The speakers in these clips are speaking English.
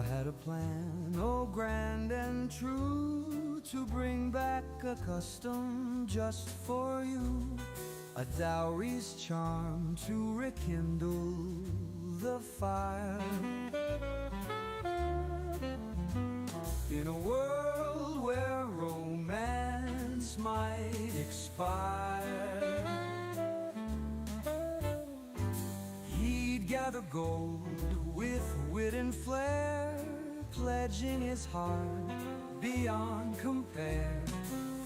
had a plan, oh grand and true, to bring back a custom just for you, a dowry's charm to rekindle the fire. In a world where romance might expire, he'd gather gold with wit and flair, pledging his heart beyond compare.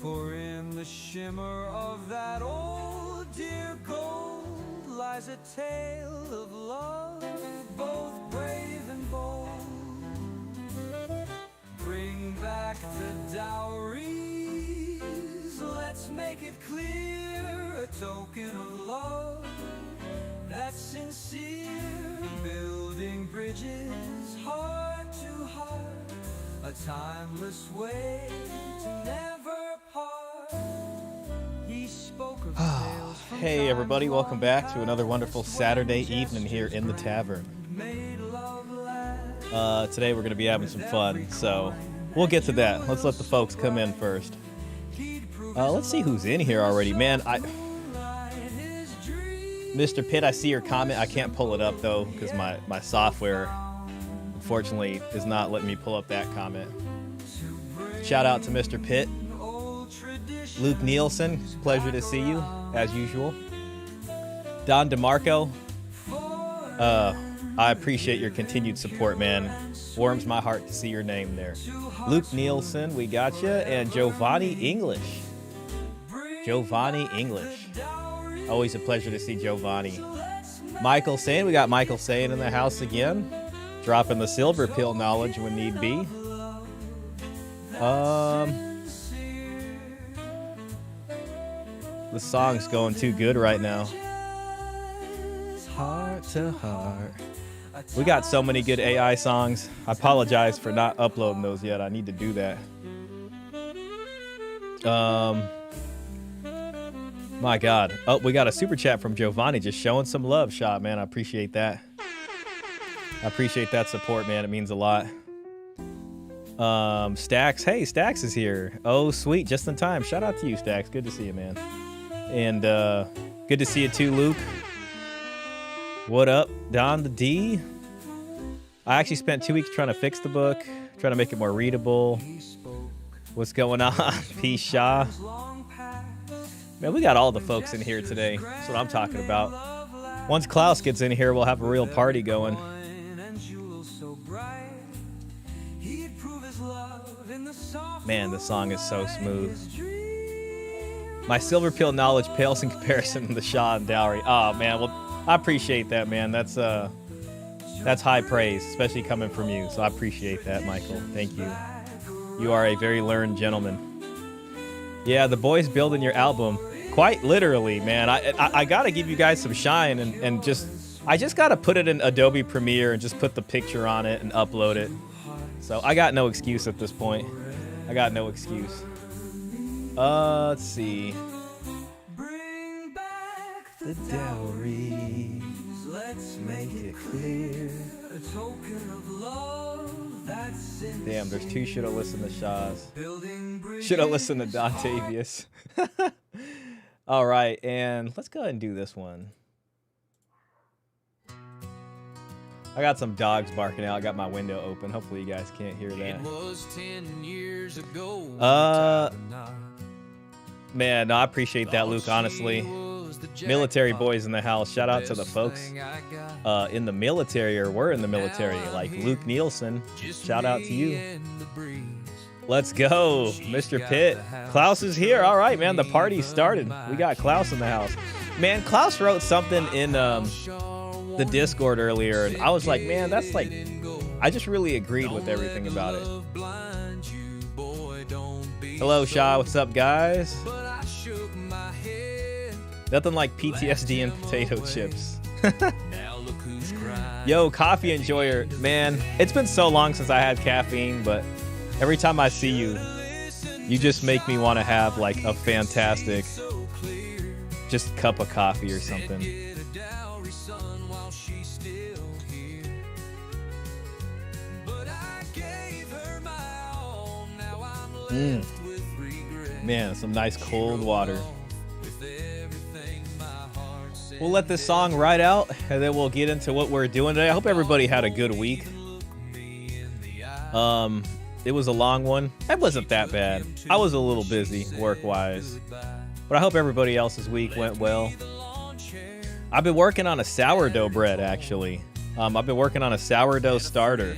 For in the shimmer of that old dear gold lies a tale of love, both brave and bold. Bring back the dowries, let's make it clear, a token of love that's sincere, building bridges heart to heart, a timeless way to never part. He spoke of tales from Hey everybody, welcome back to another wonderful Saturday evening here in the tavern. Today we're going to be having some fun, so we'll get to that. Let's let the folks come in first. Let's see who's in here already. Man, Mr. Pitt, I see your comment. I can't pull it up though because my software unfortunately is not letting me pull up that comment. Shout out to Mr. Pitt. Luke Nielsen, pleasure to see you as usual. Don DeMarco, I appreciate your continued support, man. Warms my heart to see your name there. Luke Nielsen, we got you, and Giovanni English. Giovanni English. Always a pleasure to see Giovanni. Michael Sane, we got Michael Sane in the house again. Dropping the silver pill knowledge when need be. The song's going too good right now. Heart to heart. We got so many good AI songs. I apologize for not uploading those yet. I need to do that. My God. Oh, we got a super chat from Giovanni just showing some love, Shah, man. I appreciate that. I appreciate that support, man. It means a lot. Stax. Hey, Stax is here. Oh, sweet. Just in time. Shout out to you, Stax. Good to see you, man. And good to see you too, Luke. What up, Don the D? I actually spent 2 weeks trying to fix the book, trying to make it more readable. What's going on? Peace, Shah. Man, we got all the folks in here today. That's what I'm talking about. Once Klaus gets in here, we'll have a real party going. Man, the song is so smooth. My silver pill knowledge pales in comparison to the Shah and Dowry. Oh, man, well, I appreciate that, man. That's high praise, especially coming from you. So I appreciate that, Michael. Thank you. You are a very learned gentleman. Yeah, the boys building your album, quite literally, man. I gotta give you guys some shine and I just gotta put it in Adobe Premiere and just put the picture on it and upload it. So I got no excuse at this point. I got no excuse. Let's see. Bring back the dowries, let's make it clear, a token of love that's sincere. Damn, there's two shoulda listened to Shahs. Shoulda listened to Dontavius. All right, and let's go ahead and do this one. I got some dogs barking out. I got my window open. Hopefully you guys can't hear that. It was 10 years ago. Man, no, I appreciate that, Luke, honestly. Military boys in the house. Shout out to the folks in the military or were in the military, like Luke Nielsen. Shout out to you. Let's go, Mr. Pitt. Klaus is here. All right, man, the party started. We got Klaus in the house. Man, Klaus wrote something in the Discord earlier, and I was like, man, that's like, I just really agreed with everything about it. Hello, Shah. What's up, guys? Nothing like PTSD and potato chips. Yo, coffee enjoyer. Man, it's been so long since I had caffeine, but every time I see you, you just make me want to have like a fantastic just cup of coffee or something. Man, some nice cold water. We'll let this song ride out, and then we'll get into what we're doing today. I hope everybody had a good week. It was a long one. It wasn't that bad. I was a little busy work-wise, but I hope everybody else's week went well. I've been working on a sourdough bread, actually. I've been working on a sourdough starter.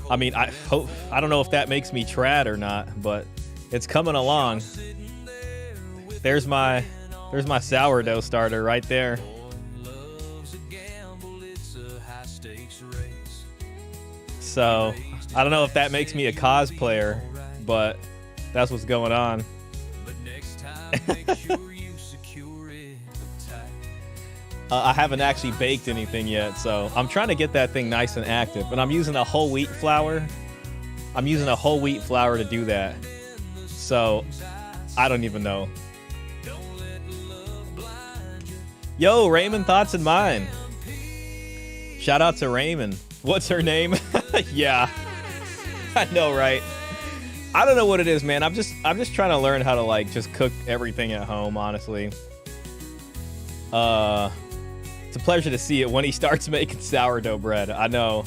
I mean, I don't know if that makes me trad or not, but it's coming along. There's my sourdough starter right there. So, I don't know if that makes me a cosplayer, but that's what's going on. I haven't actually baked anything yet, so I'm trying to get that thing nice and active. But I'm using a whole wheat flour. I'm using a whole wheat flour to do that. So, I don't even know. Yo, Raymond, thoughts and mine. Shout out to Raymond. What's her name? Yeah, I know, right? I don't know what it is, man. I'm just trying to learn how to like just cook everything at home, honestly. It's a pleasure to see it when he starts making sourdough bread. I know.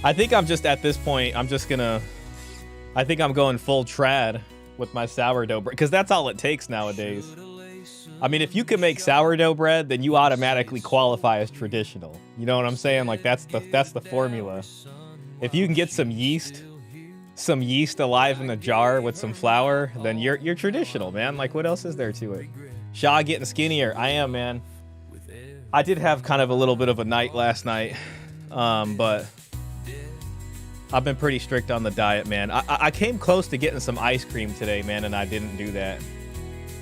I think I'm just at this point. I think I'm going full trad with my sourdough bread because that's all it takes nowadays. I mean, if you can make sourdough bread, then you automatically qualify as traditional. You know what I'm saying? Like that's the formula. If you can get some yeast alive in a jar with some flour, then you're traditional, man. Like what else is there to it? Shah getting skinnier. I am, man. I did have kind of a little bit of a night last night, but I've been pretty strict on the diet, man. I came close to getting some ice cream today, man, and I didn't do that.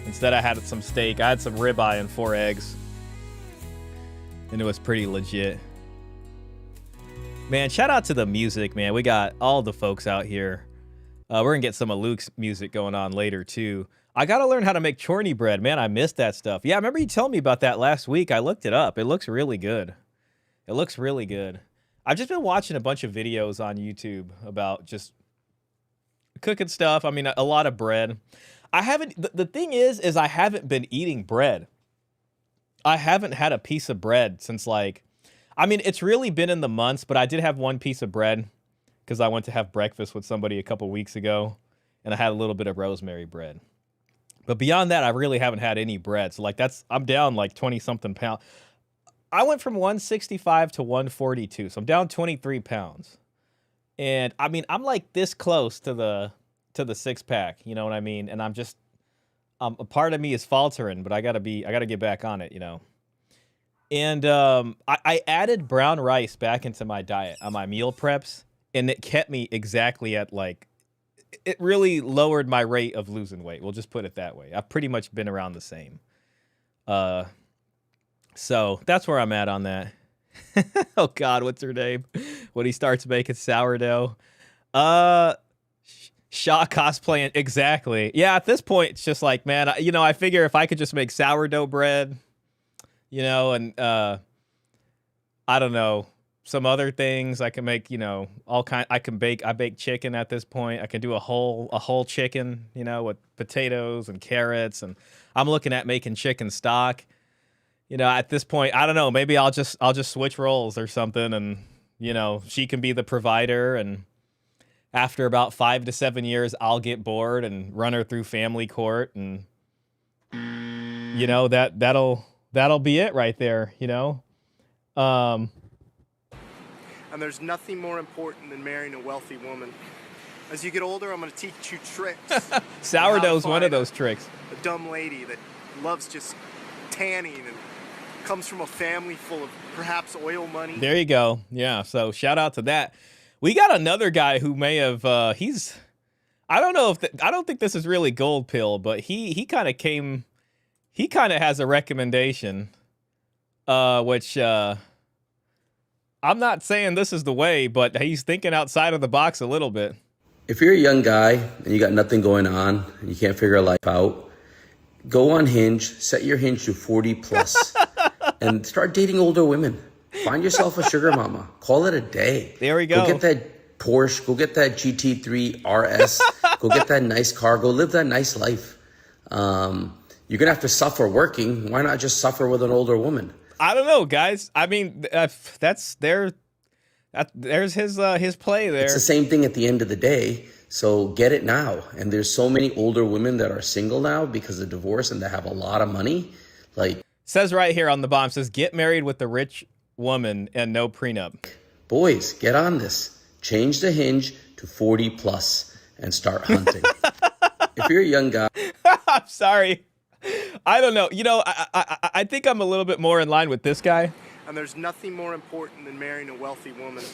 Instead, I had some steak. I had some ribeye and 4 eggs. And it was pretty legit. Man, shout out to the music, man. We got all the folks out here. We're going to get some of Luke's music going on later, too. I got to learn how to make chorney bread. Man, I missed that stuff. Yeah, I remember you telling me about that last week. I looked it up. It looks really good. It looks really good. I've just been watching a bunch of videos on YouTube about just cooking stuff. I mean, a lot of bread. The thing is I haven't been eating bread. I haven't had a piece of bread since it's really been in the months, but I did have one piece of bread because I went to have breakfast with somebody a couple weeks ago and I had a little bit of rosemary bread. But beyond that, I really haven't had any bread. So I'm down 20 something pounds. I went from 165 to 142. So I'm down 23 pounds. And I mean, I'm like this close to the 6-pack, you know what I mean? And a part of me is faltering, but I gotta get back on it, you know? And I added brown rice back into my diet on my meal preps, and it kept me exactly at it really lowered my rate of losing weight. We'll just put it that way. I've pretty much been around the same. So that's where I'm at on that. Oh God, what's her name? When he starts making sourdough. Shah cosplaying, exactly. Yeah, at this point, it's just like, man, I figure if I could just make sourdough bread, and I don't know, some other things I can make, I bake chicken at this point. I can do a whole chicken, with potatoes and carrots, and I'm looking at making chicken stock. At this point, I don't know, maybe I'll just switch roles or something, and she can be the provider, and after about 5 to 7 years, I'll get bored and run her through family court, and that'll be it right there, And there's nothing more important than marrying a wealthy woman. As you get older, I'm going to teach you tricks. Sourdough's one of those tricks. A dumb lady that loves just tanning and comes from a family full of perhaps oil money. There you go. Yeah, so shout out to that. We got another guy who may have, I don't think this is really gold pill, but he kind of has a recommendation, which, I'm not saying this is the way, but he's thinking outside of the box a little bit. If you're a young guy and you got nothing going on and you can't figure life out, go on Hinge, set your Hinge to 40 plus, and start dating older women. Find yourself a sugar mama. Call it a day. There we go. Go get that Porsche, go get that GT3 RS, go get that nice car, go live that nice life. You're gonna have to suffer working. Why not just suffer with an older woman? I don't know, guys. I mean, there's his play there. It's the same thing at the end of the day. So get it now. And there's so many older women that are single now because of divorce and that have a lot of money. Like, says right here on the bomb, says get married with a rich woman and no prenup. Boys, get on this. Change the hinge to 40 plus and start hunting. If you're a young guy, I'm sorry. I don't know. You know, I think I'm a little bit more in line with this guy. And there's nothing more important than marrying a wealthy woman.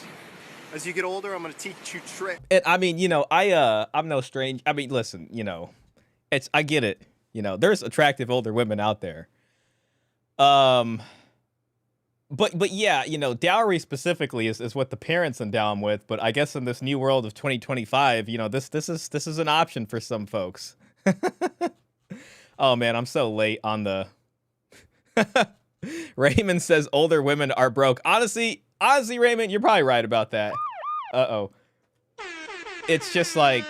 As you get older, I'm going to teach you tricks. And I mean, you know, I'm no strange. I mean, listen, you know, I get it. You know, there's attractive older women out there. But yeah, you know, dowry specifically is what the parents endow them with. But I guess in this new world of 2025, you know, this is an option for some folks. Oh man, I'm so late on the. Raymond says older women are broke. Honestly, Raymond, you're probably right about that. Uh-oh. It's just like,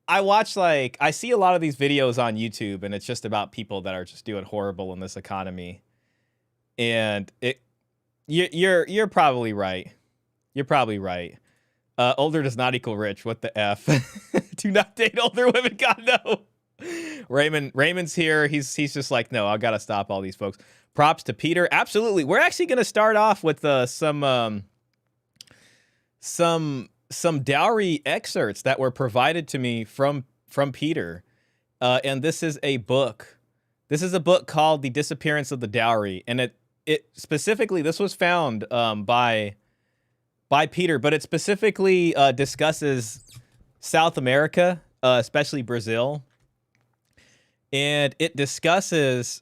I see a lot of these videos on YouTube, and it's just about people that are just doing horrible in this economy. And you're probably right. You're probably right. Older does not equal rich. What the F? Do not date older women. God, no. Raymond's here. He's just like, no, I've got to stop all these folks. Props to Peter. Absolutely. We're actually going to start off with some dowry excerpts that were provided to me from Peter. And this is a book. This is a book called The Disappearance of the Dowry. And it specifically, this was found by Peter, but it specifically discusses South America, especially Brazil. And it discusses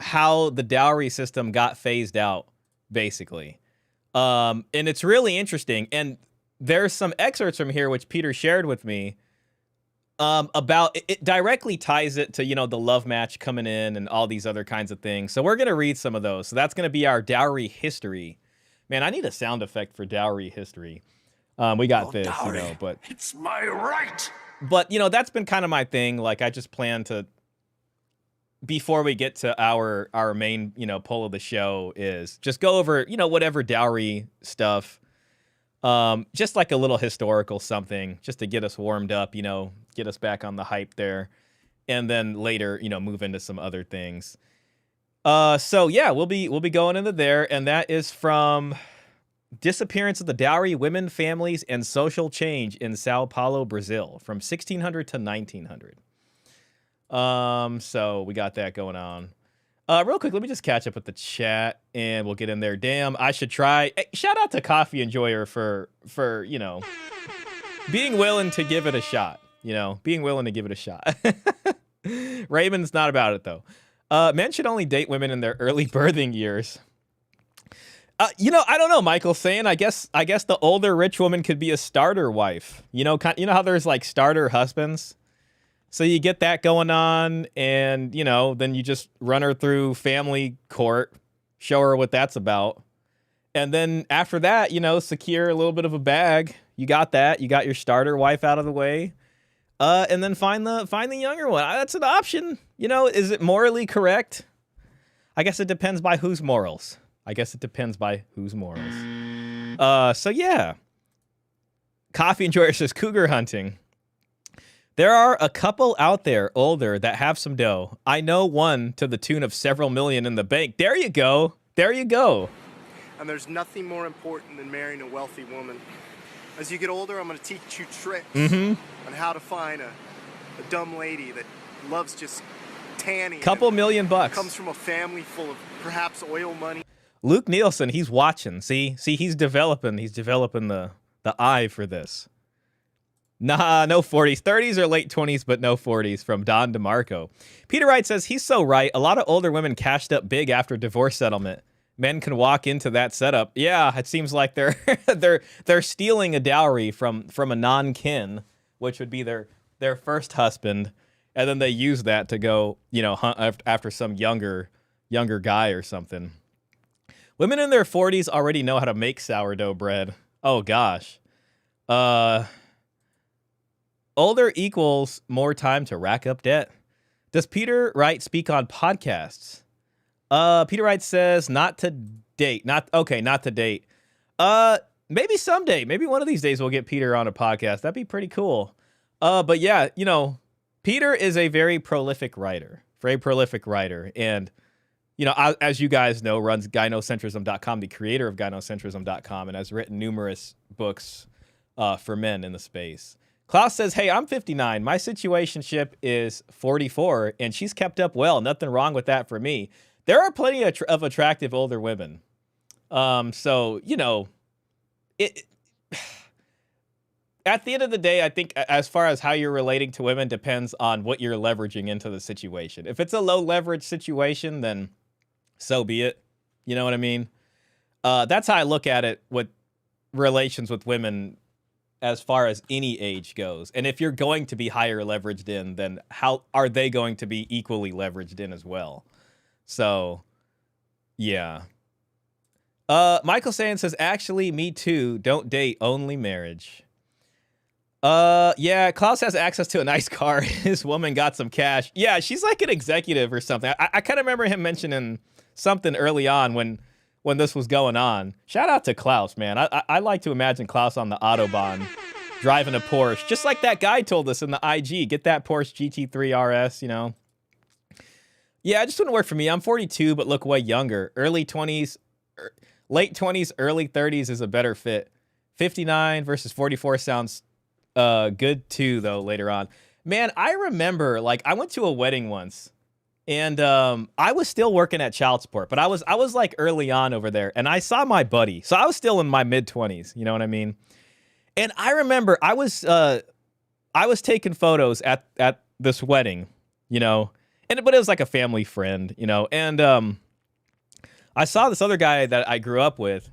how the dowry system got phased out, basically. And it's really interesting. And there's some excerpts from here, which Peter shared with me, about it directly ties it to, you know, the love match coming in and all these other kinds of things. So we're going to read some of those. So that's going to be our dowry history. Man, I need a sound effect for dowry history. We got this, dowry, you know, but it's my right. But, you know, that's been kind of my thing. Like, I just plan to, before we get to our main, you know, poll of the show, is just go over, you know, whatever dowry stuff. Just like a little historical something, just to get us warmed up, you know, get us back on the hype there. And then later, you know, move into some other things. So yeah, we'll be going into there, and that is from Disappearance of the Dowry, Women, Families, and Social Change in Sao Paulo, Brazil, from 1600 to 1900. So we got that going on. Real quick, let me just catch up with the chat, and we'll get in there. Damn, I should try. Hey, shout out to Coffee Enjoyer for you know, being willing to give it a shot. You know, being willing to give it a shot. Raymond's not about it though. Men should only date women in their early birthing years. You know, I don't know, Michael's saying, I guess the older rich woman could be a starter wife. You know how there's like starter husbands? So you get that going on, and, you know, then you just run her through family court, show her what that's about. And then after that, you know, secure a little bit of a bag. You got that. You got your starter wife out of the way. And then find the younger one. That's an option. You know, is it morally correct? I guess it depends by whose morals. So yeah. Coffee Enjoyer says cougar hunting. There are a couple out there older that have some dough. I know one to the tune of several million in the bank. There you go. And there's nothing more important than marrying a wealthy woman. As you get older, I'm going to teach you tricks on how to find a dumb lady that loves just tanning. Couple $1 million. Comes from a family full of perhaps oil money. Luke Nielsen, he's watching. See, he's developing the eye for this. Nah, no 40s. 30s or late 20s, but no 40s, from Don DeMarco. Peter Wright says, he's so right. A lot of older women cashed up big after divorce settlement. Men can walk into that setup. Yeah, it seems like they're stealing a dowry from a non-kin, which would be their first husband, and then they use that to go, you know, hunt after some younger guy or something. Women in their 40s already know how to make sourdough bread. Oh gosh. Older equals more time to rack up debt. Does Peter Wright speak on podcasts? Peter Wright says not to date. Not to date. Maybe someday. Maybe one of these days we'll get Peter on a podcast. That'd be pretty cool. But yeah, Peter is a very prolific writer. And as you guys know, runs gynocentrism.com, the creator of gynocentrism.com, and has written numerous books for men in the space. Klaus says, hey, I'm 59. My situationship is 44, and she's kept up well. Nothing wrong with that for me. There are plenty of attractive older women. So, at the end of the day, I think as far as how you're relating to women depends on what you're leveraging into the situation. If it's a low leverage situation, then so be it. You know what I mean? That's how I look at it with relations with women as far as any age goes. And if you're going to be higher leveraged in, then how are they going to be equally leveraged in as well? So, yeah. Michael Sand says, actually, me too. Don't date, only marriage. Yeah, Klaus has access to a nice car. His woman got some cash. Yeah, she's like an executive or something. I kind of remember him mentioning something early on when this was going on. Shout out to Klaus, man. I like to imagine Klaus on the Autobahn driving a Porsche, just like that guy told us in the IG. Get that Porsche GT3 RS, Yeah, it just wouldn't work for me. I'm 42, but look way younger. Early 20s, late 20s, early 30s is a better fit. 59 versus 44 sounds good too, though, later on. Man, I remember, I went to a wedding once, and I was still working at child support, but I was like early on over there, and I saw my buddy. So I was still in my mid-20s, you know what I mean? And I remember I was taking photos at this wedding, but it was like a family friend, and I saw this other guy that I grew up with,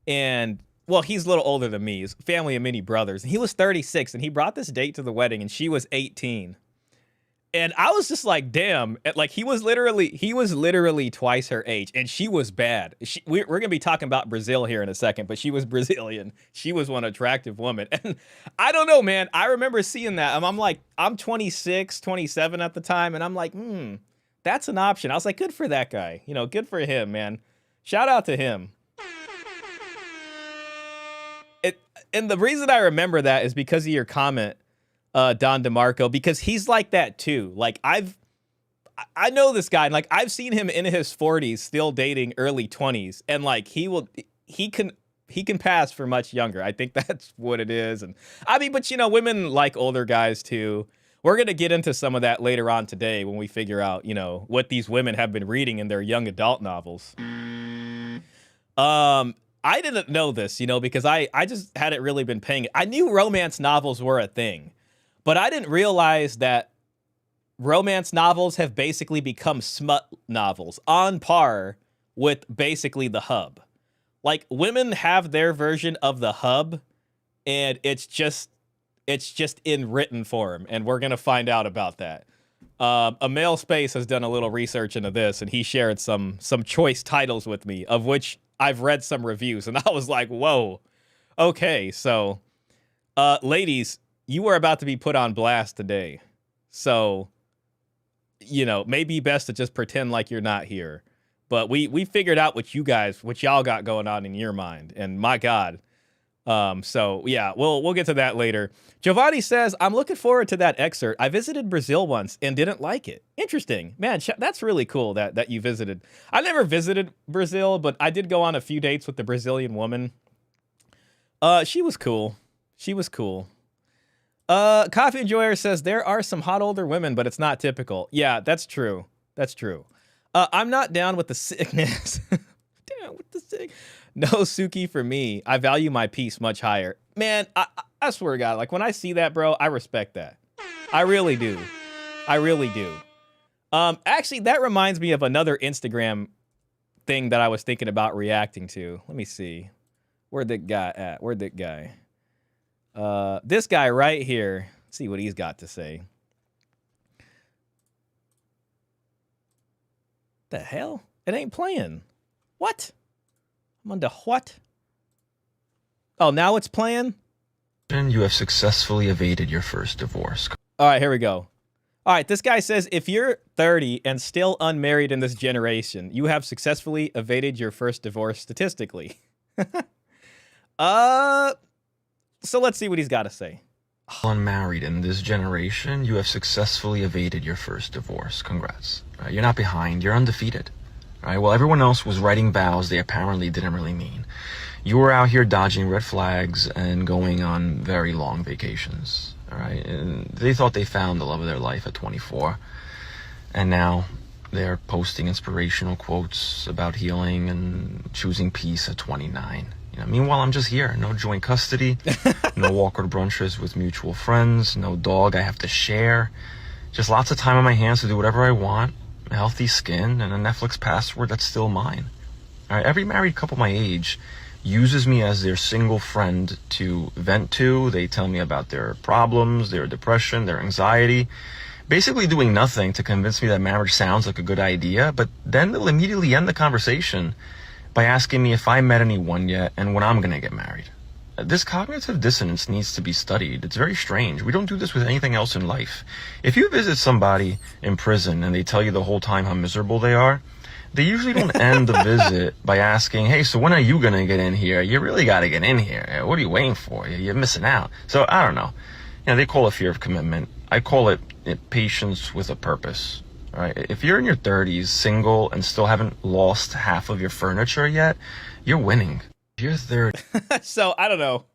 and well, he's a little older than me. He's family of many brothers. And he was 36, and he brought this date to the wedding, and she was 18. And I was just like, damn. He was literally twice her age, and she was bad. We're going to be talking about Brazil here in a second, but she was Brazilian. She was one attractive woman. And I don't know, man. I remember seeing that. I'm like, I'm 26, 27 at the time, and I'm like, that's an option. I was like, good for that guy. Good for him, man. Shout out to him. And the reason I remember that is because of your comment, Don DeMarco, because he's like that too. I know this guy, and I've seen him in his 40s still dating early 20s, and he can pass for much younger. I think that's what it is. And I mean, but women like older guys too. We're going to get into some of that later on today when we figure out, what these women have been reading in their young adult novels. I didn't know this, because I just hadn't really been paying it. I knew romance novels were a thing, but I didn't realize that romance novels have basically become smut novels on par with basically the Hub. Women have their version of the Hub, and it's just in written form, and we're going to find out about that. A Male Space has done a little research into this, and he shared some choice titles with me, of which I've read some reviews, and I was like, whoa. Okay, so, ladies, you are about to be put on blast today. So, maybe best to just pretend like you're not here. But we figured out what y'all got going on in your mind, and my God. So yeah, we'll get to that later. Giovanni says, I'm looking forward to that excerpt. I visited Brazil once and didn't like it. Interesting. Man, that's really cool that you visited. I never visited Brazil, but I did go on a few dates with the Brazilian woman. She was cool. Coffee Enjoyer says, there are some hot older women, but it's not typical. Yeah, that's true. I'm not down with the sickness. No Suki for me. I value my peace much higher. Man, I swear to God, when I see that, bro, I respect that. I really do. Actually, that reminds me of another Instagram thing that I was thinking about reacting to. Let me see. Where'd that guy at? This guy right here. Let's see what he's got to say. The hell? It ain't playing. What? I'm under what? Oh, now it's playing? You have successfully evaded your first divorce. All right, here we go. All right, this guy says, if you're 30 and still unmarried in this generation, you have successfully evaded your first divorce statistically. So let's see what he's got to say. Unmarried in this generation, you have successfully evaded your first divorce. Congrats. Right? You're not behind. You're undefeated. Right? While everyone else was writing vows they apparently didn't really mean, you were out here dodging red flags and going on very long vacations. All right? And they thought they found the love of their life at 24. And now they're posting inspirational quotes about healing and choosing peace at 29. Meanwhile, I'm just here. No joint custody, no awkward brunches with mutual friends, no dog I have to share. Just lots of time on my hands to do whatever I want, a healthy skin, and a Netflix password that's still mine. All right, every married couple my age uses me as their single friend to vent to. They tell me about their problems, their depression, their anxiety, basically doing nothing to convince me that marriage sounds like a good idea, but then they'll immediately end the conversation by asking me if I met anyone yet and when I'm going to get married. This cognitive dissonance needs to be studied. It's very strange. We don't do this with anything else in life. If you visit somebody in prison and they tell you the whole time how miserable they are, they usually don't end the visit by asking, hey, so when are you going to get in here? You really got to get in here. What are you waiting for? You're missing out. So I don't know. They call it fear of commitment. I call it patience with a purpose. All right. If you're in your 30s, single, and still haven't lost half of your furniture yet, you're winning. If you're 30. So, I don't know.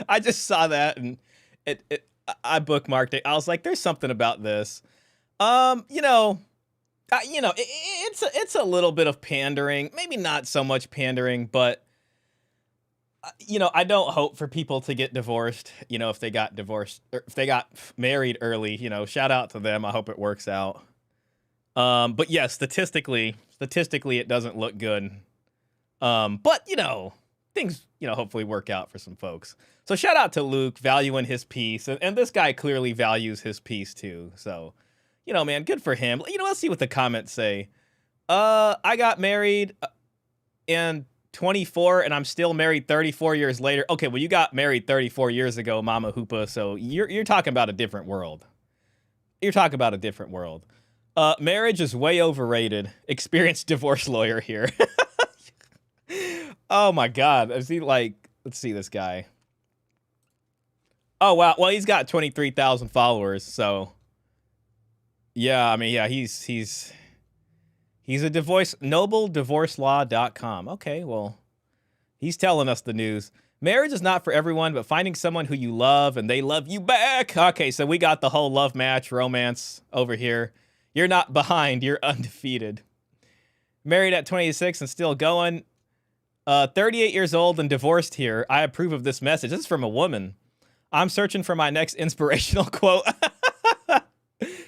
I just saw that, and I bookmarked it. I was like, there's something about this. It's a little bit of pandering. Maybe not so much pandering, but, I don't hope for people to get divorced, if they got divorced, or if they got married early, shout out to them. I hope it works out. But yeah, statistically, it doesn't look good. But things, hopefully work out for some folks. So shout out to Luke valuing his peace. And this guy clearly values his peace too. So, man, good for him. Let's see what the comments say. I got married in 24 and I'm still married 34 years later. Okay, well, you got married 34 years ago, Mama Hoopa. So you're talking about a different world. Marriage is way overrated. Experienced divorce lawyer here. Oh my God. Is he let's see this guy. Oh wow. Well, he's got 23,000 followers. So yeah, he's a nobleddivorcelaw.com. Okay, well, he's telling us the news. Marriage is not for everyone, but finding someone who you love and they love you back. Okay, so we got the whole love match romance over here. You're not behind. You're undefeated. Married at 26 and still going. 38 years old and divorced here. I approve of this message. This is from a woman. I'm searching for my next inspirational quote.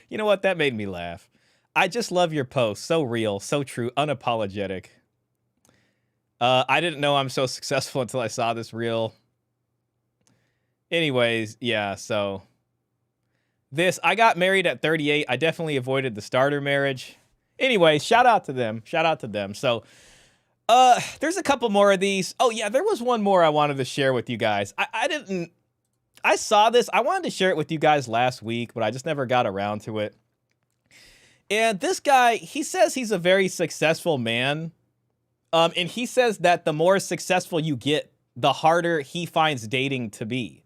You know what? That made me laugh. I just love your post. So real, so true, unapologetic. I didn't know I'm so successful until I saw this reel. Anyways, yeah, so... I got married at 38. I definitely avoided the starter marriage. Anyway, shout out to them. So, there's a couple more of these. Oh yeah, there was one more I wanted to share with you guys. I saw this. I wanted to share it with you guys last week, but I just never got around to it. And this guy, he says he's a very successful man. And he says that the more successful you get, the harder he finds dating to be.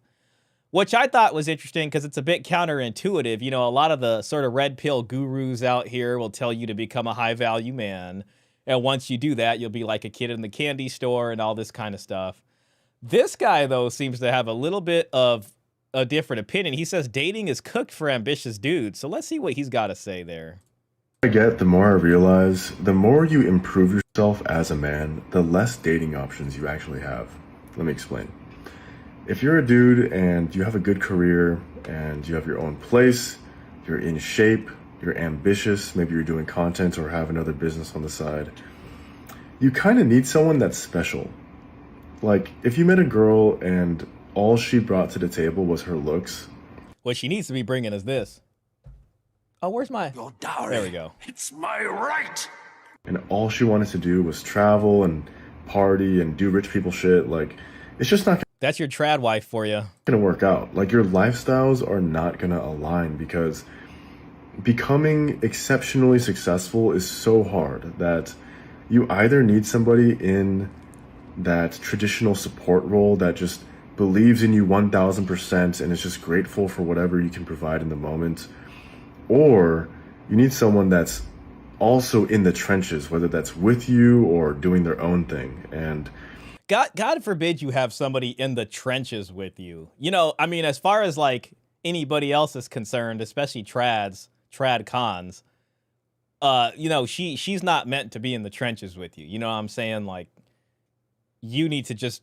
Which I thought was interesting because it's a bit counterintuitive. A lot of the sort of red pill gurus out here will tell you to become a high value man. And once you do that, you'll be like a kid in the candy store and all this kind of stuff. This guy, though, seems to have a little bit of a different opinion. He says dating is cooked for ambitious dudes. So let's see what he's got to say there. The more I realize, the more you improve yourself as a man, the less dating options you actually have. Let me explain. If you're a dude and you have a good career and you have your own place, you're in shape, you're ambitious, maybe you're doing content or have another business on the side, you kind of need someone that's special. Like, if you met a girl and all she brought to the table was her looks. What she needs to be bringing is this. Oh, where's my... Your dowry. There we go. It's my right. And all she wanted to do was travel and party and do rich people shit. Like, it's just not... That's your trad wife for you. Gonna work out. Like, your lifestyles are not gonna align because becoming exceptionally successful is so hard that you either need somebody in that traditional support role that just believes in you 1000% and is just grateful for whatever you can provide in the moment, or you need someone that's also in the trenches, whether that's with you or doing their own thing. And God forbid you have somebody in the trenches with you. You know, I mean, as far as like anybody else is concerned, especially trad cons, you know, she's not meant to be in the trenches with you. You know what I'm saying? Like, you need to just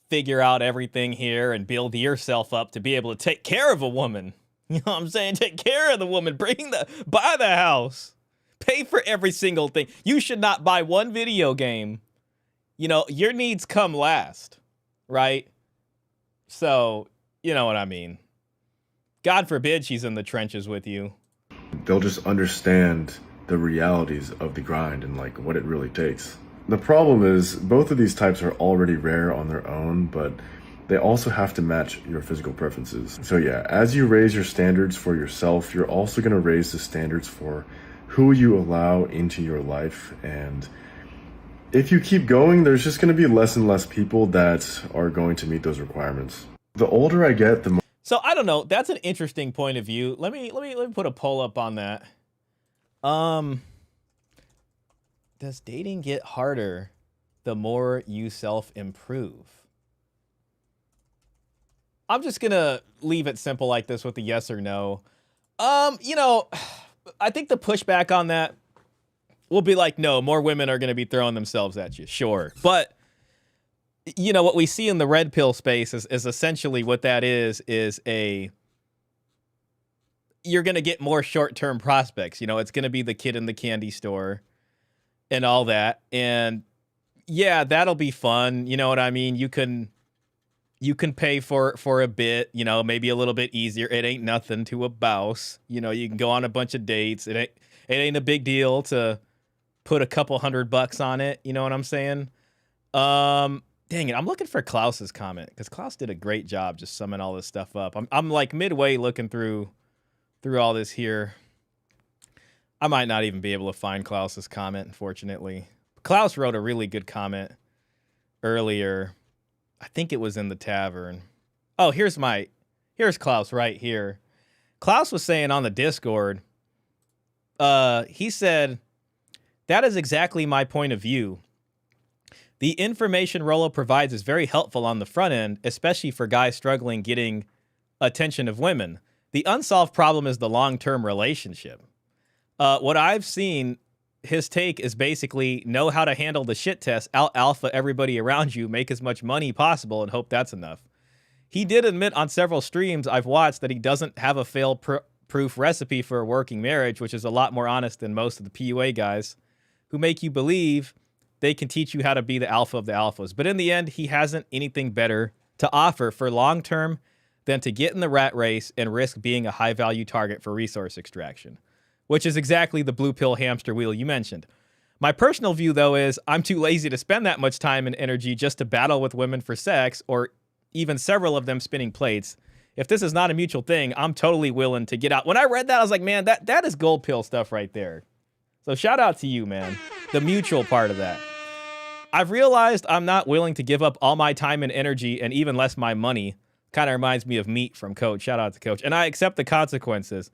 figure out everything here and build yourself up to be able to take care of a woman. You know what I'm saying? Take care of the woman, buy the house, pay for every single thing. You should not buy one video game. You know, your needs come last, right? So, you know what I mean? God forbid she's in the trenches with you. they'll just understand the realities of the grind and like what it really takes. The problem is both of these types are already rare on their own, but they also have to match your physical preferences. So yeah, as you raise your standards for yourself, you're also going to raise the standards for who you allow into your life. And if you keep going, there's just going to be less and less people that are going to meet those requirements. The older I get, the more... So I don't know. That's an interesting point of view. Let me put a poll up on that. Does dating get harder the more you self-improve? I'm just gonna leave it simple like this with a yes or no. You know, I think the pushback on that will be like, no, more women are gonna be throwing themselves at you, sure. But you know, what we see in the red pill space is essentially what that is you're gonna get more short-term prospects. You know, it's gonna be the kid in the candy store and all that. And yeah, that'll be fun. You know what I mean? You can pay for a bit, you know, maybe a little bit easier. It ain't nothing to a bouse. You know, you can go on a bunch of dates. It ain't a big deal to put a couple $100 on it. You know what I'm saying? Dang it, I'm looking for Klaus's comment because Klaus did a great job just summing all this stuff up. I'm like midway looking through all this here. I might not even be able to find Klaus's comment, unfortunately. Klaus wrote a really good comment earlier. I think it was in the Tavern. Oh, here's Klaus right here. Klaus was saying on the Discord, he said, that is exactly my point of view. The information Rollo provides is very helpful on the front end, especially for guys struggling getting attention of women. The unsolved problem is the long-term relationship. What I've seen, his take is basically know how to handle the shit test, out-alpha everybody around you, make as much money possible, and hope that's enough. He did admit on several streams I've watched that he doesn't have a fail-proof recipe for a working marriage, which is a lot more honest than most of the PUA guys who make you believe they can teach you how to be the alpha of the alphas. But in the end, he hasn't anything better to offer for long-term than to get in the rat race and risk being a high-value target for resource extraction, which is exactly the blue pill hamster wheel you mentioned. My personal view, though, is I'm too lazy to spend that much time and energy just to battle with women for sex or even several of them spinning plates. If this is not a mutual thing, I'm totally willing to get out. When I read that, I was like, man, that is gold pill stuff right there. So shout out to you, man. The mutual part of that. I've realized I'm not willing to give up all my time and energy and even less my money. Kind of reminds me of Meat from Coach. Shout out to Coach. And I accept the consequences.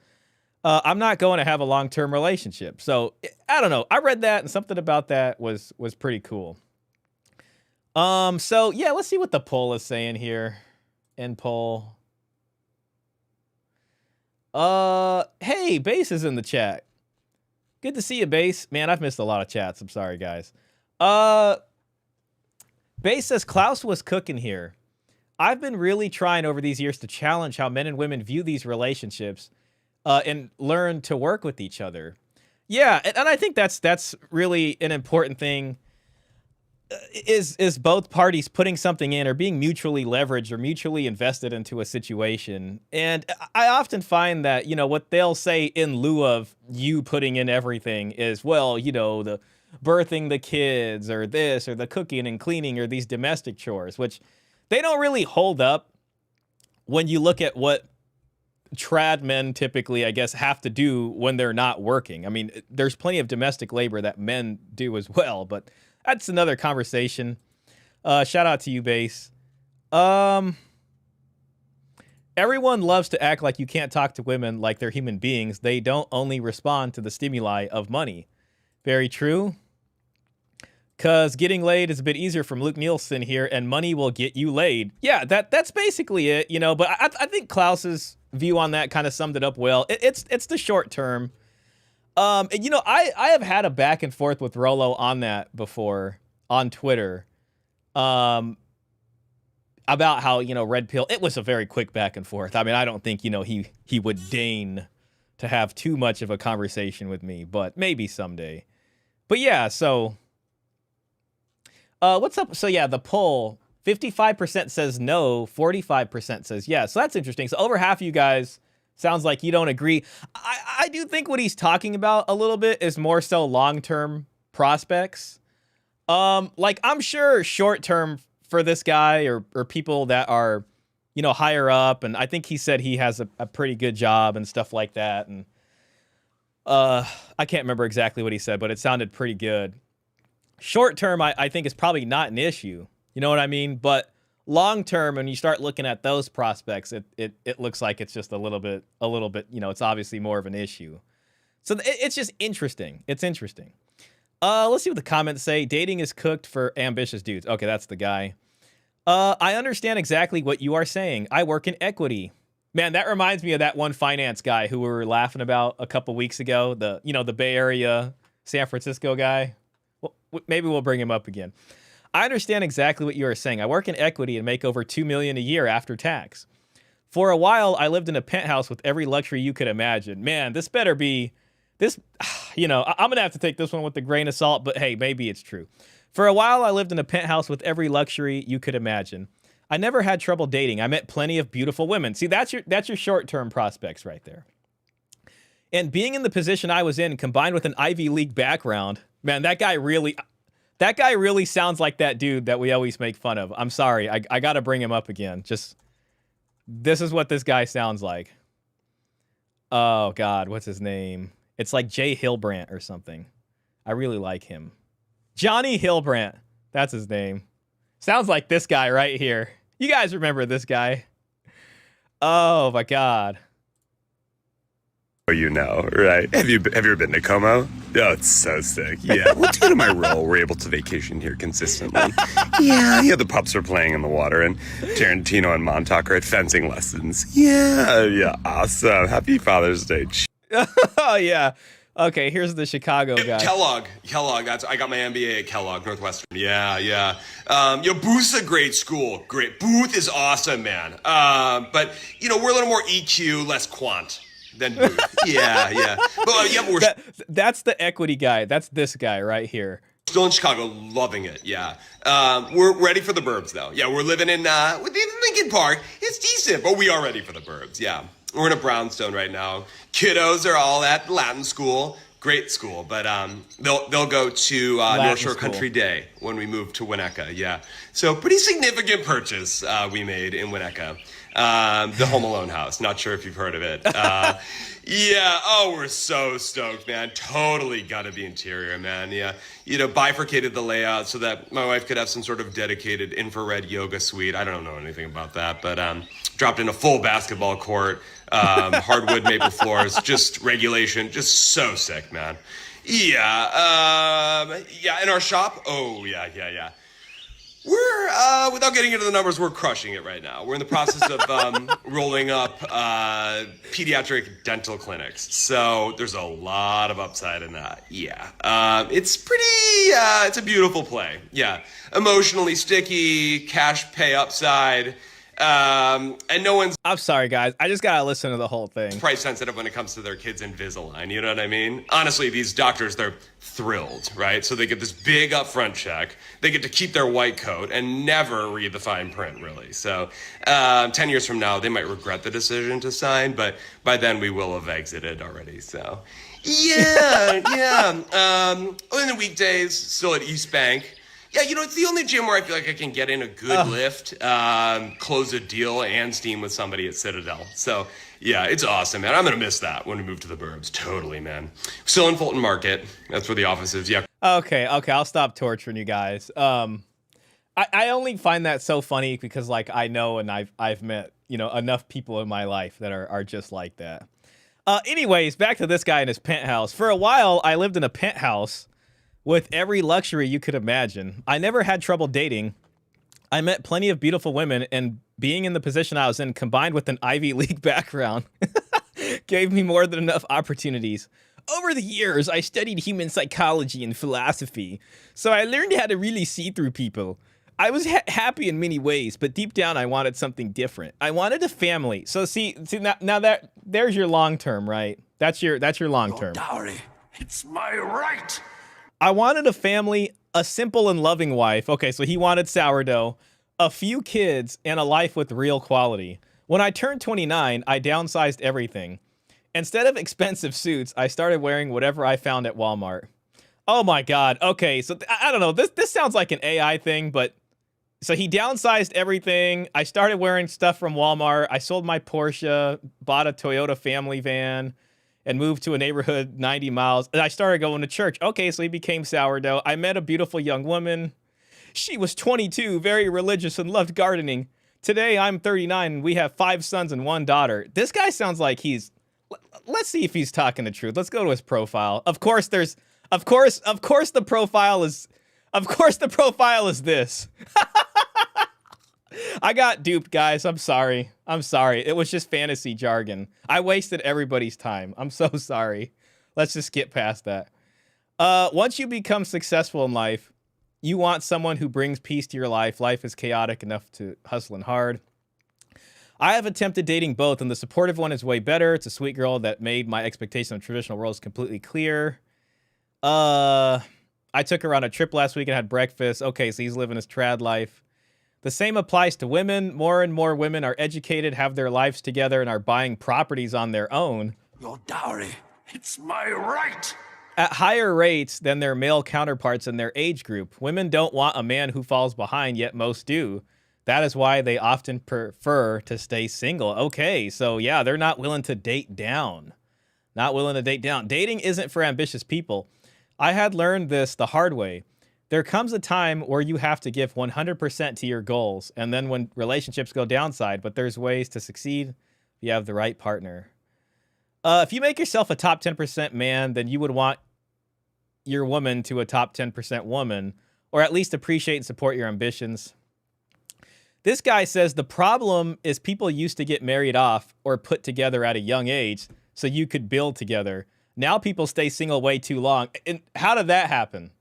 I'm not going to have a long-term relationship. So I don't know. I read that and something about that was pretty cool. So yeah, let's see what the poll is saying here. End poll. Hey, Base is in the chat. Good to see you, Base. Man, I've missed a lot of chats. I'm sorry, guys. Base says Klaus was cooking here. I've been really trying over these years to challenge how men and women view these relationships and learn to work with each other. Yeah, and I think that's really an important thing. Is both parties putting something in or being mutually leveraged or mutually invested into a situation. And I often find that, you know, what they'll say in lieu of you putting in everything is, well, you know, the birthing the kids or this or the cooking and cleaning or these domestic chores, which they don't really hold up when you look at what trad men typically, I guess, have to do when they're not working. I mean, there's plenty of domestic labor that men do as well, but that's another conversation. Shout out to you, Base. Everyone loves to act like you can't talk to women like they're human beings. They don't only respond to the stimuli of money. Very true. Because getting laid is a bit easier from Luke Nielsen here, and money will get you laid. Yeah, that's basically it, you know, but I think Klaus's view on that kind of summed it up well. It's the short term. And, you know, I have had a back and forth with Rolo on that before on Twitter. About how, you know, Red Pill, it was a very quick back and forth. I mean, I don't think, you know, he would deign to have too much of a conversation with me, but maybe someday. But yeah, so what's up? So yeah, the poll, 55% says no, 45% says yes. So that's interesting. So over half of you guys sounds like you don't agree. I do think what he's talking about a little bit is more so long-term prospects. Like I'm sure short-term for this guy or people that are, you know, higher up. And I think he said he has a pretty good job and stuff like that. And I can't remember exactly what he said, but it sounded pretty good. Short term, I think is probably not an issue. You know what I mean? But long term, when you start looking at those prospects, it looks like it's just a little bit, you know, it's obviously more of an issue. So it's just interesting. It's interesting. Let's see what the comments say. Dating is cooked for ambitious dudes. Okay, that's the guy. I understand exactly what you are saying. I work in equity. Man, that reminds me of that one finance guy who we were laughing about a couple weeks ago. The Bay Area, San Francisco guy. Well, maybe we'll bring him up again. I understand exactly what you are saying. I work in equity and make over $2 million a year after tax. For a while, I lived in a penthouse with every luxury you could imagine. Man, this better be... This, you know, I'm going to have to take this one with a grain of salt, but hey, maybe it's true. For a while, I lived in a penthouse with every luxury you could imagine. I never had trouble dating. I met plenty of beautiful women. See, that's your short-term prospects right there. And being in the position I was in, combined with an Ivy League background, man, that guy really sounds like that dude that we always make fun of. I'm sorry. I got to bring him up again. Just, this is what this guy sounds like. Oh, God, what's his name? It's like Jay Hillbrandt or something. I really like him. Johnny Hillbrandt. That's his name. Sounds like this guy right here. You guys remember this guy? Oh, my God. You know, right? Have you ever been to Como? Oh, it's so sick. Yeah, well, due to my role, we're able to vacation here consistently. Yeah, the pups are playing in the water, and Tarantino and Montauk are at fencing lessons. Yeah, awesome. Happy Father's Day. Oh, yeah. Okay, here's the Chicago guy. Kellogg. I got my MBA at Kellogg, Northwestern. Yeah. Booth's a great school. Great. Booth is awesome, man. But, you know, we're a little more EQ, less quant. Then Booth. Yeah. But that's the equity guy. That's this guy right here. Still in Chicago, loving it. Yeah. We're ready for the burbs, though. Yeah, we're living in Lincoln Park. It's decent, but we are ready for the burbs. Yeah. We're in a brownstone right now. Kiddos are all at Latin school. Great school, but they'll go to North Shore Country Day when we move to Winnetka. Yeah. So pretty significant purchase we made in Winnetka. The Home Alone house. Not sure if you've heard of it. Yeah. Oh, we're so stoked, man. Totally gutted the interior, man. Yeah. You know, bifurcated the layout so that my wife could have some sort of dedicated infrared yoga suite. I don't know anything about that, but dropped in a full basketball court, hardwood maple floors, just regulation, just so sick, man. Yeah. In our shop. Oh, yeah. We're, without getting into the numbers, we're crushing it right now. We're in the process of rolling up pediatric dental clinics. So there's a lot of upside in that. Yeah. It's pretty, it's a beautiful play. Yeah. Emotionally sticky, cash pay upside. And no one's... I'm sorry, guys. I just got to listen to the whole thing. Price sensitive when it comes to their kids' Invisalign. You know what I mean? Honestly, these doctors, they're thrilled, right? So they get this big upfront check. They get to keep their white coat and never read the fine print, really. So 10 years from now, they might regret the decision to sign, but by then we will have exited already. So yeah. In the weekdays, still at East Bank. Yeah, you know, it's the only gym where I feel like I can get in a good lift, close a deal, and steam with somebody at Citadel. So, yeah, it's awesome, man. I'm going to miss that when we move to the burbs. Totally, man. Still in Fulton Market. That's where the office is. Yeah. Okay, I'll stop torturing you guys. I only find that so funny because, like, I know and I've met, you know, enough people in my life that are just like that. Anyways, back to this guy in his penthouse. For a while, I lived in a penthouse with every luxury you could imagine. I never had trouble dating. I met plenty of beautiful women, and being in the position I was in, combined with an Ivy League background, gave me more than enough opportunities. Over the years, I studied human psychology and philosophy, so I learned how to really see through people. I was happy in many ways, but deep down, I wanted something different. I wanted a family. So see now that there's your long term, right? That's your long term. Dowry, it's my right. I wanted a family, a simple and loving wife. Okay, so he wanted sourdough, a few kids, and a life with real quality. When I turned 29, I downsized everything. Instead of expensive suits, I started wearing whatever I found at Walmart. Oh my God. Okay, so I don't know. This sounds like an AI thing, but so he downsized everything. I started wearing stuff from Walmart. I sold my Porsche, bought a Toyota family van, and moved to a neighborhood 90 miles. And I started going to church. Okay, so he became sourdough. I met a beautiful young woman. She was 22, very religious, and loved gardening. Today, I'm 39, and we have 5 sons and 1 daughter. This guy sounds like he's... Let's see if he's talking the truth. Let's go to his profile. Of course the profile is this. I got duped, guys. I'm sorry. It was just fantasy jargon. I wasted everybody's time. I'm so sorry. Let's just get past that. Once you become successful in life, you want someone who brings peace to your life. Life is chaotic enough to hustle and hard. I have attempted dating both, and the supportive one is way better. It's a sweet girl that made my expectation of traditional roles completely clear. I took her on a trip last week and had breakfast. Okay, so he's living his trad life. The same applies to women. More and more women are educated, have their lives together, and are buying properties on their own. Your dowry, it's my right. At higher rates than their male counterparts in their age group. Women don't want a man who falls behind, yet most do. That is why they often prefer to stay single. Okay, so yeah, they're not willing to date down. Dating isn't for ambitious people. I had learned this the hard way. There comes a time where you have to give 100% to your goals, and then when relationships go downside, but there's ways to succeed if you have the right partner. If you make yourself a top 10% man, then you would want your woman to a top 10% woman, or at least appreciate and support your ambitions. This guy says the problem is people used to get married off or put together at a young age so you could build together. Now people stay single way too long. And how did that happen?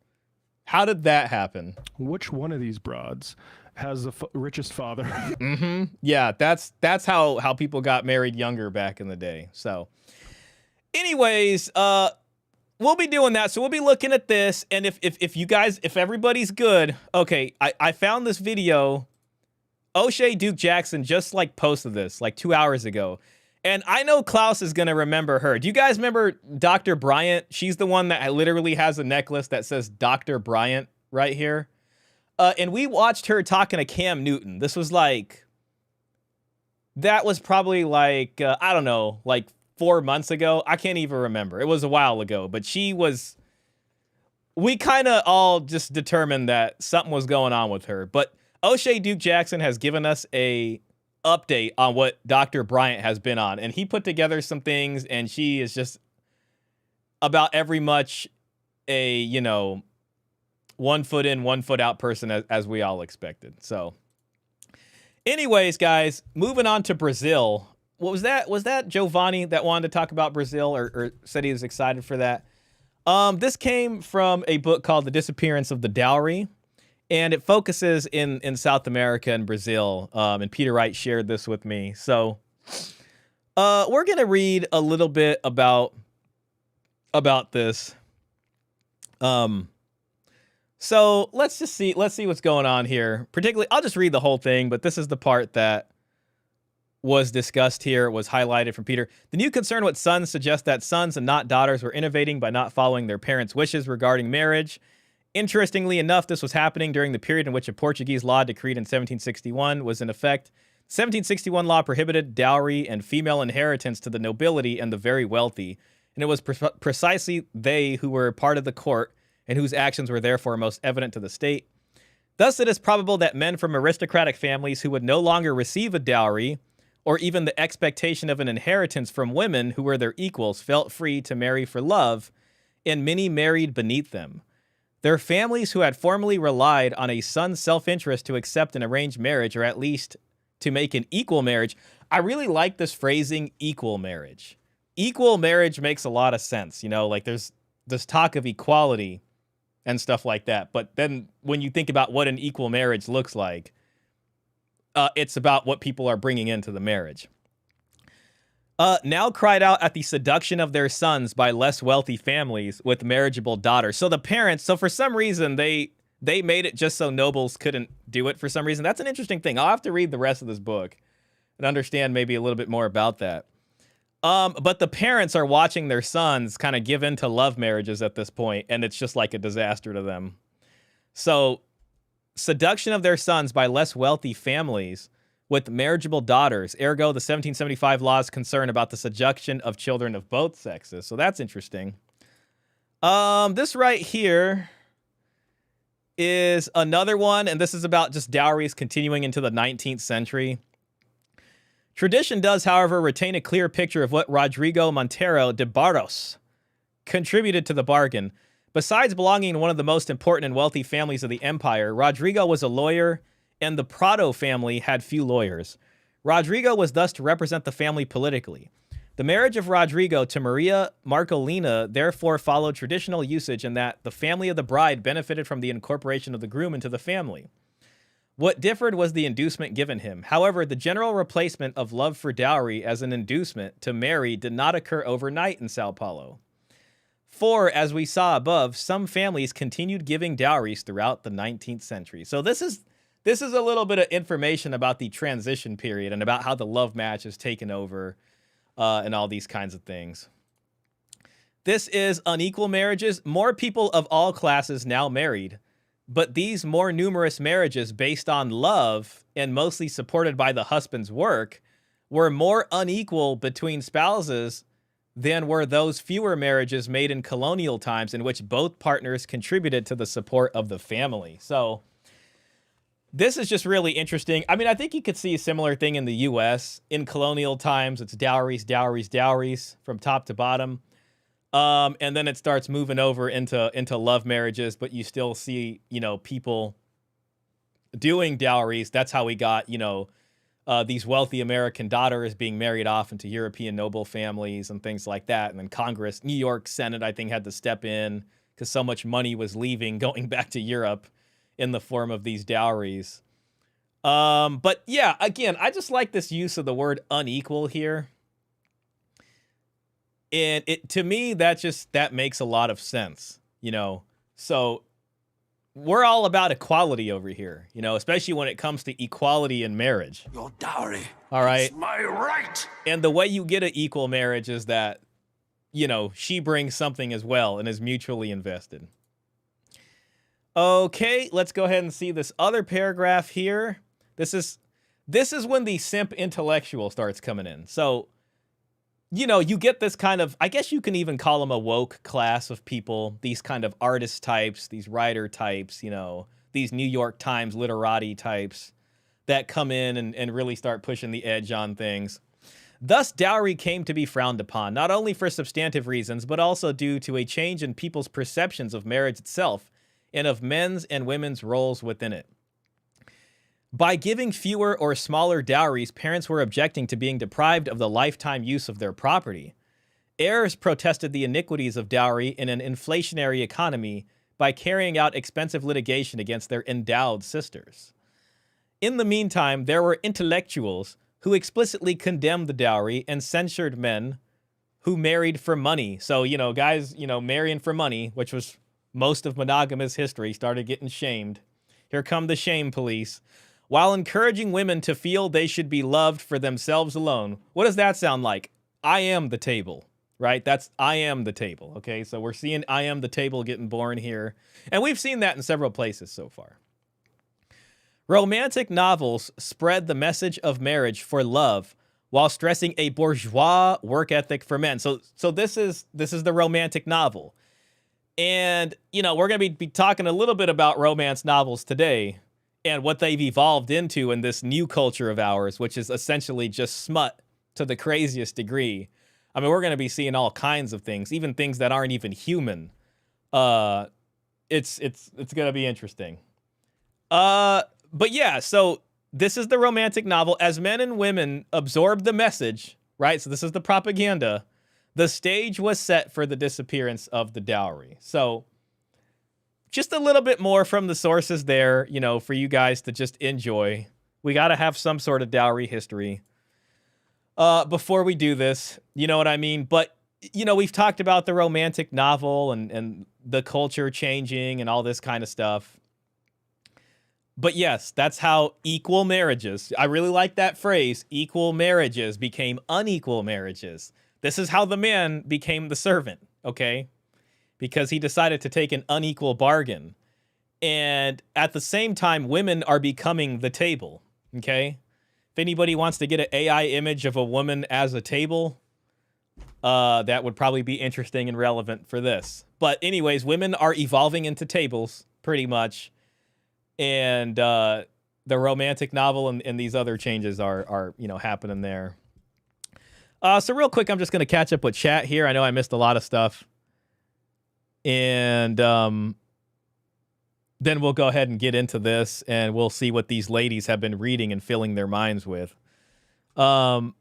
Which one of these broads has the richest father? Mm-hmm. Yeah, that's how people got married younger back in the day. So anyways, we'll be doing that. So we'll be looking at this. And if you guys, if everybody's good, okay, I found this video. O'Shea Duke Jackson just like posted this like 2 hours ago. And I know Klaus is going to remember her. Do you guys remember Dr. Bryant? She's the one that literally has a necklace that says Dr. Bryant right here. And we watched her talking to Cam Newton. This was like, that was probably like, I don't know, like 4 months ago. I can't even remember. It was a while ago. But we kind of all just determined that something was going on with her. But O'Shea Duke Jackson has given us a update on what Dr. Bryant has been on, and he put together some things, and she is just about every much a, you know, 1 foot in, 1 foot out person as we all expected. So anyways, guys, moving on to Brazil. What was that? Was that Giovanni that wanted to talk about Brazil or said he was excited for that? This came from a book called The Disappearance of the Dowry. And it focuses in South America and Brazil. And Peter Wright shared this with me. So we're going to read a little bit about this. So let's see what's going on here. Particularly, I'll just read the whole thing, but this is the part that was discussed here, was highlighted from Peter. The new concern with sons suggests that sons and not daughters were innovating by not following their parents' wishes regarding marriage Interestingly enough, this was happening during the period in which a Portuguese law decreed in 1761 was in effect. 1761 law prohibited dowry and female inheritance to the nobility and the very wealthy, and it was precisely they who were part of the court and whose actions were therefore most evident to the state. Thus, it is probable that men from aristocratic families who would no longer receive a dowry or even the expectation of an inheritance from women who were their equals felt free to marry for love, and many married beneath them. Their families who had formerly relied on a son's self-interest to accept an arranged marriage, or at least to make an equal marriage. I really like this phrasing, equal marriage. Equal marriage makes a lot of sense. You know, like there's this talk of equality and stuff like that. But then when you think about what an equal marriage looks like, it's about what people are bringing into the marriage. Now cried out at the seduction of their sons by less wealthy families with marriageable daughters. So the parents, so for some reason, they made it just so nobles couldn't do it for some reason. That's an interesting thing. I'll have to read the rest of this book and understand maybe a little bit more about that. But the parents are watching their sons kind of give in to love marriages at this point, and it's just like a disaster to them. So seduction of their sons by less wealthy families with marriageable daughters, ergo the 1775 law's concern about the seduction of children of both sexes. So that's interesting. This right here is another one, and this is about just dowries continuing into the 19th century. Tradition does, however, retain a clear picture of what Rodrigo Montero de Barros contributed to the bargain. Besides belonging to one of the most important and wealthy families of the empire, Rodrigo was a lawyer, and the Prado family had few lawyers. Rodrigo was thus to represent the family politically. The marriage of Rodrigo to Maria Marcolina therefore followed traditional usage in that the family of the bride benefited from the incorporation of the groom into the family. What differed was the inducement given him. However, the general replacement of love for dowry as an inducement to marry did not occur overnight in Sao Paulo. For, as we saw above, some families continued giving dowries throughout the 19th century. So this is a little bit of information about the transition period and about how the love match has taken over and all these kinds of things. This is unequal marriages. More people of all classes now married, but these more numerous marriages based on love and mostly supported by the husband's work were more unequal between spouses than were those fewer marriages made in colonial times in which both partners contributed to the support of the family. So this is just really interesting. I mean, I think you could see a similar thing in the U.S. In colonial times, it's dowries, dowries, dowries from top to bottom. And then it starts moving over into love marriages, but you still see, you know, people doing dowries. That's how we got, you know, these wealthy American daughters being married off into European noble families and things like that. And then Congress, New York Senate, I think, had to step in because so much money was leaving, going back to Europe in the form of these dowries. But yeah, again, I just like this use of the word unequal here. And it, to me, that makes a lot of sense, you know. So we're all about equality over here, you know, especially when it comes to equality in marriage. Your dowry. All right. It's my right. And the way you get an equal marriage is that, you know, she brings something as well and is mutually invested. Okay, let's go ahead and see this other paragraph here. This is when the simp intellectual starts coming in. So, you know, you get this kind of, I guess you can even call them a woke class of people, these kind of artist types, these writer types, you know, these New York Times literati types that come in and really start pushing the edge on things. Thus, dowry came to be frowned upon, not only for substantive reasons, but also due to a change in people's perceptions of marriage itself and of men's and women's roles within it. By giving fewer or smaller dowries, parents were objecting to being deprived of the lifetime use of their property. Heirs protested the iniquities of dowry in an inflationary economy by carrying out expensive litigation against their endowed sisters. In the meantime, there were intellectuals who explicitly condemned the dowry and censured men who married for money. So, you know, guys, you know, marrying for money, which was most of monogamous history, started getting shamed. Here come the shame police. While encouraging women to feel they should be loved for themselves alone. What does that sound like? I am the table. right? That's I am the table, okay? So we're seeing I am the table getting born here. And we've seen that in several places so far. Romantic novels spread the message of marriage for love while stressing a bourgeois work ethic for men. So this is the romantic novel. And, you know, we're going to be talking a little bit about romance novels today and what they've evolved into in this new culture of ours, which is essentially just smut to the craziest degree. I mean, we're going to be seeing all kinds of things, even things that aren't even human. It's going to be interesting. But yeah, so this is the romantic novel. As men and women absorb the message, right? So this is the propaganda. The stage was set for the disappearance of the dowry. So just a little bit more from the sources there, you know, for you guys to just enjoy. We got to have some sort of dowry history before we do this. You know what I mean? But, you know, we've talked about the romantic novel and the culture changing and all this kind of stuff. But yes, that's how equal marriages, I really like that phrase, equal marriages became unequal marriages. This is how the man became the servant, okay? Because he decided to take an unequal bargain. And at the same time, women are becoming the table, okay? If anybody wants to get an AI image of a woman as a table, that would probably be interesting and relevant for this. But anyways, women are evolving into tables, pretty much. And the romantic novel and these other changes are you know, happening there. So real quick, I'm just going to catch up with chat here. I know I missed a lot of stuff. And then we'll go ahead and get into this, and we'll see what these ladies have been reading and filling their minds with. So,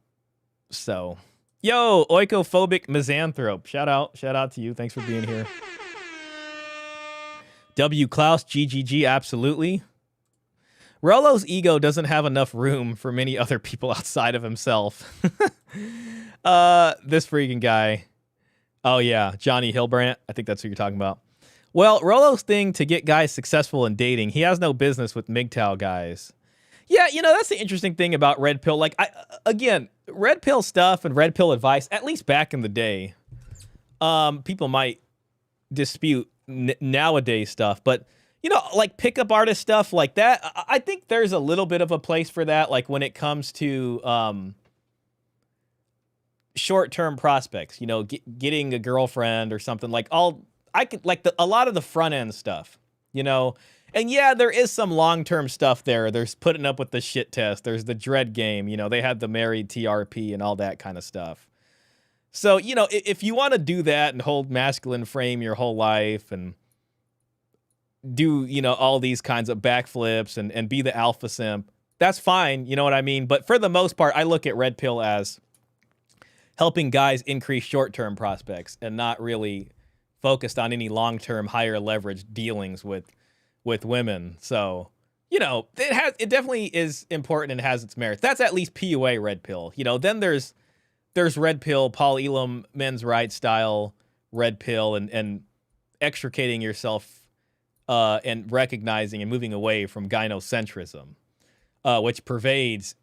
yo, oikophobic misanthrope. Shout out to you. Thanks for being here. W. Klaus, GGG, absolutely. Rolo's ego doesn't have enough room for many other people outside of himself. This freaking guy. Oh, yeah, Johnny Hillbrandt. I think that's who you're talking about. Well, Rolo's thing to get guys successful in dating, he has no business with MGTOW guys. Yeah, you know, that's the interesting thing about Red Pill. Like, again, Red Pill stuff and Red Pill advice, at least back in the day, people might dispute nowadays stuff, but you know, like pickup artist stuff like that, I think there's a little bit of a place for that. Like when it comes to short-term prospects, you know, getting a girlfriend or something. Like a lot of the front end stuff, you know. And yeah, there is some long-term stuff there. There's putting up with the shit test. There's the dread game. You know, they had the married TRP and all that kind of stuff. So, you know, if you want to do that and hold masculine frame your whole life and do, you know, all these kinds of backflips and be the alpha simp, that's fine. You know what I mean? But for the most part, I look at Red Pill as helping guys increase short-term prospects and not really focused on any long-term higher leverage dealings with women. So, you know, it definitely is important and has its merits. That's at least PUA Red Pill. You know, then there's Red Pill, Paul Elam, men's rights style Red Pill, and extricating yourself and recognizing and moving away from gynocentrism, which pervades,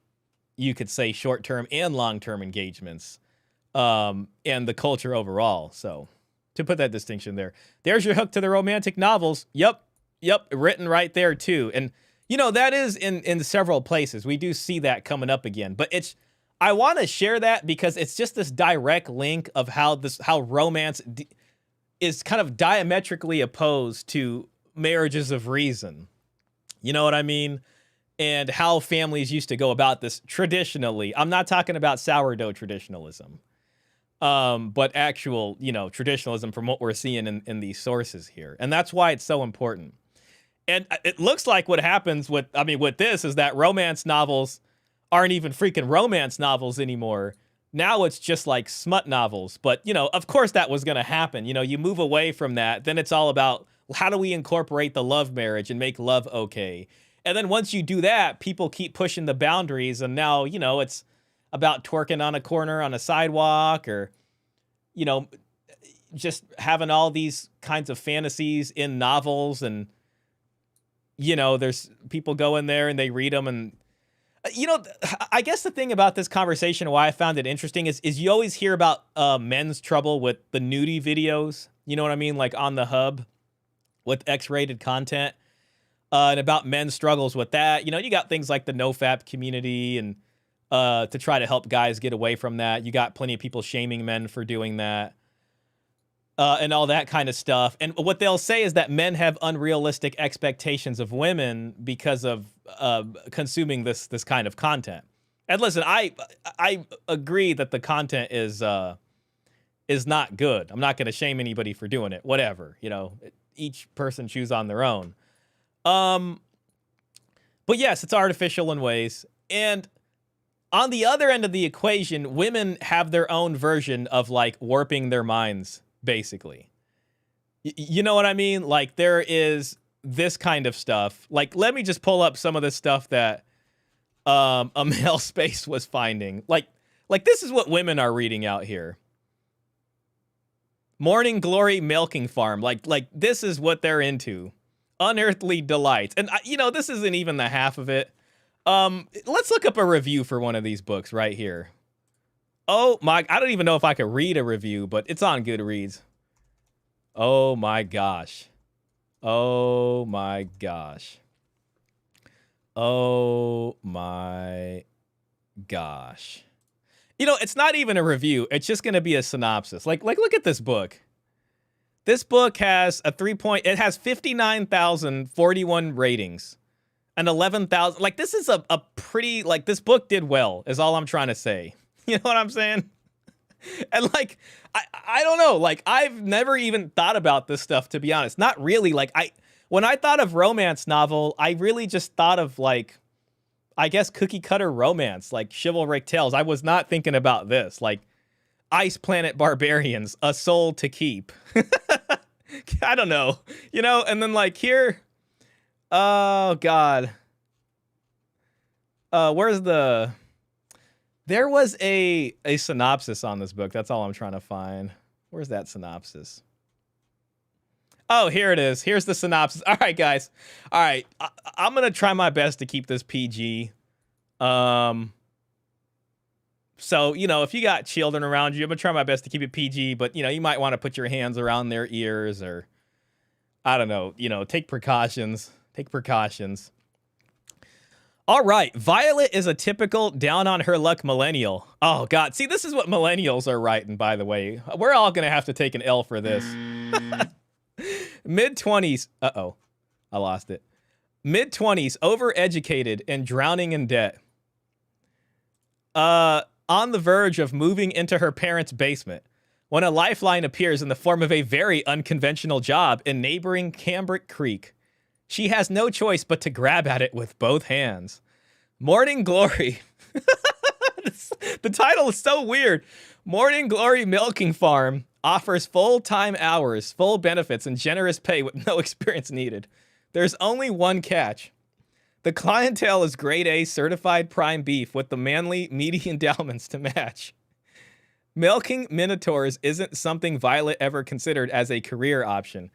you could say, short-term and long-term engagements, and the culture overall. So to put that distinction there, there's your hook to the romantic novels. Yep, written right there too. And, you know, that is in several places. We do see that coming up again, but I want to share that because it's just this direct link of how romance is kind of diametrically opposed to marriages of reason. You know what I mean? And how families used to go about this traditionally. I'm not talking about sourdough traditionalism, but actual, you know, traditionalism from what we're seeing in these sources here. And that's why it's so important. And it looks like what happens with this is that romance novels aren't even freaking romance novels anymore. Now it's just like smut novels. But, you know, of course that was going to happen. You know, you move away from that, then it's all about how do we incorporate the love marriage and make love okay. And then once you do that, people keep pushing the boundaries. And now, you know, it's about twerking on a corner on a sidewalk or, you know, just having all these kinds of fantasies in novels. And, you know, there's people go in there and they read them. And You know, I guess the thing about this conversation, why I found it interesting, is you always hear about men's trouble with the nudie videos. You know what I mean? Like on the hub with X-rated content, and about men's struggles with that. You know, you got things like the NoFap community and to try to help guys get away from that. You got plenty of people shaming men for doing that. And all that kind of stuff. And what they'll say is that men have unrealistic expectations of women because of consuming this kind of content. And listen, I agree that the content is not good. I'm not going to shame anybody for doing it. Whatever, you know, each person choose on their own. But yes, it's artificial in ways. And on the other end of the equation, women have their own version of like warping their minds. Basically, you know what I mean? Like there is this kind of stuff. Like, let me just pull up some of the stuff that a male space was finding. Like this is what women are reading out here. Morning Glory Milking Farm. Like this is what they're into. Unearthly Delights. And you know, this isn't even the half of it. Let's look up a review for one of these books right here. Oh my, I don't even know if I could read a review, but it's on Goodreads. Oh my gosh. Oh my gosh. Oh my gosh. You know, it's not even a review. It's just going to be a synopsis. Like look at this book. This book has a it has 59,041 ratings and 11,000. Like this is a pretty, like this book did well is all I'm trying to say. You know what I'm saying? And like, I don't know. Like, I've never even thought about this stuff, to be honest. Not really. Like, when I thought of romance novel, I really just thought of like, I guess cookie cutter romance, like chivalric tales. I was not thinking about this. Like, Ice Planet Barbarians, A Soul to Keep. I don't know. You know, and then like here, oh God. Where's the... There was a synopsis on this book. That's all I'm trying to find. Where's that synopsis? Oh, here it is. Here's the synopsis. All right, guys. All right. I'm going to try my best to keep this PG. So, you know, if you got children around you, I'm going to try my best to keep it PG. But, you know, you might want to put your hands around their ears or, I don't know, you know, take precautions. Take precautions. All right, Violet is a typical down-on-her-luck millennial. Oh, God. See, this is what millennials are writing, by the way. We're all going to have to take an L for this. Mid-20s. Uh-oh. I lost it. Mid-20s, overeducated and drowning in debt. On the verge of moving into her parents' basement when a lifeline appears in the form of a very unconventional job in neighboring Cambric Creek. She has no choice but to grab at it with both hands. Morning Glory. The title is so weird. Morning Glory Milking Farm offers full-time hours, full benefits, and generous pay with no experience needed. There's only one catch. The clientele is grade A certified prime beef with the manly, meaty endowments to match. Milking minotaurs isn't something Violet ever considered as a career option,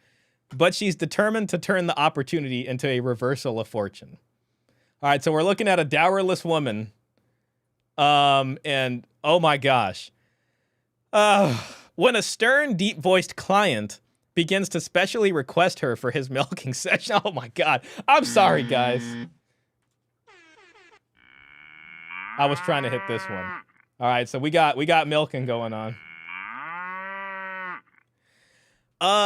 but she's determined to turn the opportunity into a reversal of fortune. All right, so we're looking at a dowerless woman. And oh my gosh. When a stern, deep-voiced client begins to specially request her for his milking session. Oh my God. I'm sorry, guys. I was trying to hit this one. All right, so we got milking going on.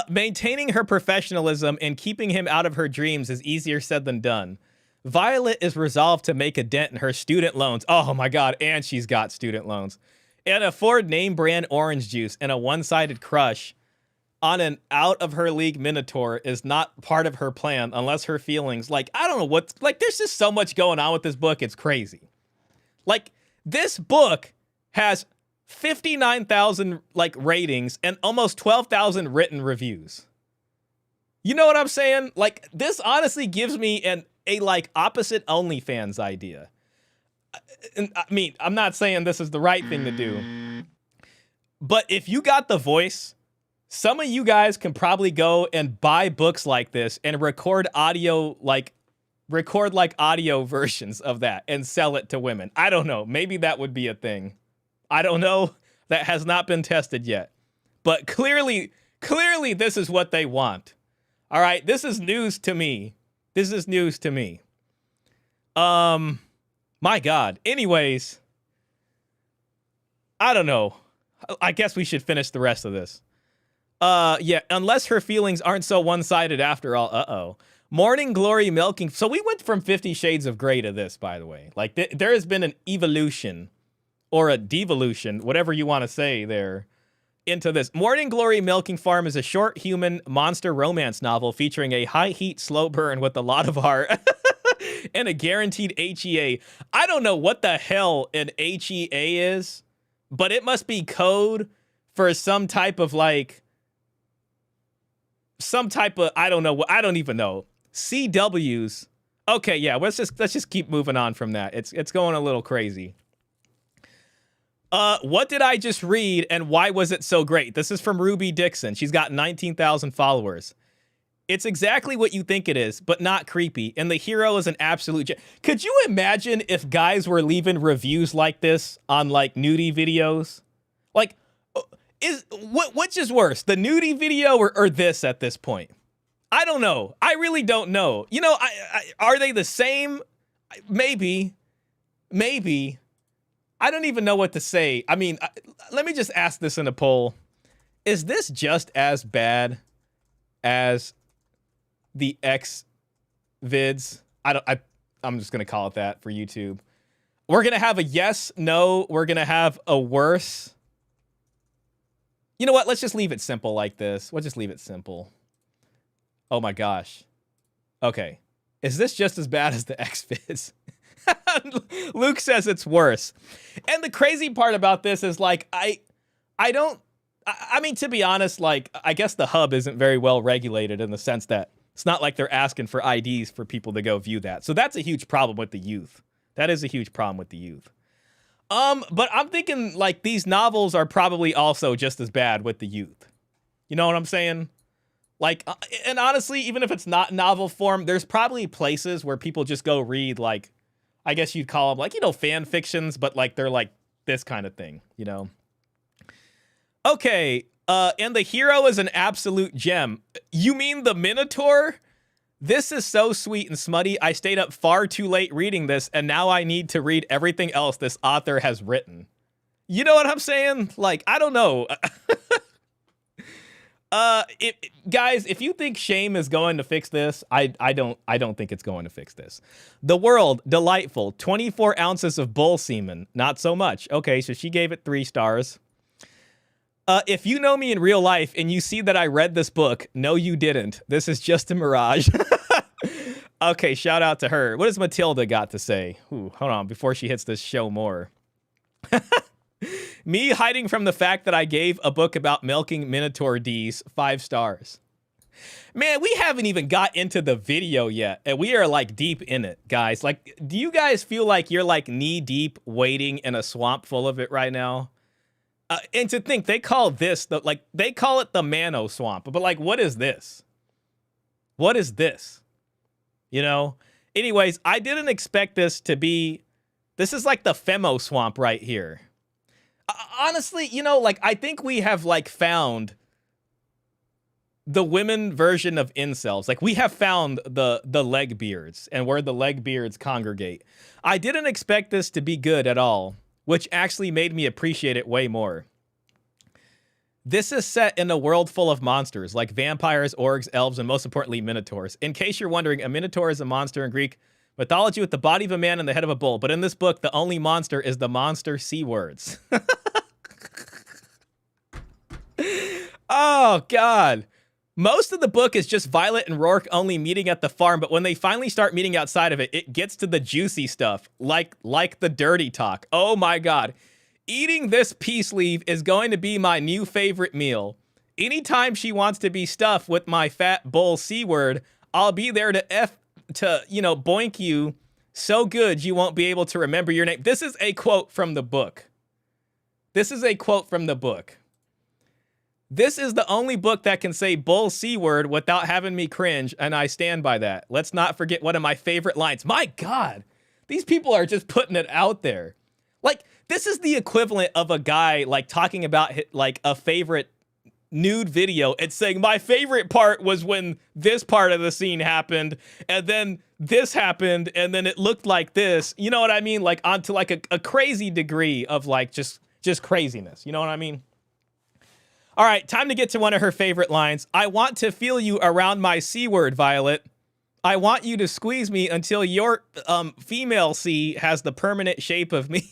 Maintaining her professionalism and keeping him out of her dreams is easier said than done. Violet is resolved to make a dent in her student loans. Oh my God, and she's got student loans. And afford name brand orange juice and a one-sided crush on an out-of-her-league minotaur is not part of her plan unless her feelings, like, I don't know what, like, there's just so much going on with this book, it's crazy. Like, this book has 59,000 like ratings and almost 12,000 written reviews. You know what I'm saying? Like, this honestly gives me a like opposite OnlyFans idea. And I mean, I'm not saying this is the right thing to do, but if you got the voice, some of you guys can probably go and buy books like this and record audio like record like audio versions of that and sell it to women. I don't know. Maybe that would be a thing. I don't know. That has not been tested yet. But clearly this is what they want. All right, this is news to me. This is news to me. My God. Anyways, I don't know. I guess we should finish the rest of this. Yeah, unless her feelings aren't so one-sided after all. Uh-oh. Morning Glory milking. So we went from 50 Shades of Grey to this, by the way. Like, there has been an evolution or a devolution, whatever you want to say there, into this. Morning Glory Milking Farm is a short human monster romance novel featuring a high-heat slow burn with a lot of heart and a guaranteed HEA. I don't know what the hell an HEA is, but it must be code for some type of, I don't know. I don't even know. CWs. Okay, yeah, let's just keep moving on from that. It's going a little crazy. What did I just read and why was it so great? This is from Ruby Dixon. She's got 19,000 followers. It's exactly what you think it is, but not creepy. And the hero is an absolute... Could you imagine if guys were leaving reviews like this on, nudie videos? Which is worse, the nudie video or this at this point? I don't know. I really don't know. You know, are they the same? Maybe. I don't even know what to say. I mean, let me just ask this in a poll. Is this just as bad as the X vids? I'm just going to call it that for YouTube. We're going to have a yes, no. We're going to have a worse. You know what? Let's just leave it simple like this. We'll just leave it simple. Oh my gosh. Okay. Is this just as bad as the X vids? Luke says it's worse. And the crazy part about this is I mean, to be honest, I guess the hub isn't very well regulated in the sense that it's not like they're asking for IDs for people to go view that. So that's a huge problem with the youth. That is a huge problem with the youth. But I'm thinking these novels are probably also just as bad with the youth. You know what I'm saying? And honestly, even if it's not novel form, there's probably places where people just go read I guess you'd call them fan fictions, but they're this kind of thing, you know? Okay, and the hero is an absolute gem. You mean the Minotaur? This is so sweet and smutty. I stayed up far too late reading this, and now I need to read everything else this author has written. You know what I'm saying? I don't know. Guys, if you think shame is going to fix this, I don't think it's going to fix this. The world, delightful. 24 ounces of bull semen. Not so much. Okay, so she gave it 3 stars. If you know me in real life and you see that I read this book, no, you didn't. This is just a mirage. Okay, shout out to her. What has Matilda got to say? Ooh, hold on, before she hits this show more. Me hiding from the fact that I gave a book about milking Minotaur D's 5 stars. Man, we haven't even got into the video yet, and we are deep in it, guys. Do you guys feel like you're knee deep wading in a swamp full of it right now? And to think they call this they call it the Mano Swamp, but what is this? What is this? You know? Anyways, I didn't expect this to be. This is the Femo Swamp right here. Honestly, you know, I think we have found the women version of incels. We have found the leg beards and where the leg beards congregate. I didn't expect this to be good at all, which actually made me appreciate it way more. This is set in a world full of monsters like vampires, orcs, elves, and most importantly, minotaurs. In case you're wondering, a minotaur is a monster in Greek mythology with the body of a man and the head of a bull. But in this book, the only monster is the monster C words. Oh, God. Most of the book is just Violet and Rourke only meeting at the farm, but when they finally start meeting outside of it, it gets to the juicy stuff, like the dirty talk. Oh, my God. Eating this peace leaf is going to be my new favorite meal. Anytime she wants to be stuffed with my fat bull C word, I'll be there to boink you so good you won't be able to remember your name. This is a quote from the book. This is a quote from the book. This is the only book that can say bull C word without having me cringe, and I stand by that. Let's not forget one of my favorite lines. My God, these people are just putting it out there. Like, this is the equivalent of a guy, like, talking about, like, a favorite nude video and saying, my favorite part was when this part of the scene happened, and then this happened, and then it looked like this. You know what I mean? Like, onto, like, a crazy degree of, like, just craziness. You know what I mean? All right, time to get to one of her favorite lines. I want to feel you around my C word, Violet. I want you to squeeze me until your female C has the permanent shape of me.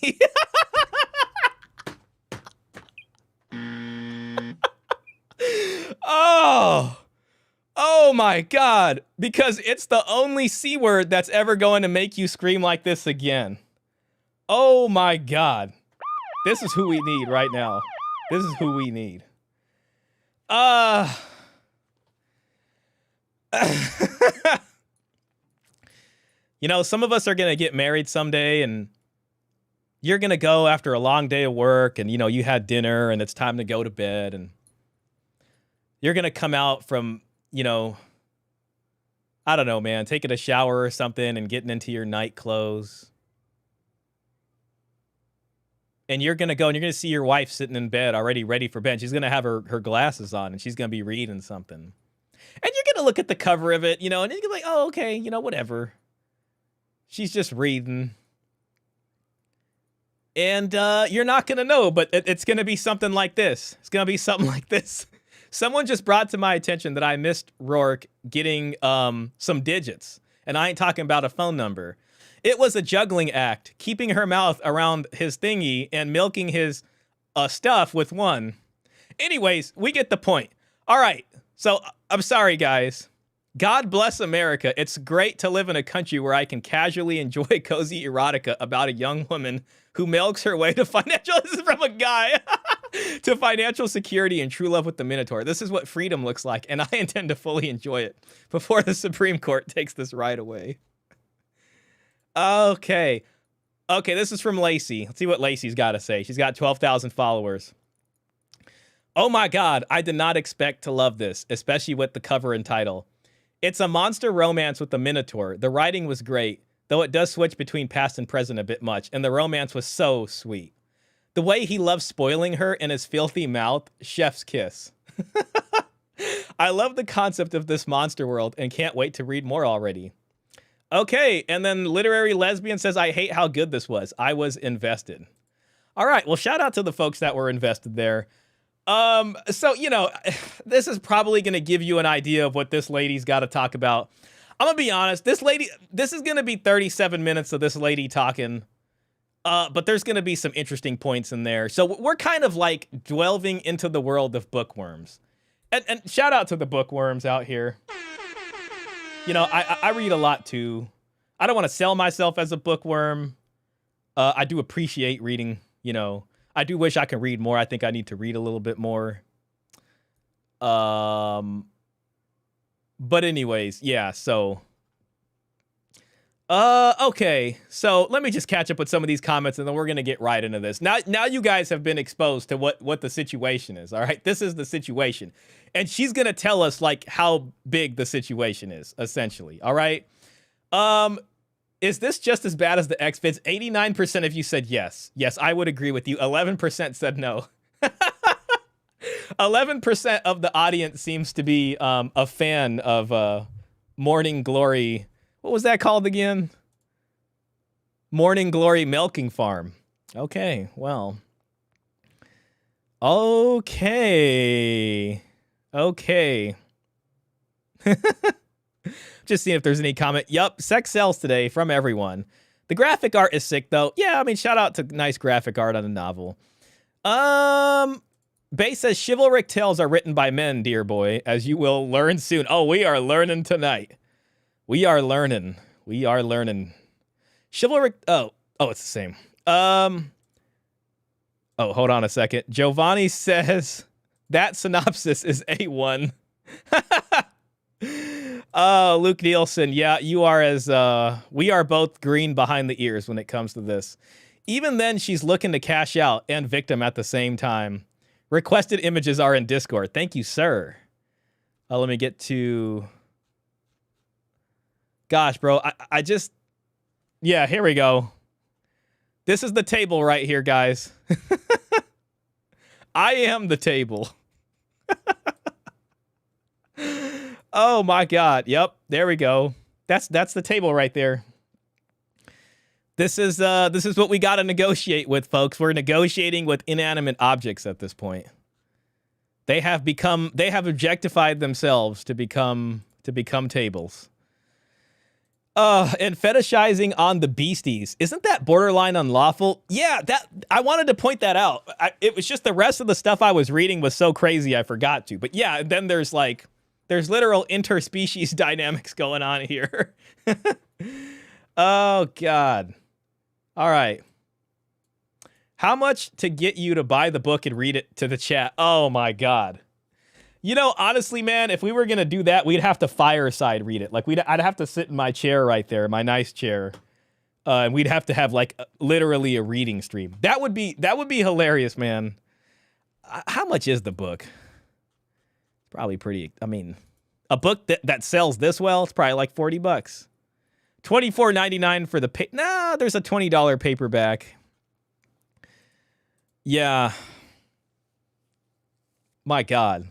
Oh my God. Because it's the only C word that's ever going to make you scream like this again. Oh my God. This is who we need right now. This is who we need. You know, some of us are going to get married someday, and you're going to go after a long day of work, and, you know, you had dinner and it's time to go to bed, and you're going to come out from, you know, I don't know, man, taking a shower or something and getting into your night clothes. And you're going to go and you're going to see your wife sitting in bed already ready for bed. She's going to have her glasses on and she's going to be reading something. And you're going to look at the cover of it, you know, and you're like, oh, okay, you know, whatever. She's just reading. And you're not going to know, but it's going to be something like this. It's going to be something like this. Someone just brought to my attention that I missed Rourke getting some digits. And I ain't talking about a phone number. It was a juggling act, keeping her mouth around his thingy and milking his stuff with one. Anyways, we get the point. All right. So I'm sorry, guys. God bless America. It's great to live in a country where I can casually enjoy cozy erotica about a young woman who milks her way to financial, this is from a guy, to financial security and true love with the Minotaur. This is what freedom looks like, and I intend to fully enjoy it before the Supreme Court takes this right away. Okay. Okay, this is from Lacey. Let's see what Lacey's got to say. She's got 12,000 followers. Oh my God, I did not expect to love this, especially with the cover and title. It's a monster romance with the Minotaur. The writing was great, though it does switch between past and present a bit much, and the romance was so sweet. The way he loves spoiling her in his filthy mouth, chef's kiss. I love the concept of this monster world and can't wait to read more already. Okay, and then Literary Lesbian says, I hate how good this was. I was invested. All right, well, shout out to the folks that were invested there. So, you know, this is probably going to give you an idea of what this lady's got to talk about. I'm going to be honest, this is going to be 37 minutes of this lady talking, but there's going to be some interesting points in there. So we're kind of like delving into the world of bookworms. And shout out to the bookworms out here. You know, I read a lot too. I don't want to sell myself as a bookworm. I do appreciate reading, you know. I do wish I could read more. I think I need to read a little bit more. But anyways, yeah, so. Okay, so let me just catch up with some of these comments and then we're going to get right into this. Now you guys have been exposed to what the situation is, all right? This is the situation. And she's going to tell us, like, how big the situation is, essentially, all right? Is this just as bad as the X-Vids? 89% of you said yes. Yes, I would agree with you. 11% said no. 11% of the audience seems to be a fan of Morning Glory. What was that called again? Morning Glory Milking Farm. Okay, well. Okay. Just seeing if there's any comment. Yup, sex sells today from everyone. The graphic art is sick, though. Yeah, I mean, shout out to nice graphic art on a novel. Bay says, chivalric tales are written by men, dear boy, as you will learn soon. Oh, we are learning tonight. We are learning. Chivalric, oh, it's the same. Oh, hold on a second. Giovanni says, that synopsis is A1. Luke Nielsen, yeah, you are we are both green behind the ears when it comes to this. Even then, she's looking to cash out and victim at the same time. Requested images are in Discord. Thank you, sir. Let me get to... Gosh, bro, I just... Yeah, here we go. This is the table right here, guys. I am the table. Oh my God. Yep, there we go. That's the table right there. This is what we got to negotiate with, folks. We're negotiating with inanimate objects at this point. They have objectified themselves to become tables. And fetishizing on the beasties. Isn't that borderline unlawful? Yeah, I wanted to point that out. It was just the rest of the stuff I was reading was so crazy I forgot to. But yeah, and then there's literal interspecies dynamics going on here. Oh, God. All right. How much to get you to buy the book and read it to the chat? Oh, my God. You know, honestly, man, if we were going to do that, we'd have to fireside read it. Like, I'd have to sit in my chair right there, my nice chair. And we'd have to have, like, literally a reading stream. That would be hilarious, man. How much is the book? Probably pretty, I mean, a book that sells this well, it's probably like $40. $24.99 for the there's a $20 paperback. Yeah. My God.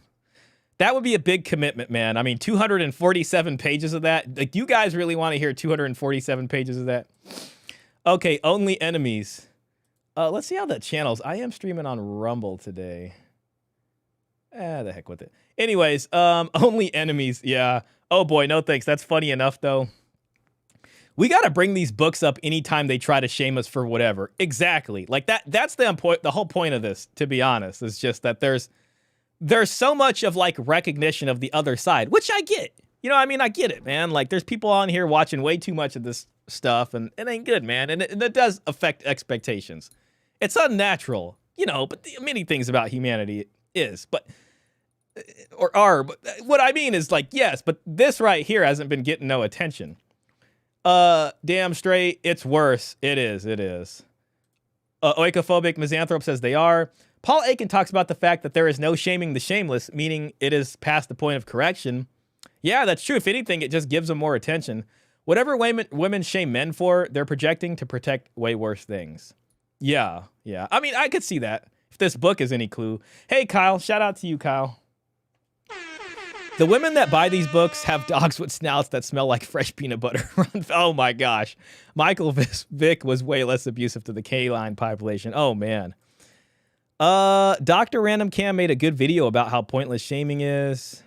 That would be a big commitment, man. I mean, 247 pages of that. Like, you guys really want to hear 247 pages of that? Okay, only enemies. Let's see how that channels. I am streaming on Rumble today. The heck with it. Anyways, only enemies. Yeah. Oh boy, no thanks. That's funny enough, though. We got to bring these books up anytime they try to shame us for whatever. Exactly. Like that's the whole point of this, to be honest. Is just that there's so much of like recognition of the other side, which I get. You know, I mean, I get it, man. Like, there's people on here watching way too much of this stuff, and it ain't good, man. And it does affect expectations. It's unnatural, you know, but many things about humanity is. But what I mean is, like, yes, but this right here hasn't been getting no attention. Damn straight, it's worse. It is. Oikophobic Misanthrope says they are. Paul Aiken talks about the fact that there is no shaming the shameless, meaning it is past the point of correction. Yeah, that's true. If anything, it just gives them more attention. Whatever women shame men for, they're projecting to protect way worse things. Yeah. I mean, I could see that if this book is any clue. Hey, Kyle. Shout out to you, Kyle. The women that buy these books have dogs with snouts that smell like fresh peanut butter. Oh, my gosh. Michael Vick was way less abusive to the canine population. Oh, man. Dr. Random Cam made a good video about how pointless shaming is.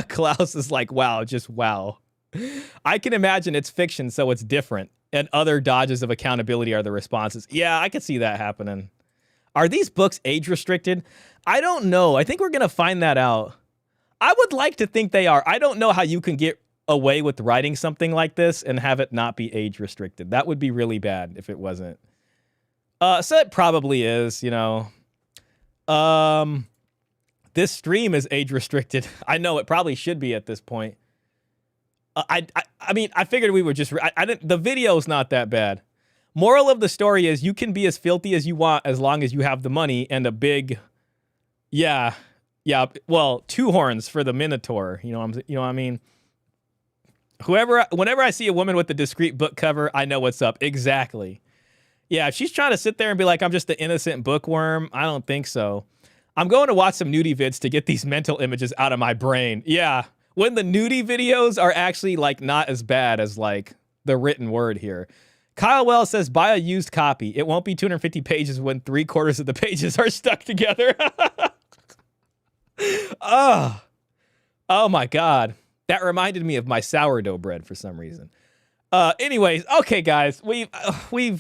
Klaus is like, wow, just wow. I can imagine it's fiction, so it's different. And other dodges of accountability are the responses. Yeah, I could see that happening. Are these books age restricted? I don't know. I think we're going to find that out. I would like to think they are. I don't know how you can get away with writing something like this and have it not be age restricted. That would be really bad if it wasn't. So it probably is, you know. This stream is age restricted. I know it probably should be at this point. I mean, I figured we would just. The video's not that bad. Moral of the story is you can be as filthy as you want as long as you have the money and a big, yeah. Well, 2 horns for the Minotaur. You know what I mean. Whenever I see a woman with a discreet book cover, I know what's up. Exactly. Yeah, if she's trying to sit there and be like, I'm just an innocent bookworm, I don't think so. I'm going to watch some nudie vids to get these mental images out of my brain. Yeah, when the nudie videos are actually like not as bad as like the written word here. Kyle Wells says, buy a used copy. It won't be 250 pages when 3/4 of the pages are stuck together. Oh my God. That reminded me of my sourdough bread for some reason. Anyways, okay, guys, we've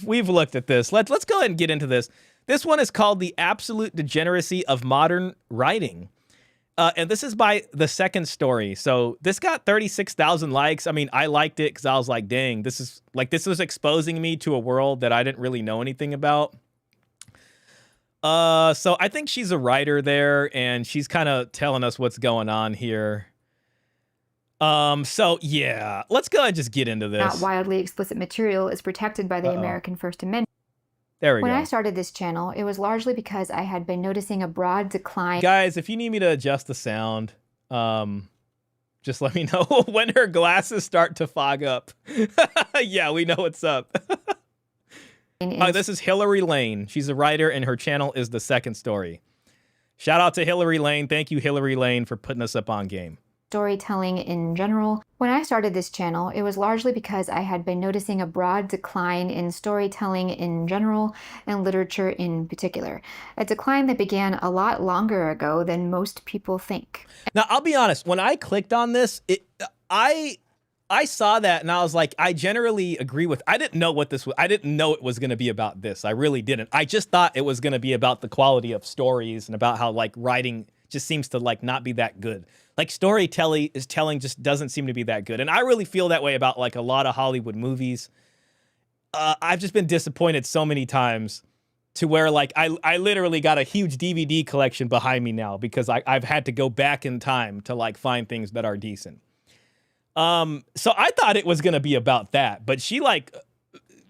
looked at this. Let's go ahead and get into this. This one is called The Absolute Degeneracy of Modern Writing. And this is by The Second Story. So this got 36,000 likes. I mean, I liked it because I was like, dang, this was exposing me to a world that I didn't really know anything about. So I think she's a writer there, and she's kind of telling us what's going on here. So yeah, let's go ahead and just get into this. Not wildly explicit material is protected by the American First Amendment. There we When go. I started this channel, it was largely because I had been noticing a broad decline. Guys, if you need me to adjust the sound, just let me know when her glasses start to fog up. Yeah, we know what's up. Oh, this is Hillary Lane. She's a writer, and her channel is The Second Story. Shout out to Hillary Lane. Thank you, Hillary Lane, for putting us up on game. Storytelling in general. When I started this channel, it was largely because I had been noticing a broad decline in storytelling in general and literature in particular. A decline that began a lot longer ago than most people think. Now, I'll be honest. When I clicked on this, I saw that and I was like, I generally agree with. I didn't know what this was. I didn't know it was going to be about this. I really didn't. I just thought it was going to be about the quality of stories and about how like writing just seems to like not be that good. Like storytelling just doesn't seem to be that good. And I really feel that way about like a lot of Hollywood movies. I've just been disappointed so many times to where like I literally got a huge DVD collection behind me now because I've had to go back in time to like find things that are decent. So I thought it was going to be about that, but she like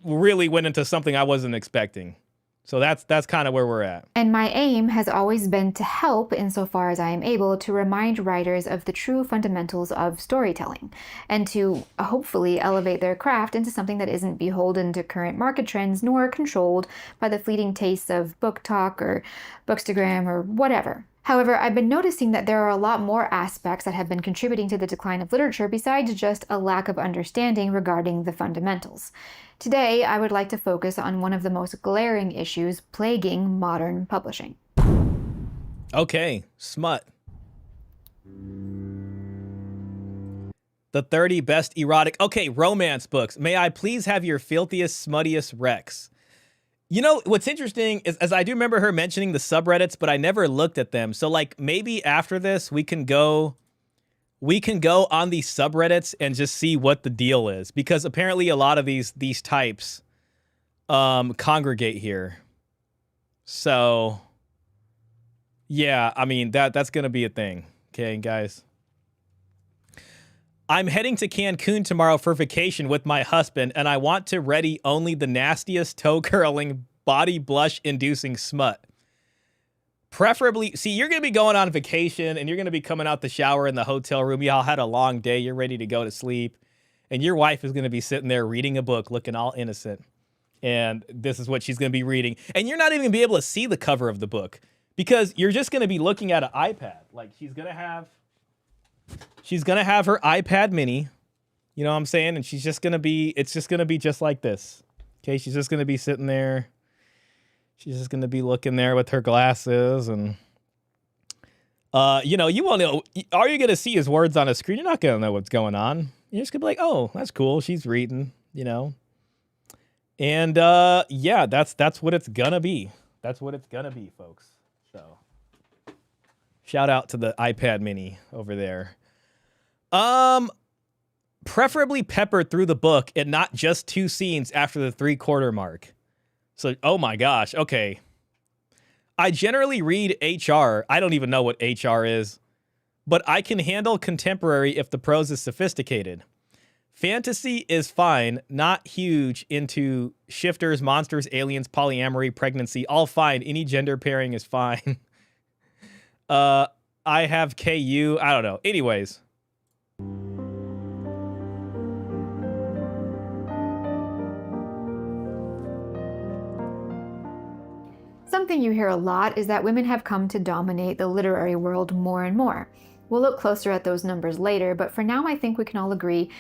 really went into something I wasn't expecting. So that's kind of where we're at. And my aim has always been to help, insofar as I am able, to remind writers of the true fundamentals of storytelling, and to hopefully elevate their craft into something that isn't beholden to current market trends, nor controlled by the fleeting tastes of book talk or bookstagram or whatever. However, I've been noticing that there are a lot more aspects that have been contributing to the decline of literature besides just a lack of understanding regarding the fundamentals. Today, I would like to focus on one of the most glaring issues plaguing modern publishing. Okay, smut. The 30 best erotic... Okay, romance books. May I please have your filthiest, smuttiest Rex? You know, what's interesting is, as I do remember her mentioning the subreddits, but I never looked at them. So, like, maybe after this, we can go on these subreddits and just see what the deal is. Because apparently a lot of these types congregate here. So, yeah, I mean, that's going to be a thing. Okay, guys. I'm heading to Cancun tomorrow for vacation with my husband, and I want to ready only the nastiest toe-curling, body blush-inducing smut. Preferably, see, you're going to be going on vacation, and you're going to be coming out the shower in the hotel room. Y'all had a long day. You're ready to go to sleep. And your wife is going to be sitting there reading a book, looking all innocent. And this is what she's going to be reading. And you're not even going to be able to see the cover of the book because you're just going to be looking at an iPad. Like, she's going to have her iPad mini, you know what I'm saying? And it's just going to be just like this. Okay, she's just going to be sitting there. She's just going to be looking there with her glasses and, you know, you won't know. All you're going to see is words on a screen. You're not going to know what's going on. You're just going to be like, oh, that's cool. She's reading, you know. And, yeah, that's what it's going to be. That's what it's going to be, folks. So, shout out to the iPad mini over there. Preferably peppered through the book and not just 2 scenes after the 3/4 mark. So, oh my gosh, okay. I generally read HR. I don't even know what HR is, but I can handle contemporary if the prose is sophisticated. Fantasy is fine, not huge into shifters, monsters, aliens, polyamory, pregnancy, all fine. Any gender pairing is fine. I have KU, I don't know. Anyways. Something you hear a lot is that women have come to dominate the literary world more and more. We'll look closer at those numbers later, but for now I think we can all agree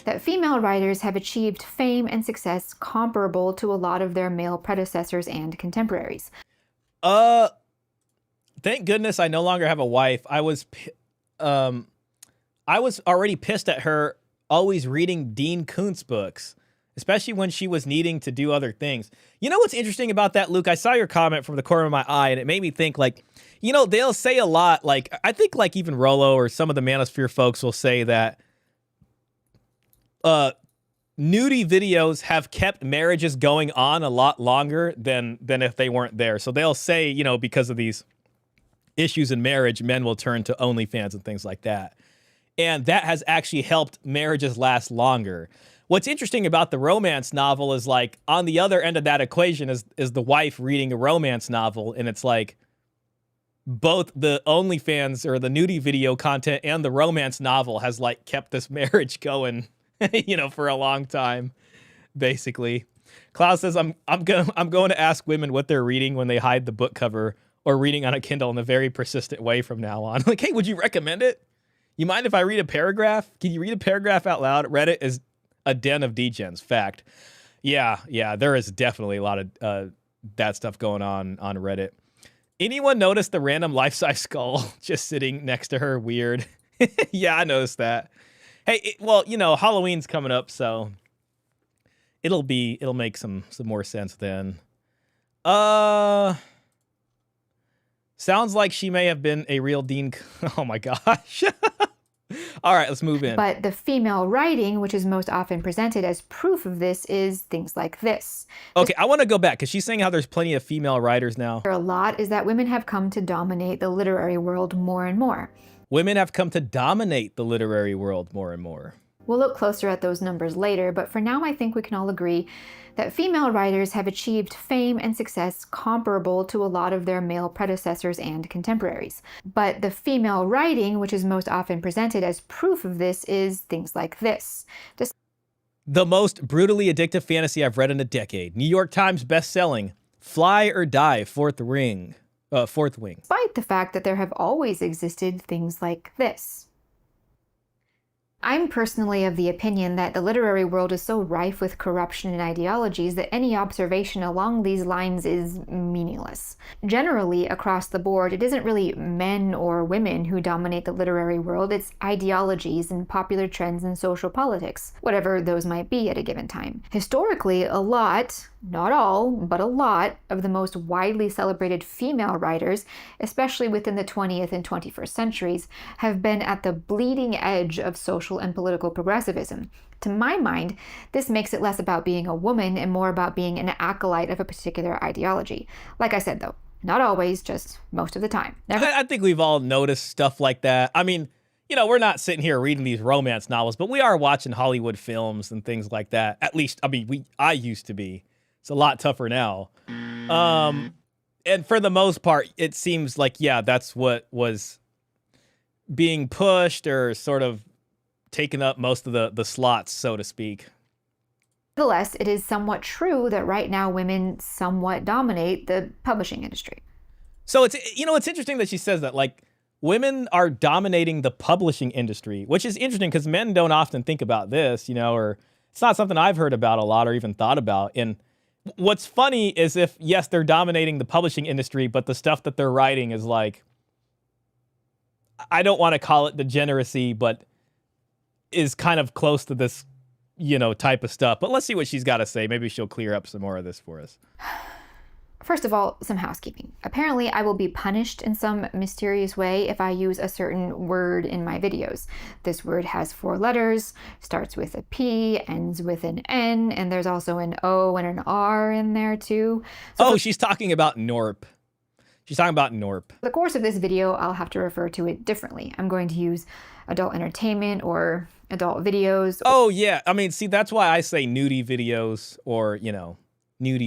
that female writers have achieved fame and success comparable to a lot of their male predecessors and contemporaries. Thank goodness I no longer have a wife. I was already pissed at her always reading Dean Koontz books, especially when she was needing to do other things. You know what's interesting about that, Luke? I saw your comment from the corner of my eye, and it made me think, like, you know, they'll say a lot, like, I think, like, even Rollo or some of the Manosphere folks will say that nudie videos have kept marriages going on a lot longer than if they weren't there. So they'll say, you know, because of these issues in marriage, men will turn to OnlyFans and things like that. And that has actually helped marriages last longer. What's interesting about the romance novel is like on the other end of that equation is the wife reading a romance novel, and it's like both the OnlyFans or the nudie video content and the romance novel has like kept this marriage going, for a long time, basically. Klaus says, I'm going to ask women what they're reading when they hide the book cover or reading on a Kindle in a very persistent way from now on. Like, hey, would you recommend it? You mind if I read a paragraph? Can you read a paragraph out loud? Reddit is a den of degens. Fact. Yeah, there is definitely a lot of that stuff going on Reddit. Anyone notice the random life-size skull just sitting next to her? Weird. Yeah, I noticed that. Hey, Halloween's coming up, so it'll make some more sense then. Sounds like she may have been a real Dean. Oh my gosh. All right, let's move in. But the female writing, which is most often presented as proof of this, is things like this. Okay, I want to go back because she's saying how there's plenty of female writers now. A lot is that women have come to dominate the literary world more and more. Women have come to dominate the literary world more and more. We'll look closer at those numbers later, but for now I think we can all agree that female writers have achieved fame and success comparable to a lot of their male predecessors and contemporaries. But the female writing, which is most often presented as proof of this, is things like this. The most brutally addictive fantasy I've read in a decade. New York Times best-selling. Fly or Die, Fourth Wing. Despite the fact that there have always existed things like this. I'm personally of the opinion that the literary world is so rife with corruption and ideologies that any observation along these lines is meaningless. Generally, across the board, it isn't really men or women who dominate the literary world, it's ideologies and popular trends in social politics, whatever those might be at a given time. Historically, a lot, not all, but a lot of the most widely celebrated female writers, especially within the 20th and 21st centuries, have been at the bleeding edge of social and political progressivism. To my mind, this makes it less about being a woman and more about being an acolyte of a particular ideology. Like I said though, not always, just most of the time. I think we've all noticed stuff like that. I mean, we're not sitting here reading these romance novels, but we are watching Hollywood films and things like that. At least, I used to be. It's a lot tougher now. And for the most part, it seems like, that's what was being pushed or sort of taken up most of the slots, so to speak. Nevertheless, it is somewhat true that right now women somewhat dominate the publishing industry. So it's interesting that she says that, like, women are dominating the publishing industry, which is interesting because men don't often think about this, or it's not something I've heard about a lot or even thought about. And what's funny is if, yes, they're dominating the publishing industry, but the stuff that they're writing is like, I don't want to call it degeneracy, but is kind of close to this, type of stuff. But let's see what she's got to say. Maybe she'll clear up some more of this for us. First of all, some housekeeping. Apparently, I will be punished in some mysterious way if I use a certain word in my videos. This word has 4 letters, starts with a P, ends with an N, and there's also an O and an R in there too. So she's talking about Norp. She's talking about Norp. For the course of this video, I'll have to refer to it differently. I'm going to use adult entertainment or adult videos. Oh, yeah. See, that's why I say nudie videos or, nudie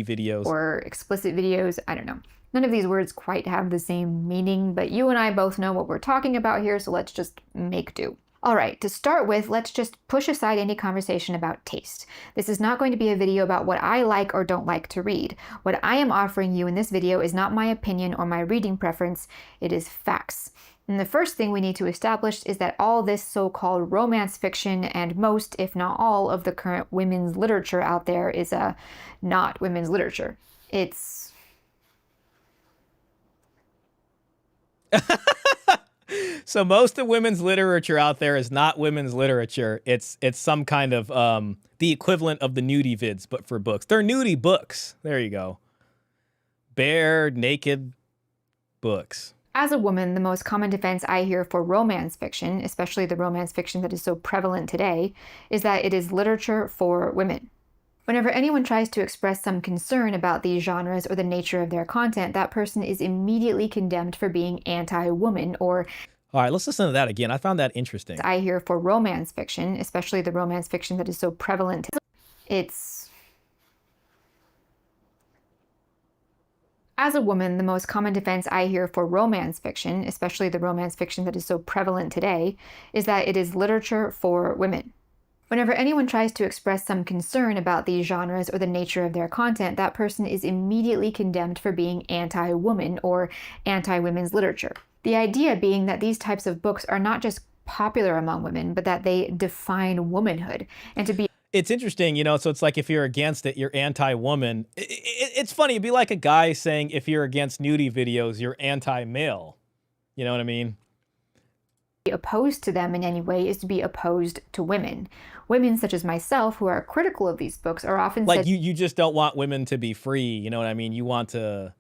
videos. Or explicit videos. I don't know. None of these words quite have the same meaning, but you and I both know what we're talking about here, so let's just make do. All right, to start with, let's just push aside any conversation about taste. This is not going to be a video about what I like or don't like to read. What I am offering you in this video is not my opinion or my reading preference, it is facts. And the first thing we need to establish is that all this so-called romance fiction and most, if not all, of the current women's literature out there is not women's literature. It's... So most of women's literature out there is not women's literature. It's some kind of the equivalent of the nudie vids, but for books. They're nudie books. There you go. Bare, naked books. As a woman, the most common defense I hear for romance fiction, especially the romance fiction that is so prevalent today, is that it is literature for women. Whenever anyone tries to express some concern about these genres or the nature of their content, that person is immediately condemned for being anti-woman or... All right, let's listen to that again. I found that interesting. I hear for romance fiction, especially the romance fiction that is so prevalent. As a woman, the most common defense I hear for romance fiction, especially the romance fiction that is so prevalent today, is that it is literature for women. Whenever anyone tries to express some concern about these genres or the nature of their content, that person is immediately condemned for being anti-woman or anti-women's literature. The idea being that these types of books are not just popular among women, but that they define womanhood. And to be It's interesting, you know, so it's like if you're against it, you're anti-woman. It's funny, it'd be like a guy saying if you're against nudie videos, you're anti-male. You know what I mean? opposed to them in any way is to be opposed to women. Women such as myself who are critical of these books are often like said you just don't want women to be free, you know what I mean? You want to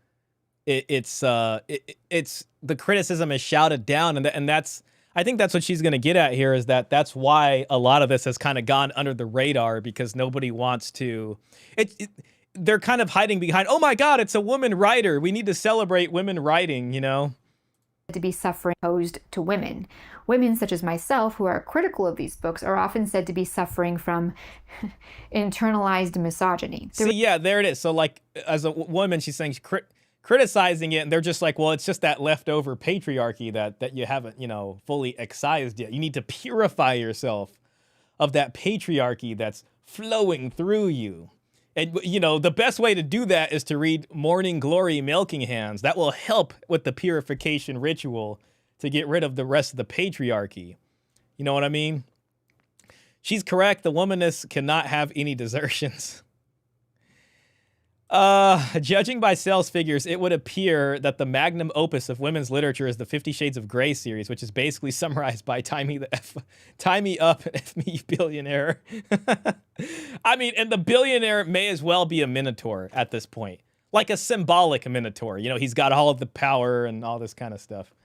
it's the criticism is shouted down, and that's I think that's what she's going to get at here, is that's why a lot of this has kind of gone under the radar, because nobody wants to they're kind of hiding behind, oh my God, it's a woman writer. We need to celebrate women writing, you know? to be suffering opposed to women. Women such as myself who are critical of these books are often said to be suffering from internalized misogyny. See, yeah, there it is. So like as a woman, she's saying criticizing it, and they're just like, well, it's just that leftover patriarchy that you haven't, you know, fully excised yet. You need to purify yourself of that patriarchy that's flowing through you. And, you know, the best way to do that is to read Morning Glory Milking Hands. That will help with the purification ritual to get rid of the rest of the patriarchy. You know what I mean? She's correct. The womanist cannot have any desertions. Judging by sales figures, it would appear that the magnum opus of women's literature is the 50 Shades of Grey series, which is basically summarized by Tie Me Up and F Me Billionaire. I mean, and the billionaire may as well be a minotaur at this point. Like a symbolic minotaur. You know, he's got all of the power and all this kind of stuff.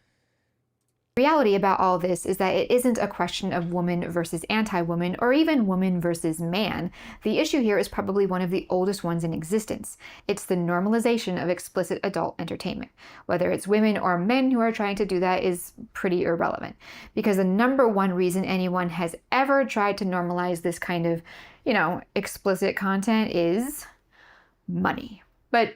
The reality about all this is that it isn't a question of woman versus anti-woman or even woman versus man. The issue here is probably one of the oldest ones in existence. It's the normalization of explicit adult entertainment. Whether it's women or men who are trying to do that is pretty irrelevant, because the number one reason anyone has ever tried to normalize this kind of, you know, explicit content is money. But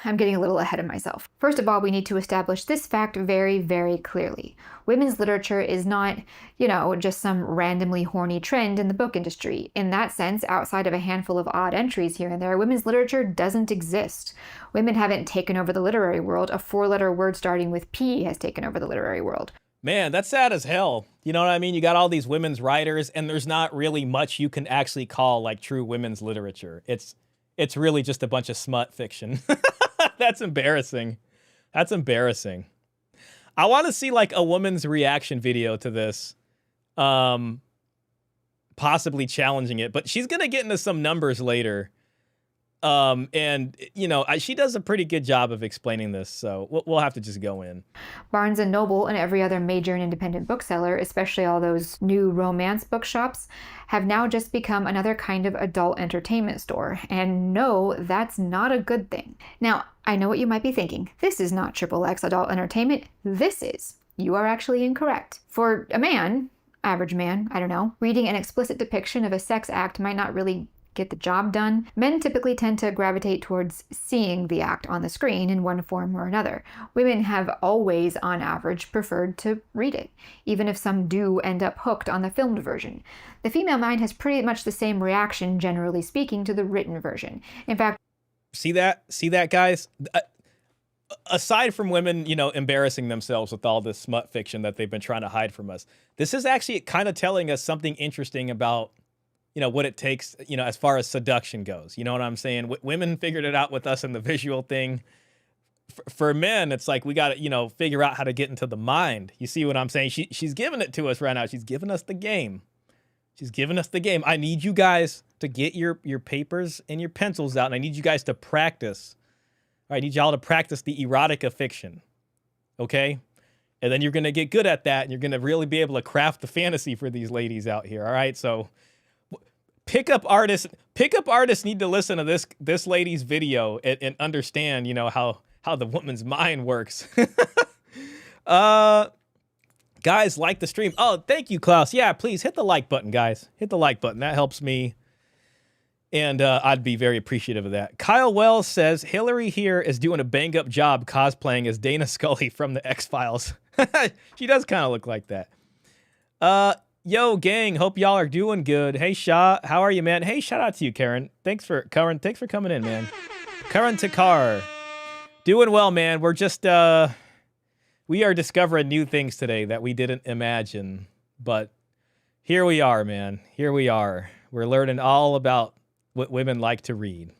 I'm getting a little ahead of myself. First of all, we need to establish this fact very, very clearly. Women's literature is not, you know, just some randomly horny trend in the book industry. In that sense, outside of a handful of odd entries here and there, women's literature doesn't exist. Women haven't taken over the literary world. A four-letter word starting with P has taken over the literary world. Man, that's sad as hell. You know what I mean? You got all these women's writers, and there's not really much you can actually call like true women's literature. It's really just a bunch of smut fiction. That's embarrassing. That's embarrassing. I want to see like a woman's reaction video to this, possibly challenging it, but she's going to get into some numbers later. And, you know, she does a pretty good job of explaining this, so we'll have to just go in. Barnes & Noble and every other major and independent bookseller, especially all those new romance bookshops, have now just become another kind of adult entertainment store. And no, that's not a good thing. Now, I know what you might be thinking. This is not XXX adult entertainment. This is. You are actually incorrect. For a man, average man, I don't know, reading an explicit depiction of a sex act might not really get the job done. Men typically tend to gravitate towards seeing the act on the screen in one form or another. Women have always, on average, preferred to read it, even if some do end up hooked on the filmed version. The female mind has pretty much the same reaction, generally speaking, to the written version. In fact, See that, guys? Aside from women, you know, embarrassing themselves with all this smut fiction that they've been trying to hide from us, this is actually kind of telling us something interesting about, you know, what it takes, you know, as far as seduction goes. You know what I'm saying? Women figured it out with us in the visual thing. For men, it's like we got to, you know, figure out how to get into the mind. You see what I'm saying? She's giving it to us right now. She's giving us the game. She's giving us the game. I need you guys to get your papers and your pencils out, and I need you guys to practice. All right, I need y'all to practice the erotica fiction, okay? And then you're going to get good at that, and you're going to really be able to craft the fantasy for these ladies out here, all right? So pickup artists need to listen to this lady's video and understand, you know, how the woman's mind works. Guys, like the stream. Oh, thank you, Klaus. Yeah, please hit the like button, guys. Hit the like button. That helps me. And I'd be very appreciative of that. Kyle Wells says, Hillary here is doing a bang-up job cosplaying as Dana Scully from the X-Files. She does kind of look like that. Yo, gang, hope y'all are doing good. Hey, Shah, how are you, man? Hey, shout out to you, Karen. Thanks for coming in, man. Karen Takar. Doing well, man. We're just, we are discovering new things today that we didn't imagine. But here we are, man. Here we are. We're learning all about what women like to read.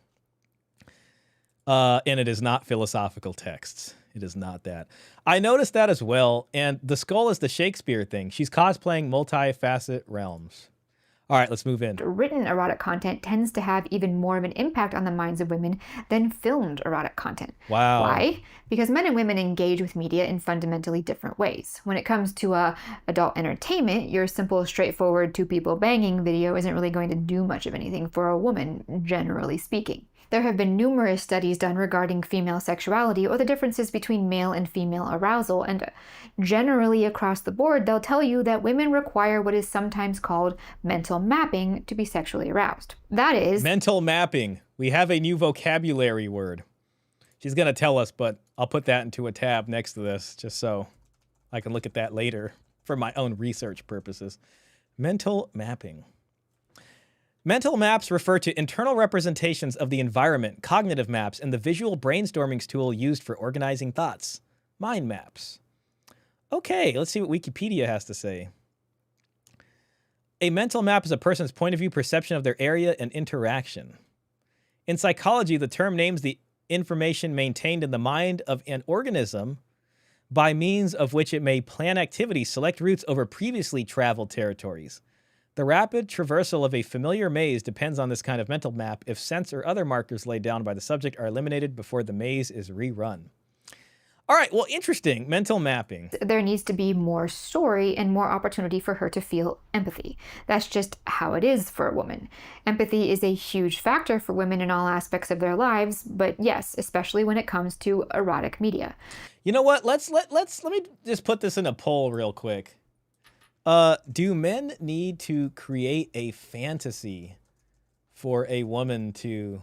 And it is not philosophical texts. It is not that. I noticed that as well. And the skull is the Shakespeare thing. She's cosplaying multifaceted realms. All right, let's move in. Written erotic content tends to have even more of an impact on the minds of women than filmed erotic content. Wow. Why? Because men and women engage with media in fundamentally different ways. When it comes to adult entertainment, your simple, straightforward two people banging video isn't really going to do much of anything for a woman, generally speaking. There have been numerous studies done regarding female sexuality or the differences between male and female arousal, and generally across the board, they'll tell you that women require what is sometimes called mental mapping to be sexually aroused. That is... mental mapping. We have a new vocabulary word. She's going to tell us, but I'll put that into a tab next to this just so I can look at that later for my own research purposes. Mental mapping. Mental maps refer to internal representations of the environment, cognitive maps, and the visual brainstorming tool used for organizing thoughts. Mind maps. Okay, let's see what Wikipedia has to say. A mental map is a person's point of view perception of their area and interaction. In psychology, the term names the information maintained in the mind of an organism by means of which it may plan activities, select routes over previously traveled territories. The rapid traversal of a familiar maze depends on this kind of mental map if sense or other markers laid down by the subject are eliminated before the maze is rerun. All right, well, interesting. Mental mapping. There needs to be more story and more opportunity for her to feel empathy. That's just how it is for a woman. Empathy is a huge factor for women in all aspects of their lives, but yes, especially when it comes to erotic media. You know what? Let me just put this in a poll real quick. Do men need to create a fantasy for a woman to,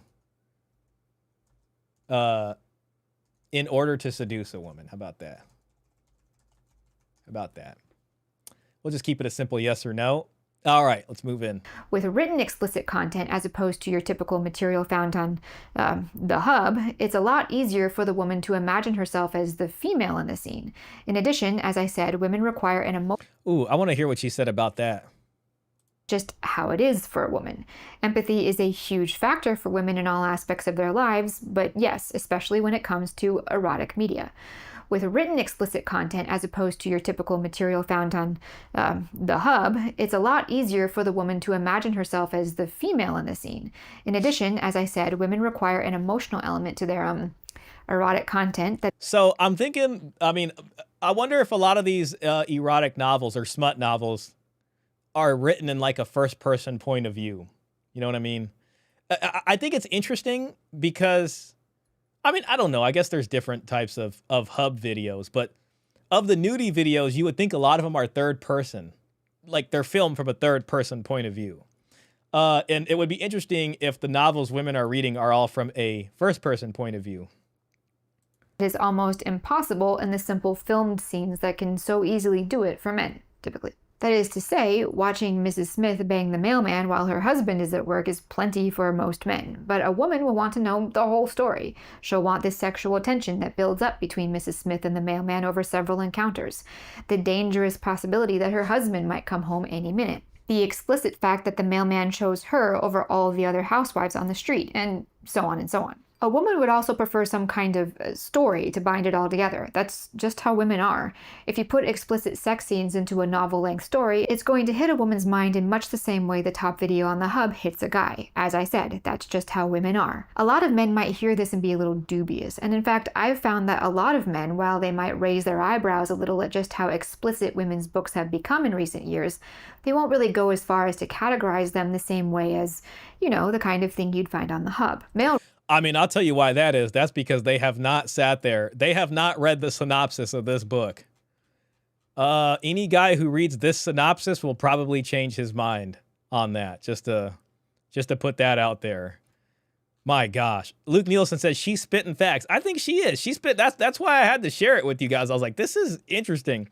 in order to seduce a woman? How about that? How about that? We'll just keep it a simple yes or no. All right, let's move in. With written explicit content, as opposed to your typical material found on the hub, it's a lot easier for the woman to imagine herself as the female in the scene. In addition, as I said, women require an emotion. Ooh, I want to hear what she said about that. Just how it is for a woman. Empathy is a huge factor for women in all aspects of their lives, but yes, especially when it comes to erotic media. With written explicit content, as opposed to your typical material found on the hub, it's a lot easier for the woman to imagine herself as the female in the scene. In addition, as I said, women require an emotional element to their erotic content. So I'm thinking, I mean, I wonder if a lot of these erotic novels or smut novels are written in like a first-person point of view. You know what I mean? I think it's interesting because... I mean, I don't know. I guess there's different types of hub videos, but of the nudie videos, you would think a lot of them are third person. Like they're filmed from a third person point of view. And it would be interesting if the novels women are reading are all from a first person point of view. It is almost impossible in the simple filmed scenes that can so easily do it for men, typically. That is to say, watching Mrs. Smith bang the mailman while her husband is at work is plenty for most men, but a woman will want to know the whole story. She'll want this sexual tension that builds up between Mrs. Smith and the mailman over several encounters, the dangerous possibility that her husband might come home any minute, the explicit fact that the mailman chose her over all the other housewives on the street, and so on and so on. A woman would also prefer some kind of story to bind it all together. That's just how women are. If you put explicit sex scenes into a novel-length story, it's going to hit a woman's mind in much the same way the top video on the hub hits a guy. As I said, that's just how women are. A lot of men might hear this and be a little dubious, and in fact, I've found that a lot of men, while they might raise their eyebrows a little at just how explicit women's books have become in recent years, they won't really go as far as to categorize them the same way as, you know, the kind of thing you'd find on the hub. I mean, I'll tell you why that is. That's because they have not sat there. They have not read the synopsis of this book Any guy who reads this synopsis will probably change his mind on that. Just to put that out there. My gosh. Luke Nielsen says she's spitting facts. I think she is. She spit. That's why I had to share it with you guys. I was like, this is interesting.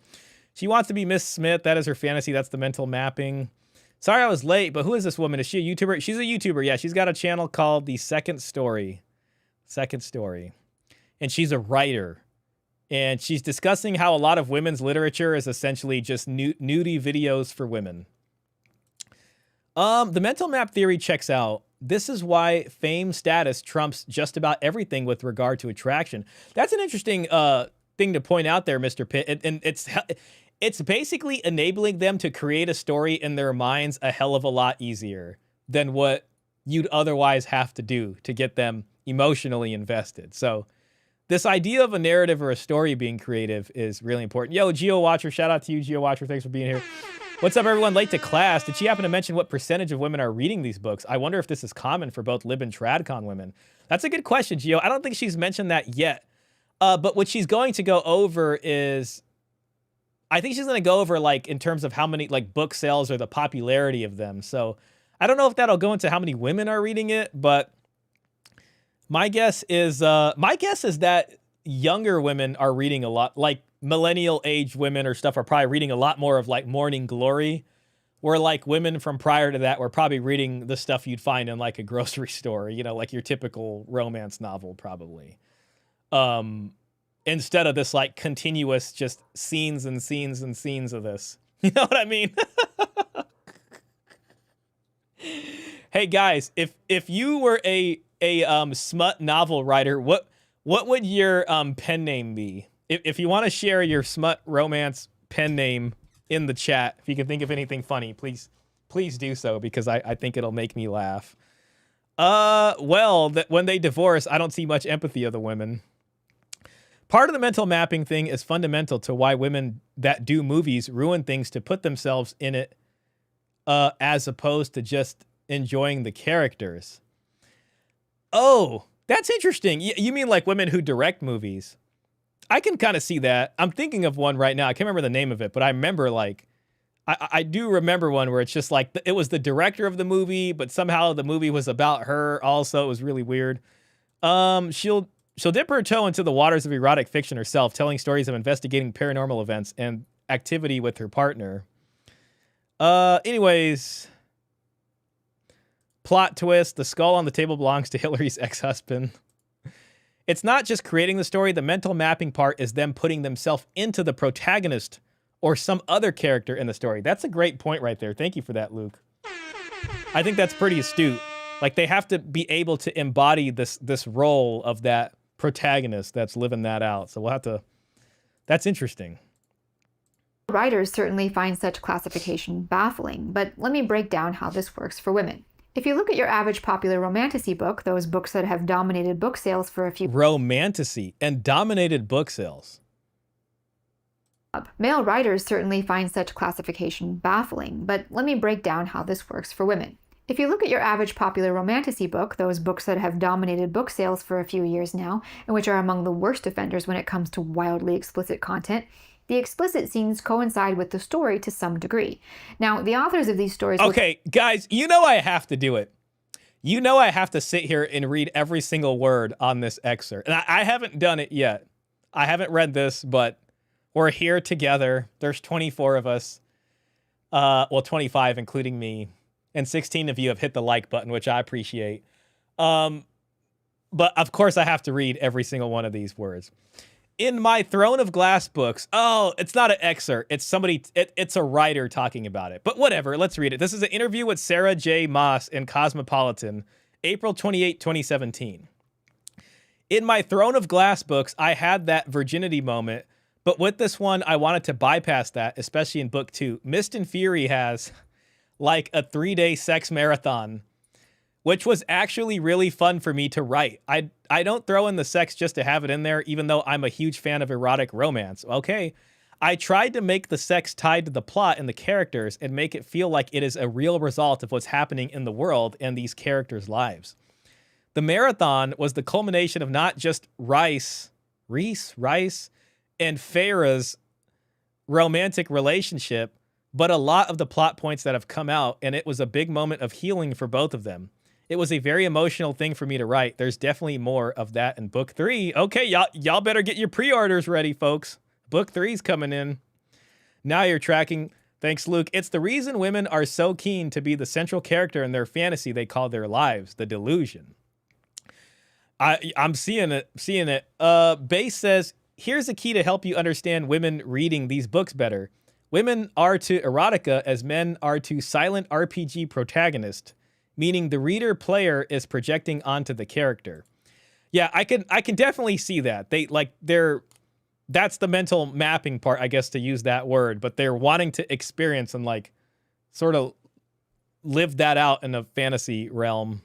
She wants to be Miss Smith. That is her fantasy. That's the mental mapping. Sorry I was late, but who is this woman? Is she a YouTuber? She's a YouTuber. Yeah, she's got a channel called The Second Story. Second Story. And she's a writer. And she's discussing how a lot of women's literature is essentially just nudie videos for women. The mental map theory checks out. This is why fame status trumps just about everything with regard to attraction. That's an interesting thing to point out there, Mr. Pitt. And it's basically enabling them to create a story in their minds a hell of a lot easier than what you'd otherwise have to do to get them emotionally invested. So this idea of a narrative or a story being creative is really important. Yo, Geo Watcher, shout out to you, Geo Watcher. Thanks for being here. What's up, everyone? Late to class. Did she happen to mention what percentage of women are reading these books? I wonder if this is common for both lib and tradcon women. That's a good question, Geo. I don't think she's mentioned that yet. But what she's going to go over is, I think she's going to go over, like, in terms of how many, like, book sales or the popularity of them. So I don't know if that'll go into how many women are reading it, but my guess is that younger women are reading a lot, like millennial age women or stuff are probably reading a lot more of like Morning Glory, where like women from prior to that were probably reading the stuff you'd find in like a grocery store, you know, like your typical romance novel probably. Instead of this like continuous just scenes and scenes and scenes of this. You know what I mean? Hey guys, if you were a smut novel writer, what would your pen name be? If you want to share your smut romance pen name in the chat, if you can think of anything funny, please do so, because I think it'll make me laugh. Well, when they divorce, I don't see much empathy of the women. Part of the mental mapping thing is fundamental to why women that do movies ruin things to put themselves in it, as opposed to just enjoying the characters. Oh, that's interesting. You mean like women who direct movies? I can kind of see that. I'm thinking of one right now. I can't remember the name of it, but I remember like, I do remember one where it's just like, it was the director of the movie, but somehow the movie was about her also. It was really weird. She'll dip her toe into the waters of erotic fiction herself, telling stories of investigating paranormal events and activity with her partner. Anyways, plot twist, the skull on the table belongs to Hillary's ex-husband. It's not just creating the story. The mental mapping part is them putting themselves into the protagonist or some other character in the story. That's a great point right there. Thank you for that, Luke. I think that's pretty astute. Like, they have to be able to embody this role of that protagonist that's living that out. So we'll have to... That's interesting. Writers certainly find such classification baffling, but let me break down how this works for women. If you look at your average popular romantasy book, those books that have dominated book sales for a few... Romantasy and dominated book sales. Male writers certainly find such classification baffling, but let me break down how this works for women. If you look at your average popular romantasy book, those books that have dominated book sales for a few years now, and which are among the worst offenders when it comes to wildly explicit content, the explicit scenes coincide with the story to some degree. Now, the authors of these stories... Okay, guys, you know I have to do it. You know I have to sit here and read every single word on this excerpt. And I haven't done it yet. I haven't read this, but we're here together. There's 24 of us. Well, 25, including me. And 16 of you have hit the like button, which I appreciate. But of course I have to read every single one of these words. In my Throne of Glass books, oh, it's not an excerpt. It's somebody, it's a writer talking about it. But whatever, let's read it. This is an interview with Sarah J. Maas in Cosmopolitan, April 28, 2017. In my Throne of Glass books, I had that virginity moment, but with this one, I wanted to bypass that, especially in book 2. Mist and Fury has like a 3-day sex marathon, which was actually really fun for me to write. I don't throw in the sex just to have it in there, even though I'm a huge fan of erotic romance. Okay, I tried to make the sex tied to the plot and the characters and make it feel like it is a real result of what's happening in the world and these characters' lives. The marathon was the culmination of not just Rice, and Farah's romantic relationship, but a lot of the plot points that have come out, and it was a big moment of healing for both of them. It was a very emotional thing for me to write. There's definitely more of that in book 3. Okay, y'all better get your pre-orders ready, folks. Book 3's coming in. Now you're tracking. Thanks, Luke. It's the reason women are so keen to be the central character in their fantasy they call their lives, the delusion. I'm seeing it. Base says, here's a key to help you understand women reading these books better. Women are to erotica as men are to silent RPG protagonist, meaning the reader player is projecting onto the character. Yeah, I can definitely see that. That's the mental mapping part, I guess, to use that word, but they're wanting to experience and like sort of live that out in a fantasy realm.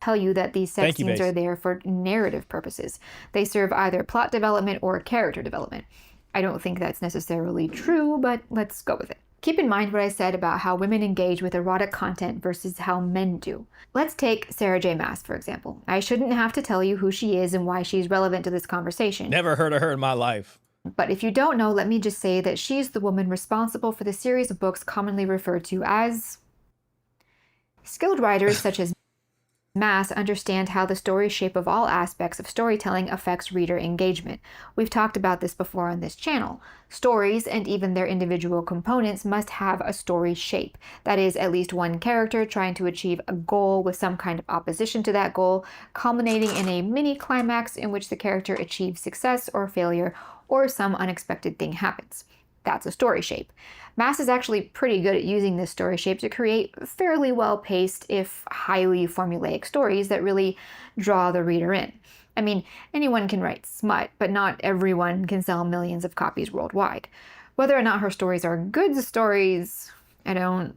Tell you that these sex scenes are there for narrative purposes. They serve either plot development or character development. I don't think that's necessarily true, but let's go with it. Keep in mind what I said about how women engage with erotic content versus how men do. Let's take Sarah J. Maas, for example. I shouldn't have to tell you who she is and why she's relevant to this conversation. Never heard of her in my life. But if you don't know, let me just say that she's the woman responsible for the series of books commonly referred to as... Skilled writers such as Maas understand how the story shape of all aspects of storytelling affects reader engagement. We've talked about this before on this channel. Stories, and even their individual components, must have a story shape. That is, at least one character trying to achieve a goal with some kind of opposition to that goal, culminating in a mini climax in which the character achieves success or failure, or some unexpected thing happens. That's a story shape. Maas is actually pretty good at using this story shape to create fairly well-paced, if highly formulaic stories that really draw the reader in. I mean, anyone can write smut, but not everyone can sell millions of copies worldwide. Whether or not her stories are good stories, I don't...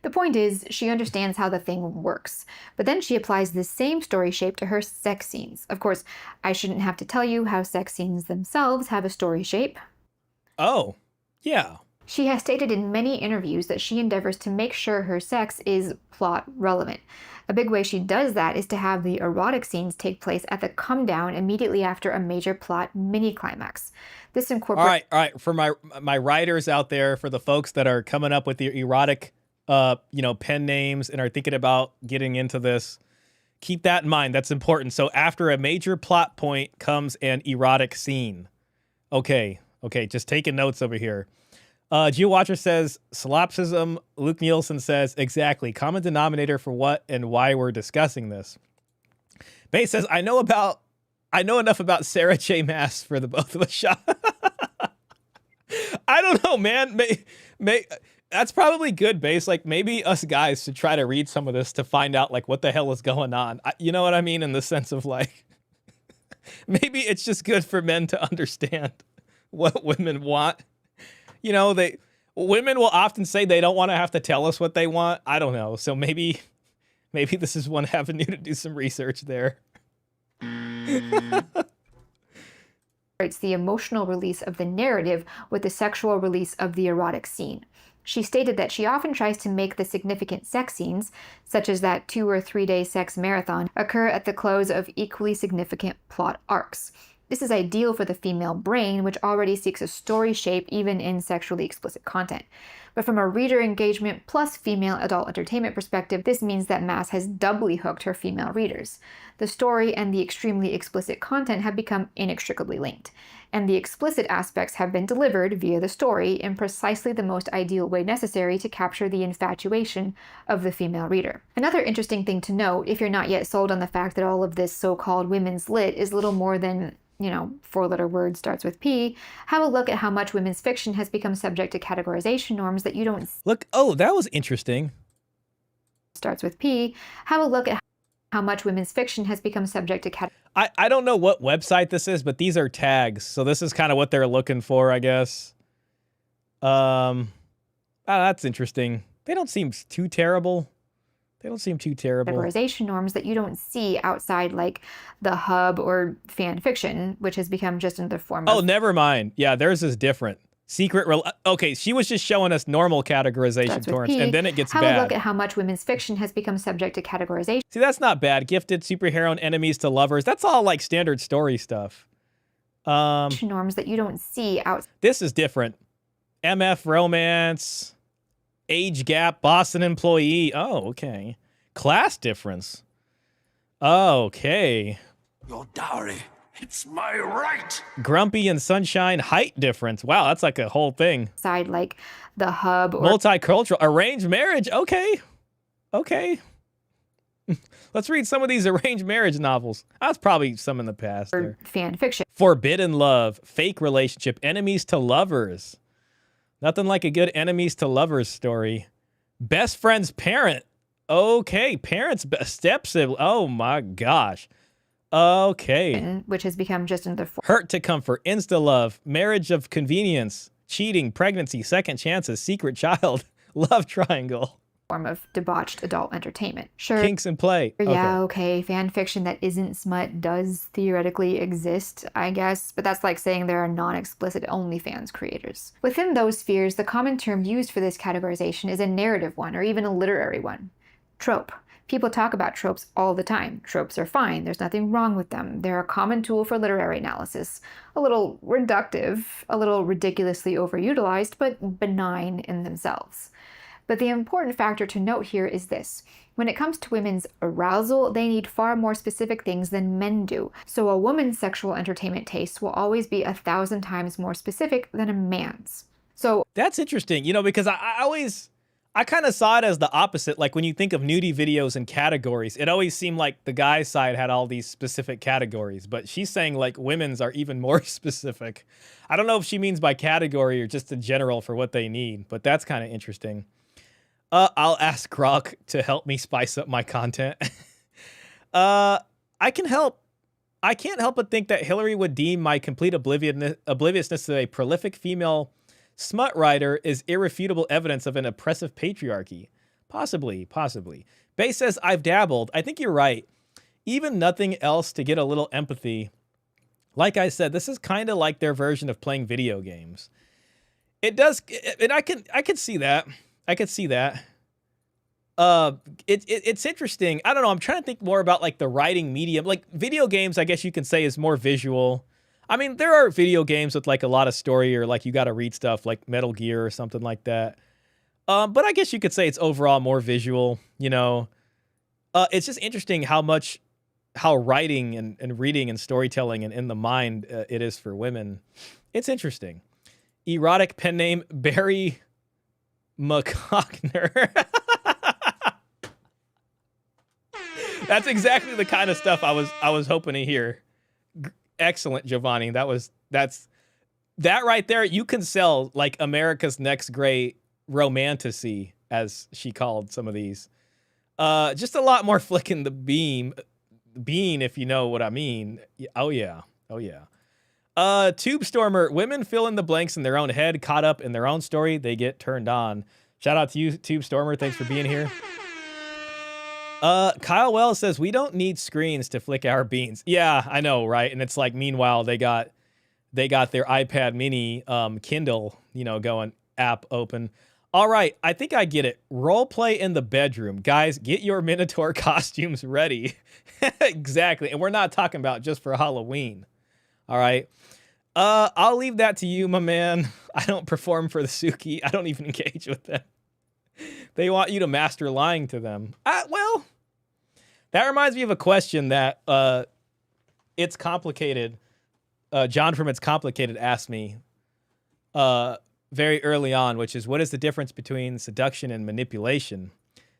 The point is, she understands how the thing works, but then she applies this same story shape to her sex scenes. Of course, I shouldn't have to tell you how sex scenes themselves have a story shape. Oh, yeah. She has stated in many interviews that she endeavors to make sure her sex is plot relevant. A big way she does that is to have the erotic scenes take place at the come down immediately after a major plot mini climax. This incorporates... All right. For my writers out there, for the folks that are coming up with the erotic, pen names and are thinking about getting into this, keep that in mind. That's important. So after a major plot point comes an erotic scene. Okay, just taking notes over here. GeoWatcher says, solipsism. Luke Nielsen says, exactly. Common denominator for what and why we're discussing this. Bay says, I know enough about Sarah J. Maas for the both of us. Shah. I don't know, man. That's probably good, Base. Like, maybe us guys should try to read some of this to find out, like, what the hell is going on. You know what I mean? In the sense of, like, maybe it's just good for men to understand what women want. You know, women will often say they don't want to have to tell us what they want. I don't know. So maybe this is one avenue to do some research there. It's the emotional release of the narrative with the sexual release of the erotic scene. She stated that she often tries to make the significant sex scenes, such as that 2 or 3 day sex marathon, occur at the close of equally significant plot arcs. This is ideal for the female brain, which already seeks a story shape even in sexually explicit content. But from a reader engagement plus female adult entertainment perspective, this means that Maas has doubly hooked her female readers. The story and the extremely explicit content have become inextricably linked, and the explicit aspects have been delivered via the story in precisely the most ideal way necessary to capture the infatuation of the female reader. Another interesting thing to note, if you're not yet sold on the fact that all of this so-called women's lit is little more than 4-letter word starts with P, have a look at how much women's fiction has become subject to categorization norms that you don't... Look, oh, that was interesting. Starts with P. Have a look at how much women's fiction has become subject to I don't know what website this is, but these are tags. So this is kind of what they're looking for, I guess. That's interesting. They don't seem too terrible. Categorization norms that you don't see outside like the hub or fan fiction, which has become just another form of... Oh, never mind. Yeah, theirs is different. Okay, she was just showing us normal categorization terms, and then it gets bad. Have a look at how much women's fiction has become subject to categorization. See, that's not bad. Gifted, superhero, and enemies to lovers. That's all like standard story stuff. norms that you don't see out. This is different. MF romance, age gap, Boston employee. Oh, okay. Class difference. Okay. Your dowry, it's my right. Grumpy and sunshine, height difference. Wow, that's like a whole thing. Side like the hub or Multicultural, arranged marriage. Okay. Okay. Let's read some of these arranged marriage novels. That's probably some in the past. There. fan fiction. Forbidden love, fake relationship, enemies to lovers. Nothing like a good enemies to lovers story. Best friend's parent. Okay, parents, step sibling. Oh my gosh. Okay. Which has become just another Hurt to comfort, insta love, marriage of convenience, cheating, pregnancy, second chances, secret child, love triangle. Form of debauched adult entertainment. Sure. Kinks in play. Yeah, okay. Fan fiction that isn't smut does theoretically exist, I guess, but that's like saying there are non-explicit OnlyFans creators. Within those spheres, the common term used for this categorization is a narrative one or even a literary one. Trope. People talk about tropes all the time. Tropes are fine. There's nothing wrong with them. They're a common tool for literary analysis. A little reductive, a little ridiculously overutilized, but benign in themselves. But the important factor to note here is this. When it comes to women's arousal, they need far more specific things than men do. So a woman's sexual entertainment taste will always be 1,000 times more specific than a man's. So that's interesting, because I kind of saw it as the opposite. Like when you think of nudie videos and categories, it always seemed like the guy's side had all these specific categories, but she's saying like women's are even more specific. I don't know if she means by category or just in general for what they need, but that's kind of interesting. I'll ask Grok to help me spice up my content. I can help. I can't help but think that Hillary would deem my complete obliviousness to a prolific female smut writer is irrefutable evidence of an oppressive patriarchy. Possibly. Bay says, I've dabbled. I think you're right. Even nothing else to get a little empathy. Like I said, this is kind of like their version of playing video games. It does, and I can see that. I could see that. It's interesting. I don't know. I'm trying to think more about like the writing medium. Like video games, I guess you can say is more visual. I mean, there are video games with like a lot of story or like you got to read stuff like Metal Gear or something like that. But I guess you could say it's overall more visual, It's just interesting how writing and reading and storytelling and in the mind it is for women. It's interesting. Erotic pen name, Barry McCockner. That's exactly the kind of stuff I was hoping to hear. Excellent, Giovanni. That right there. You can sell like America's Next Great Romantasy, as she called some of these. Just a lot more flicking the bean, if you know what I mean. Oh yeah. Tube Stormer, women fill in the blanks in their own head, caught up in their own story, they get turned on. Shout out to you, Tube Stormer. Thanks for being here. Kyle Wells says, we don't need screens to flick our beans. Yeah, I know, right? And it's like, meanwhile, they got their iPad mini Kindle, going app open. All right, I think I get it. Role play in the bedroom. Guys, get your Minotaur costumes ready. Exactly. And we're not talking about just for Halloween. All right. I'll leave that to you, my man. I don't perform for the Suki. I don't even engage with them. They want you to master lying to them. Well, that reminds me of a question that It's Complicated. John from It's Complicated asked me very early on, which is, what is the difference between seduction and manipulation?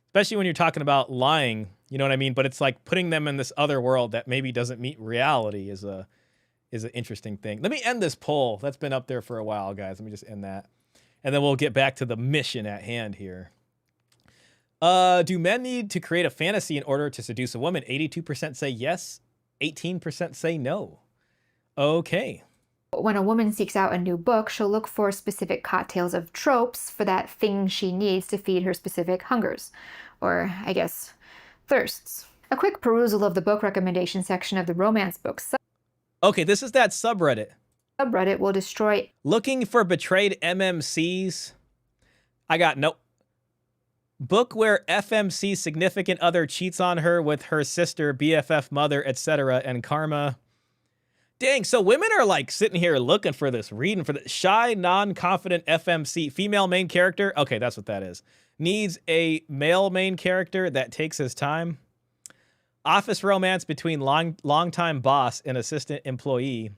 Especially when you're talking about lying, you know what I mean? But it's like putting them in this other world that maybe doesn't meet reality is an interesting thing. Let me end this poll. That's been up there for a while, guys. Let me just end that. And then we'll get back to the mission at hand here. Do men need to create a fantasy in order to seduce a woman? 82% say yes. 18% say no. Okay. When a woman seeks out a new book, she'll look for specific cocktails of tropes for that thing she needs to feed her specific hungers. Or, I guess, thirsts. A quick perusal of the book recommendation section of the romance books. Okay, this is that subreddit. Subreddit will destroy. Looking for betrayed MMCs? I got nope. Book where FMC significant other cheats on her with her sister, BFF mother, etc. and karma. Dang, so women are like sitting here looking for this, reading for the shy, non-confident FMC, female main character. Okay, that's what that is. Needs a male main character that takes his time. Office romance between longtime boss and assistant employee.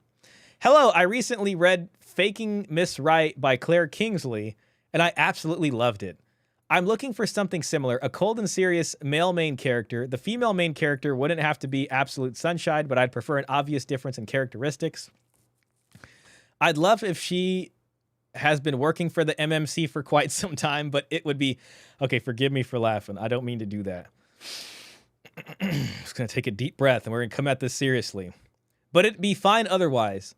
Hello, I recently read Faking Miss Right by Claire Kingsley, and I absolutely loved it. I'm looking for something similar, a cold and serious male main character. The female main character wouldn't have to be absolute sunshine, but I'd prefer an obvious difference in characteristics. I'd love if she has been working for the MMC for quite some time, but it would be... Okay, forgive me for laughing. I don't mean to do that. Just going to take a deep breath, and we're going to come at this seriously. But it'd be fine otherwise.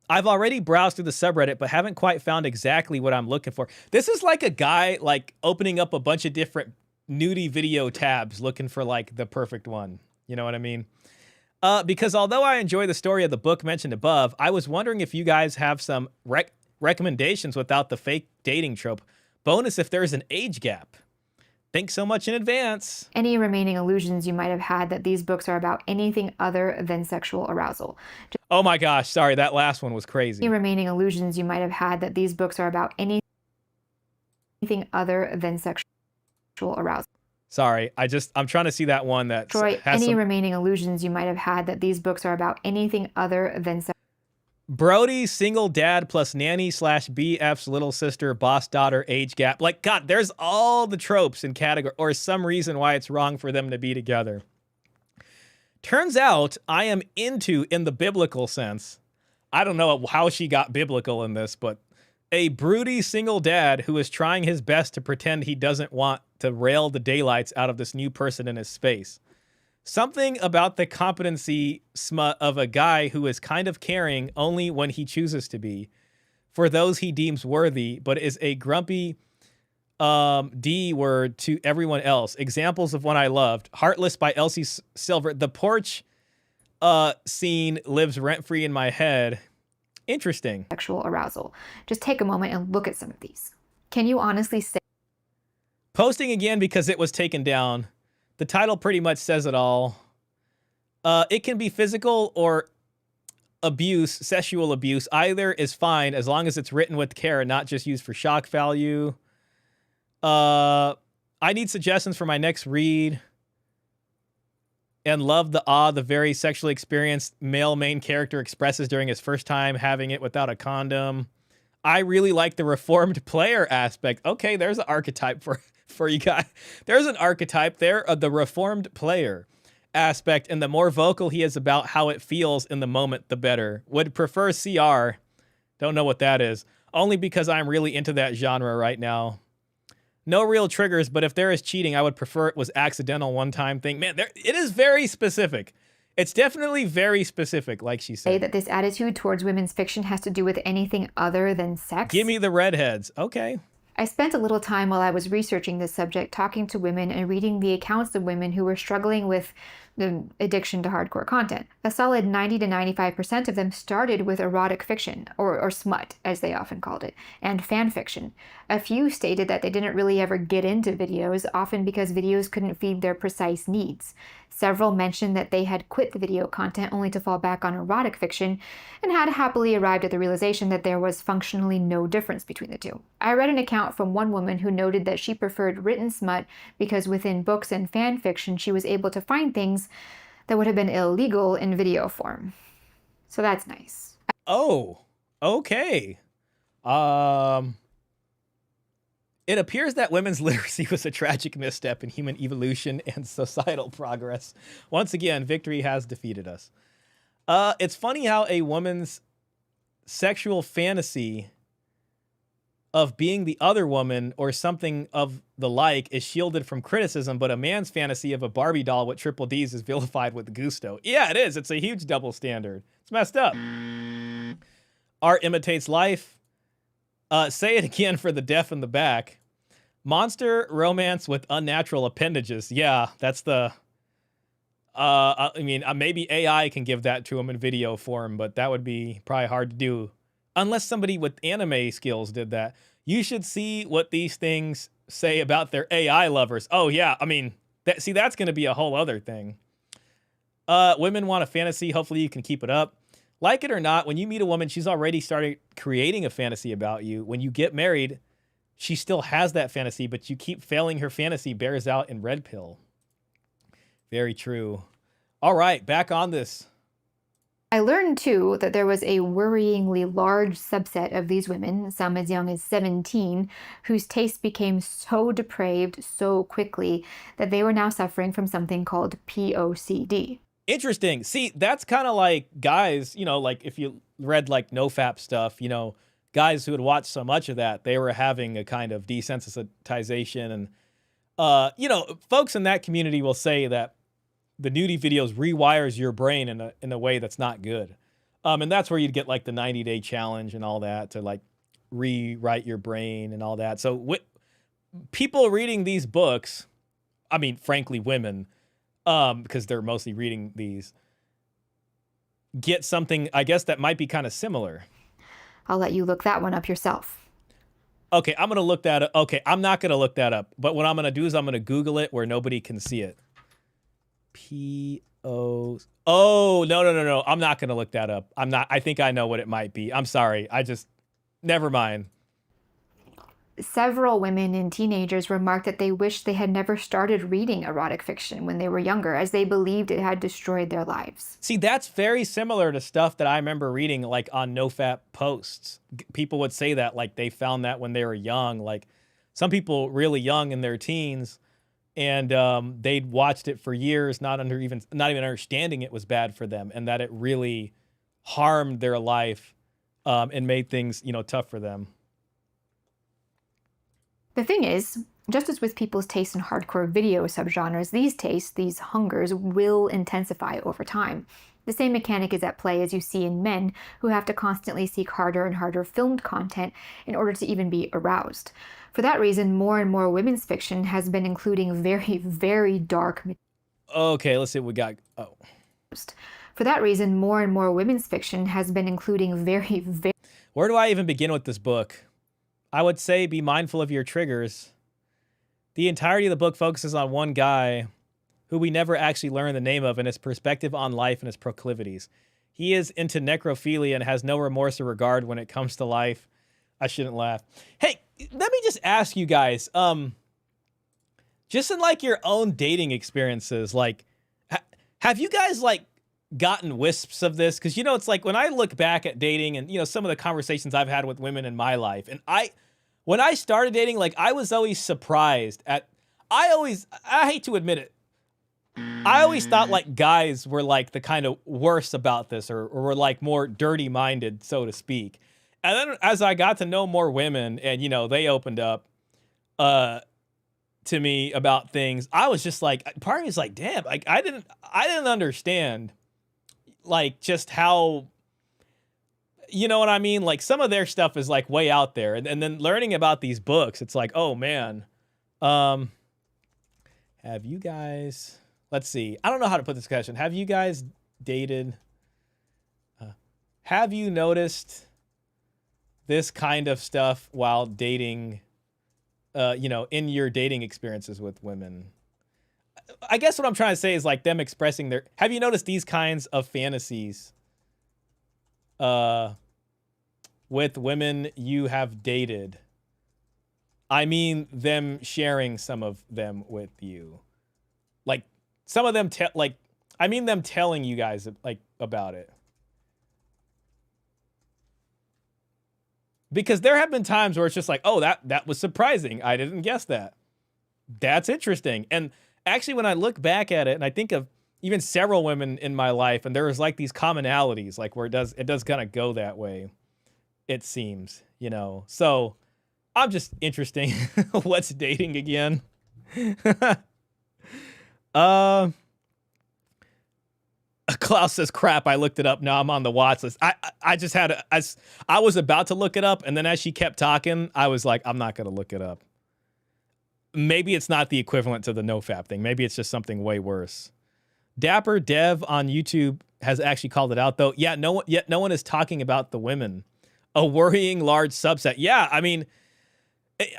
I've already browsed through the subreddit, but haven't quite found exactly what I'm looking for. This is like a guy like opening up a bunch of different nudie video tabs looking for like the perfect one. You know what I mean? Because although I enjoy the story of the book mentioned above, I was wondering if you guys have some recommendations without the fake dating trope. Bonus if there's an age gap. Thanks so much in advance. Any remaining illusions you might have had that these books are about anything other than sexual arousal. Oh my gosh, sorry, that last one was crazy. Any remaining illusions you might have had that these books are about anything other than sexual arousal. Sorry, I'm trying to see that one that Troy, has any some... remaining illusions you might have had that these books are about anything other than sexual. Brody, single dad plus nanny / BF's little sister, boss daughter, age gap. Like, God, there's all the tropes in category, or some reason why it's wrong for them to be together. Turns out I am into, in the biblical sense, I don't know how she got biblical in this, but a broody single dad who is trying his best to pretend he doesn't want to rail the daylights out of this new person in his space. Something about the competency smut of a guy who is kind of caring only when he chooses to be, for those he deems worthy, but is a grumpy D word to everyone else. Examples of one I loved. Heartless by Elsie Silver. The porch scene lives rent-free in my head. Interesting. Sexual arousal. Just take a moment and look at some of these. Can you honestly say... Posting again because it was taken down. The title pretty much says it all. It can be physical or abuse, sexual abuse. Either is fine as long as it's written with care and not just used for shock value. I need suggestions for my next read. And love the very sexually experienced male main character expresses during his first time having it without a condom. I really like the reformed player aspect. Okay, there's an archetype for you guys. There's an archetype there of the reformed player aspect, and the more vocal he is about how it feels in the moment, the better. Would prefer CR. Don't know what that is. Only because I'm really into that genre right now. No real triggers, but if there is cheating, I would prefer it was accidental one-time thing. Man, it is very specific. It's definitely very specific, like she said. Say that this attitude towards women's fiction has to do with anything other than sex? Give me the redheads. Okay. I spent a little time while I was researching this subject talking to women and reading the accounts of women who were struggling with the addiction to hardcore content. A solid 90 to 95% of them started with erotic fiction, or smut, as they often called it, and fan fiction. A few stated that they didn't really ever get into videos, often because videos couldn't feed their precise needs. Several mentioned that they had quit the video content only to fall back on erotic fiction, and had happily arrived at the realization that there was functionally no difference between the two. I read an account from one woman who noted that she preferred written smut because within books and fan fiction she was able to find things that would have been illegal in video form. So that's nice. Oh, okay. It appears that women's literacy was a tragic misstep in human evolution and societal progress. Once again, victory has defeated us. It's funny how a woman's sexual fantasy of being the other woman or something of the like is shielded from criticism, but a man's fantasy of a Barbie doll with triple Ds is vilified with gusto. Yeah, it is. It's a huge double standard. It's messed up. Art imitates life. Say it again for the deaf in the back. Monster romance with unnatural appendages. Yeah, that's the... maybe AI can give that to him in video form, but that would be probably hard to do. Unless somebody with anime skills did that. You should see what these things say about their AI lovers. Oh, yeah, that's going to be a whole other thing. Women want a fantasy. Hopefully you can keep it up. like it or not, when you meet a woman, she's already started creating a fantasy about you. When you get married, she still has that fantasy, but you keep failing her fantasy bears out in red pill. Very true. All right, back on this. I learned too that there was a worryingly large subset of these women, some as young as 17, whose tastes became so depraved so quickly that they were now suffering from something called POCD. Interesting. See, that's kind of like guys, you know, like if you read like NoFap stuff, you know, guys who had watched so much of that, they were having a kind of desensitization. And, you know, folks in that community will say that the nudie videos rewires your brain in a way that's not good. And that's where you'd get like the 90-day challenge and all that to like rewrite your brain and all that. So people reading these books, I mean, frankly, women, because they're mostly reading these, get something, I guess, that might be kind of similar. I'll let you look that one up yourself. Okay, I'm going to look that up. Okay, I'm not going to look that up. But what I'm going to do is I'm going to Google it where nobody can see it. Oh, no. I'm not going to look that up. I think I know what it might be. I'm sorry. Never mind. Several women and teenagers remarked that they wished they had never started reading erotic fiction when they were younger, as they believed it had destroyed their lives. See, that's very similar to stuff that I remember reading, like on NoFap posts. People would say that, like they found that when they were young, like some people really young in their teens, and they'd watched it for years, not even understanding it was bad for them, and that it really harmed their life and made things, you know, tough for them. The thing is, just as with people's taste in hardcore video subgenres, these tastes, these hungers, will intensify over time. The same mechanic is at play as you see in men who have to constantly seek harder and harder filmed content in order to even be aroused. For that reason, more and more women's fiction has been including very, very dark material. Okay, let's see what we got. Oh. For that reason, more and more women's fiction has been including very, very... Where do I even begin with this book? I would say be mindful of your triggers. The entirety of the book focuses on one guy who we never actually learn the name of and his perspective on life and his proclivities. He is into necrophilia and has no remorse or regard when it comes to life. I shouldn't laugh. Hey, let me just ask you guys, just in like your own dating experiences, like, have you guys like gotten wisps of this? Because, you know, it's like when I look back at dating and, you know, some of the conversations I've had with women in my life, and when I started dating, like, I was always surprised at, I hate to admit it, I always thought like guys were like the kind of worse about this or were like more dirty minded, so to speak. And then as I got to know more women and, you know, they opened up to me about things, I was just like, part of me is like, damn, like I didn't understand like just how, you know what I mean? Like some of their stuff is like way out there. And then learning about these books, it's like, oh man. Have you guys, let's see. I don't know how to put this question. Have you guys dated? Have you noticed this kind of stuff while dating, you know, in your dating experiences with women? I guess what I'm trying to say is like them expressing their, have you noticed these kinds of fantasies with women you have dated? I mean them sharing some of them with you. Like some of them, I mean them telling you guys like about it. Because there have been times where it's just like, oh, that was surprising. I didn't guess that. That's interesting. And actually, when I look back at it, and I think of even several women in my life, and there was like these commonalities, like where it does kind of go that way, it seems, you know. So I'm just interesting. What's dating again? Klaus says, crap, I looked it up. Now I'm on the watch list. I just had, I was about to look it up. And then as she kept talking, I was like, I'm not going to look it up. Maybe it's not the equivalent to the NoFap thing. Maybe it's just something way worse. Dapper Dev on YouTube has actually called it out though. Yeah, no one is talking about the women. A worrying large subset. Yeah, I mean,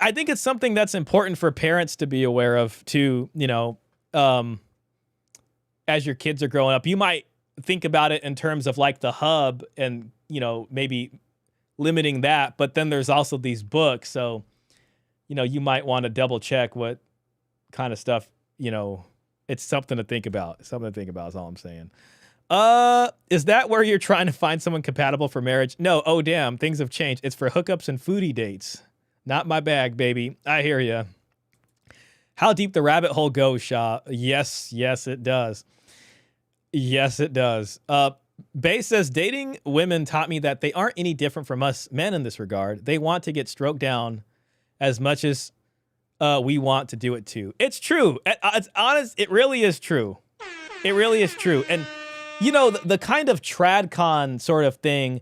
I think it's something that's important for parents to be aware of too, you know, as your kids are growing up. You might think about it in terms of like the hub and, you know, maybe limiting that. But then there's also these books. So, you know, you might want to double check what kind of stuff, you know, it's something to think about. Something to think about is all I'm saying. Is that where you're trying to find someone compatible for marriage? No. Oh, damn. Things have changed. It's for hookups and foodie dates. Not my bag, baby. I hear ya. How deep the rabbit hole goes, Shah. Yes, it does. Yes, it does. Bay says, dating women taught me that they aren't any different from us men in this regard. They want to get stroked down as much as we want to do it too. It's true. It's honest. It really is true. It really is true. And, you know, the kind of tradcon sort of thing,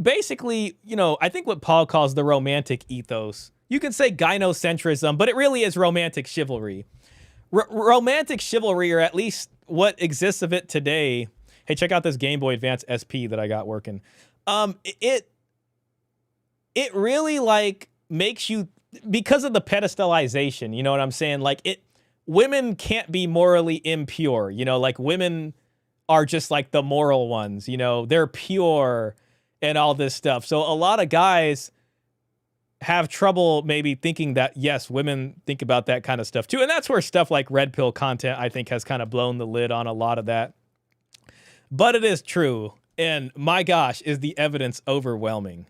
basically, you know, I think what Paul calls the romantic ethos. You can say gynocentrism, but it really is romantic chivalry. Romantic chivalry, or at least what exists of it today. Hey, check out this Game Boy Advance SP that I got working. It really like makes you, because of the pedestalization, you know what I'm saying? Like women can't be morally impure, you know, like women are just like the moral ones, you know, they're pure and all this stuff. So a lot of guys have trouble maybe thinking that, yes, women think about that kind of stuff too. And that's where stuff like red pill content, I think, has kind of blown the lid on a lot of that. But it is true. And my gosh, is the evidence overwhelming?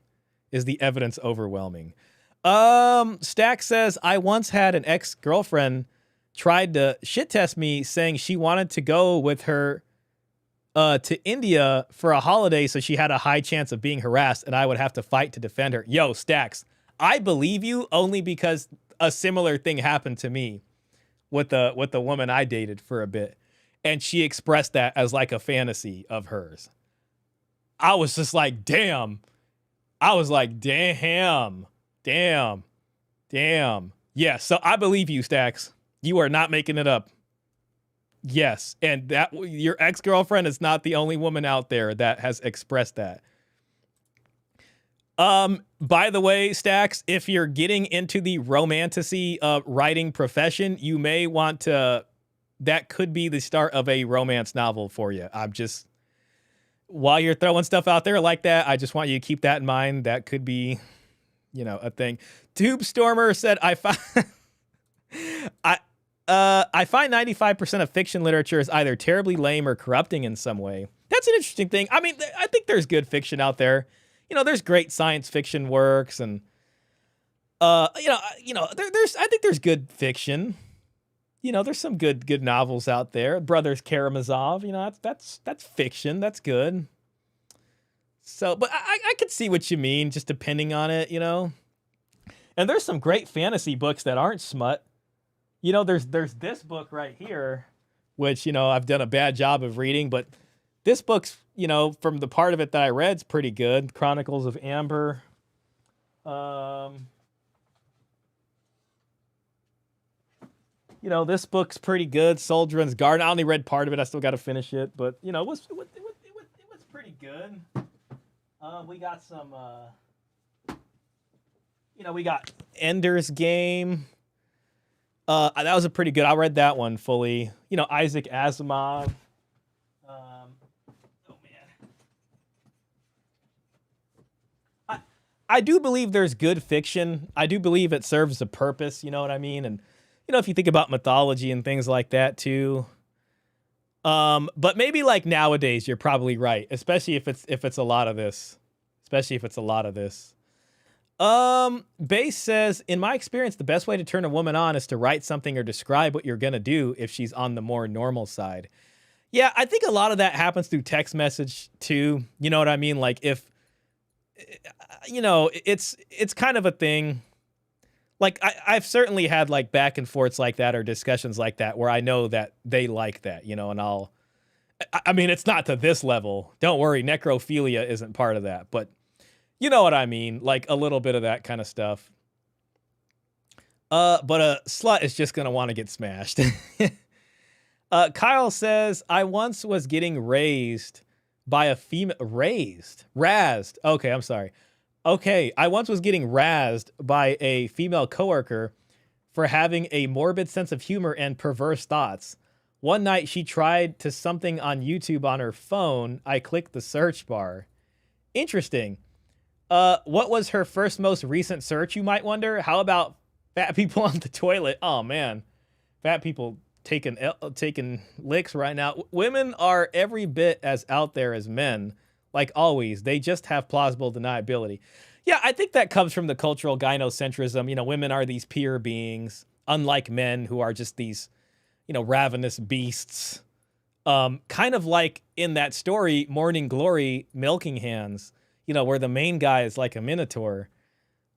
Stack says, I once had an ex-girlfriend tried to shit test me saying she wanted to go with her to India for a holiday, so she had a high chance of being harassed and I would have to fight to defend her. Yo, Stacks, I believe you only because a similar thing happened to me with the woman I dated for a bit. And she expressed that as like a fantasy of hers. I was just like, damn. I was like, damn. Yes, so I believe you, Stacks. You are not making it up. Yes, and that your ex-girlfriend is not the only woman out there that has expressed that. By the way, Stacks, if you're getting into the romantasy writing profession, you may want to, that could be the start of a romance novel for you. I'm just, while you're throwing stuff out there like that, I just want you to keep that in mind. That could be, you know, a thing. Tube Stormer said, I find 95% of fiction literature is either terribly lame or corrupting in some way. That's an interesting thing. I mean, I think there's good fiction out there. You know, there's great science fiction works, and there's I think there's good fiction. You know, there's some good novels out there. Brothers Karamazov, you know, that's fiction. That's good. So, but I could see what you mean, just depending on it, you know. And there's some great fantasy books that aren't smut. You know, there's this book right here, which, you know, I've done a bad job of reading, but this book's, you know, from the part of it that I read, is pretty good. Chronicles of Amber. You know, this book's pretty good. Soldran's Garden. I only read part of it. I still got to finish it, but you know, it was pretty good. We got some. You know, we got Ender's Game. That was a pretty good. I read that one fully. You know, Isaac Asimov. I do believe there's good fiction. I do believe it serves a purpose. You know what I mean? And you know, if you think about mythology and things like that too. But maybe like nowadays, you're probably right, especially if it's a lot of this. Base says, in my experience, the best way to turn a woman on is to write something or describe what you're gonna do if she's on the more normal side. Yeah, I think a lot of that happens through text message too. You know what I mean? Like if, you know, it's kind of a thing. Like I've certainly had like back and forths like that or discussions like that where I know that they like that, you know, and I mean, it's not to this level. Don't worry, necrophilia isn't part of that, but you know what I mean? Like a little bit of that kind of stuff. But a slut is just going to want to get smashed. Kyle says, I once was getting razzed by a female. Razzed. Okay, I'm sorry. Okay, I once was getting razzed by a female coworker for having a morbid sense of humor and perverse thoughts. One night she tried to something on YouTube on her phone. I clicked the search bar. Interesting. What was her first most recent search, you might wonder? How about fat people on the toilet? Oh man, fat people taking licks right now. Women are every bit as out there as men, like always. They just have plausible deniability. Yeah, I think that comes from the cultural gynocentrism. You know, women are these pure beings, unlike men who are just these, you know, ravenous beasts. Kind of like in that story, Morning Glory, Milking Hands, you know, where the main guy is like a minotaur.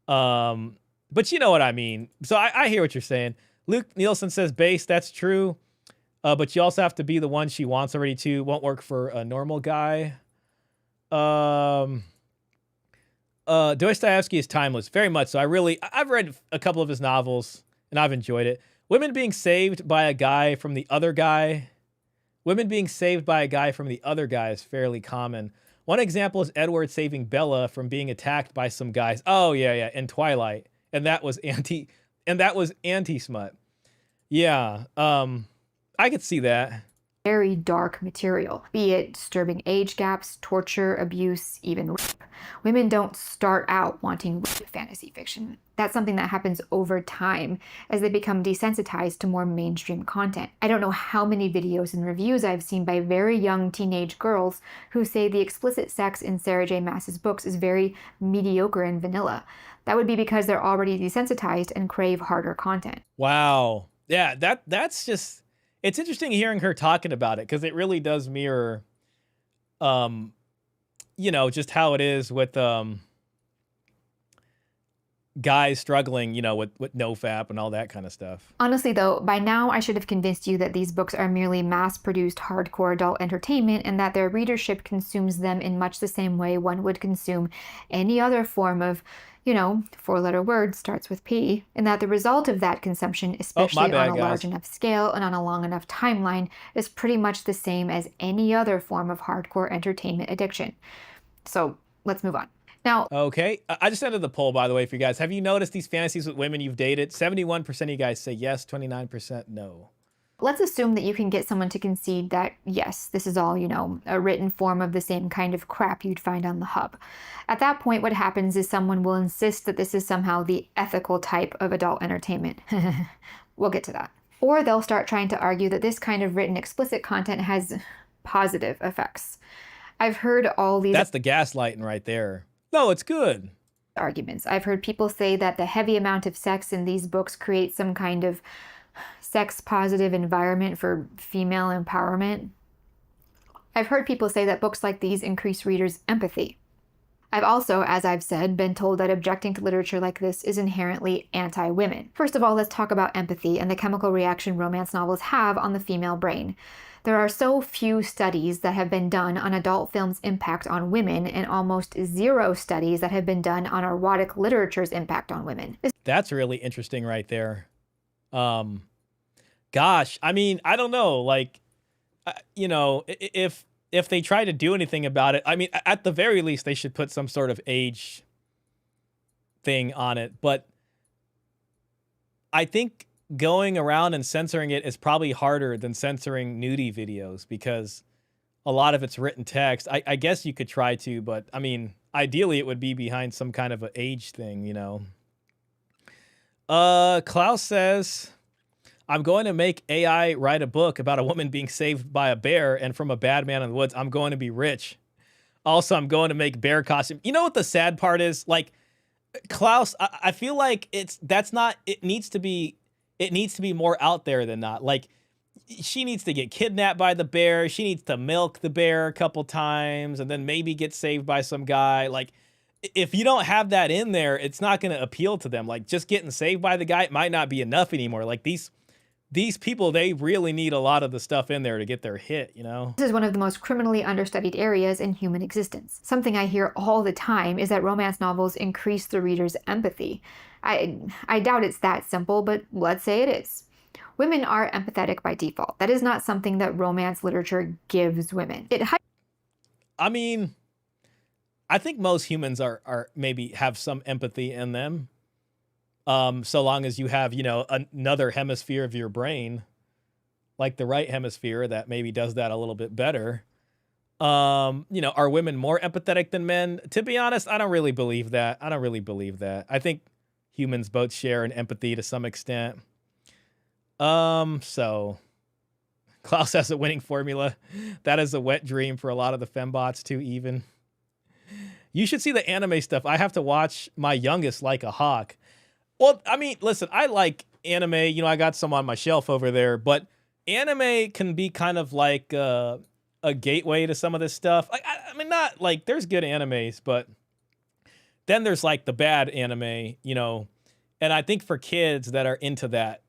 But you know what I mean. So I hear what you're saying. Luke Nielsen says base, that's true. But you also have to be the one she wants already too. Won't work for a normal guy. Dostoevsky is timeless, very much so. I've read a couple of his novels and I've enjoyed it. Women being saved by a guy from the other guy. Women being saved by a guy from the other guy is fairly common. One example is Edward saving Bella from being attacked by some guys. Oh yeah, in Twilight, and that was anti-smut. Yeah, I could see that. Very dark material, be it disturbing age gaps, torture, abuse, even rape. Women don't start out wanting rape fantasy fiction. That's something that happens over time as they become desensitized to more mainstream content. I don't know how many videos and reviews I've seen by very young teenage girls who say the explicit sex in Sarah J. Maas's books is very mediocre and vanilla. That would be because they're already desensitized and crave harder content. Wow. Yeah, that's just... It's interesting hearing her talking about it because it really does mirror, you know, just how it is with guys struggling, you know, with nofap and all that kind of stuff. Honestly, though, by now I should have convinced you that these books are merely mass-produced hardcore adult entertainment and that their readership consumes them in much the same way one would consume any other form of, you know, four-letter word starts with P, and that the result of that consumption, especially on a large enough scale and on a long enough timeline, is pretty much the same as any other form of hardcore entertainment addiction. So let's move on. Now, okay, I just entered the poll, by the way, for you guys. Have you noticed these fantasies with women you've dated? 71% of you guys say yes, 29% no. Let's assume that you can get someone to concede that, yes, this is all, you know, a written form of the same kind of crap you'd find on the hub. At that point, what happens is someone will insist that this is somehow the ethical type of adult entertainment. We'll get to that. Or they'll start trying to argue that this kind of written explicit content has positive effects. I've heard all these... That's the gaslighting right there. No, it's good. Arguments. I've heard people say that the heavy amount of sex in these books creates some kind of sex-positive environment for female empowerment. I've heard people say that books like these increase readers' empathy. I've also, as I've said, been told that objecting to literature like this is inherently anti-women. First of all, let's talk about empathy and the chemical reaction romance novels have on the female brain. There are so few studies that have been done on adult films' impact on women and almost zero studies that have been done on erotic literature's impact on women. That's really interesting right there. Gosh, I mean, I don't know, like, you know, if they try to do anything about it, I mean, at the very least, they should put some sort of age thing on it. But I think going around and censoring it is probably harder than censoring nudie videos because a lot of it's written text. I guess you could try to, but I mean, ideally it would be behind some kind of an age thing, you know. Klaus says, I'm going to make AI write a book about a woman being saved by a bear and from a bad man in the woods. I'm going to be rich. Also, I'm going to make bear costume. You know what the sad part is? Like, Klaus, I feel like it needs to be more out there than not. Like, she needs to get kidnapped by the bear. She needs to milk the bear a couple times and then maybe get saved by some guy. Like, if you don't have that in there, it's not going to appeal to them. Like, just getting saved by the guy might not be enough anymore. Like, these people, they really need a lot of the stuff in there to get their hit, you know? This is one of the most criminally understudied areas in human existence. Something I hear all the time is that romance novels increase the reader's empathy. I doubt it's that simple, but let's say it is. Women are empathetic by default. That is not something that romance literature gives women. I mean, I think most humans are maybe have some empathy in them. So long as you have, you know, another hemisphere of your brain. like the right hemisphere that maybe does that a little bit better. You know, are women more empathetic than men? To be honest, I don't really believe that. I think humans both share an empathy to some extent. So Klaus has a winning formula. That is a wet dream for a lot of the fembots too, even. You should see the anime stuff. I have to watch my youngest like a hawk. Well, I mean, listen, I like anime. You know, I got some on my shelf over there, but anime can be kind of like a gateway to some of this stuff. I mean, not like there's good animes, but then there's like the bad anime, you know. And I think for kids that are into that,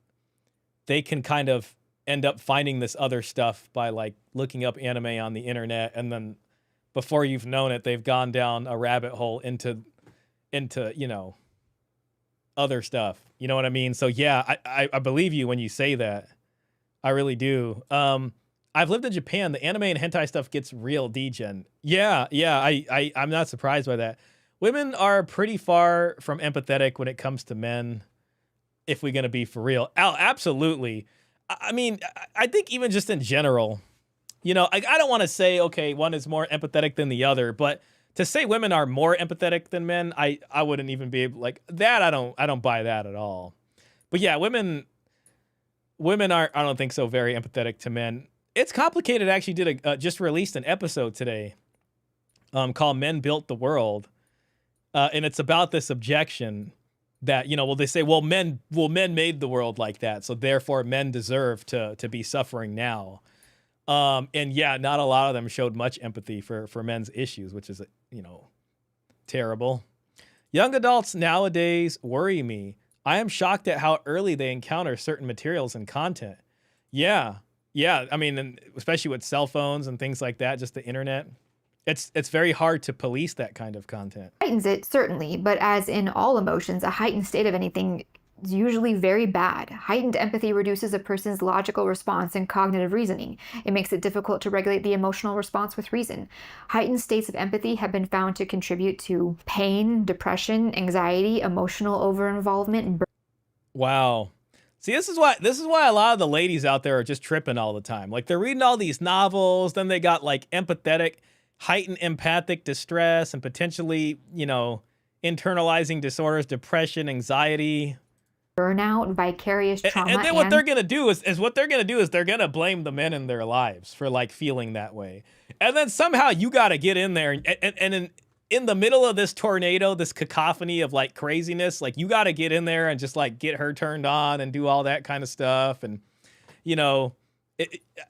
they can kind of end up finding this other stuff by like looking up anime on the internet, and then before you've known it, they've gone down a rabbit hole into you know, other stuff. You know what I mean? So yeah, I believe you when you say that. I really do. I've lived in Japan. The anime and hentai stuff gets real degen. Yeah, I'm not surprised by that. Women are pretty far from empathetic when it comes to men, if we're going to be for real. Absolutely. I mean, I think even just in general, you know, I don't want to say, okay, one is more empathetic than the other, but to say women are more empathetic than men, I wouldn't even be able, like that. I don't buy that at all. But yeah, women are, I don't think so, very empathetic to men. It's complicated. I actually did just released an episode today called Men Built the World. And it's about this objection that, you know, well, they say, well, men made the world like that, so therefore men deserve to be suffering now. And yeah, not a lot of them showed much empathy for men's issues, which is, you know, terrible. Young adults nowadays worry me. I am shocked at how early they encounter certain materials and content. Yeah. I mean, and especially with cell phones and things like that, just the internet. It's very hard to police that kind of content. Heightens it, certainly, but as in all emotions, a heightened state of anything is usually very bad. Heightened empathy reduces a person's logical response and cognitive reasoning. It makes it difficult to regulate the emotional response with reason. Heightened states of empathy have been found to contribute to pain, depression, anxiety, emotional overinvolvement, and wow. See, this is why a lot of the ladies out there are just tripping all the time. Like, they're reading all these novels, then they got like heightened empathic distress, and potentially, you know, internalizing disorders, depression, anxiety, burnout, vicarious trauma. And then what they're gonna do is they're gonna blame the men in their lives for like feeling that way. And then somehow you gotta get in there and in the middle of this tornado, this cacophony of like craziness, like you gotta get in there and just like get her turned on and do all that kind of stuff. And, you know,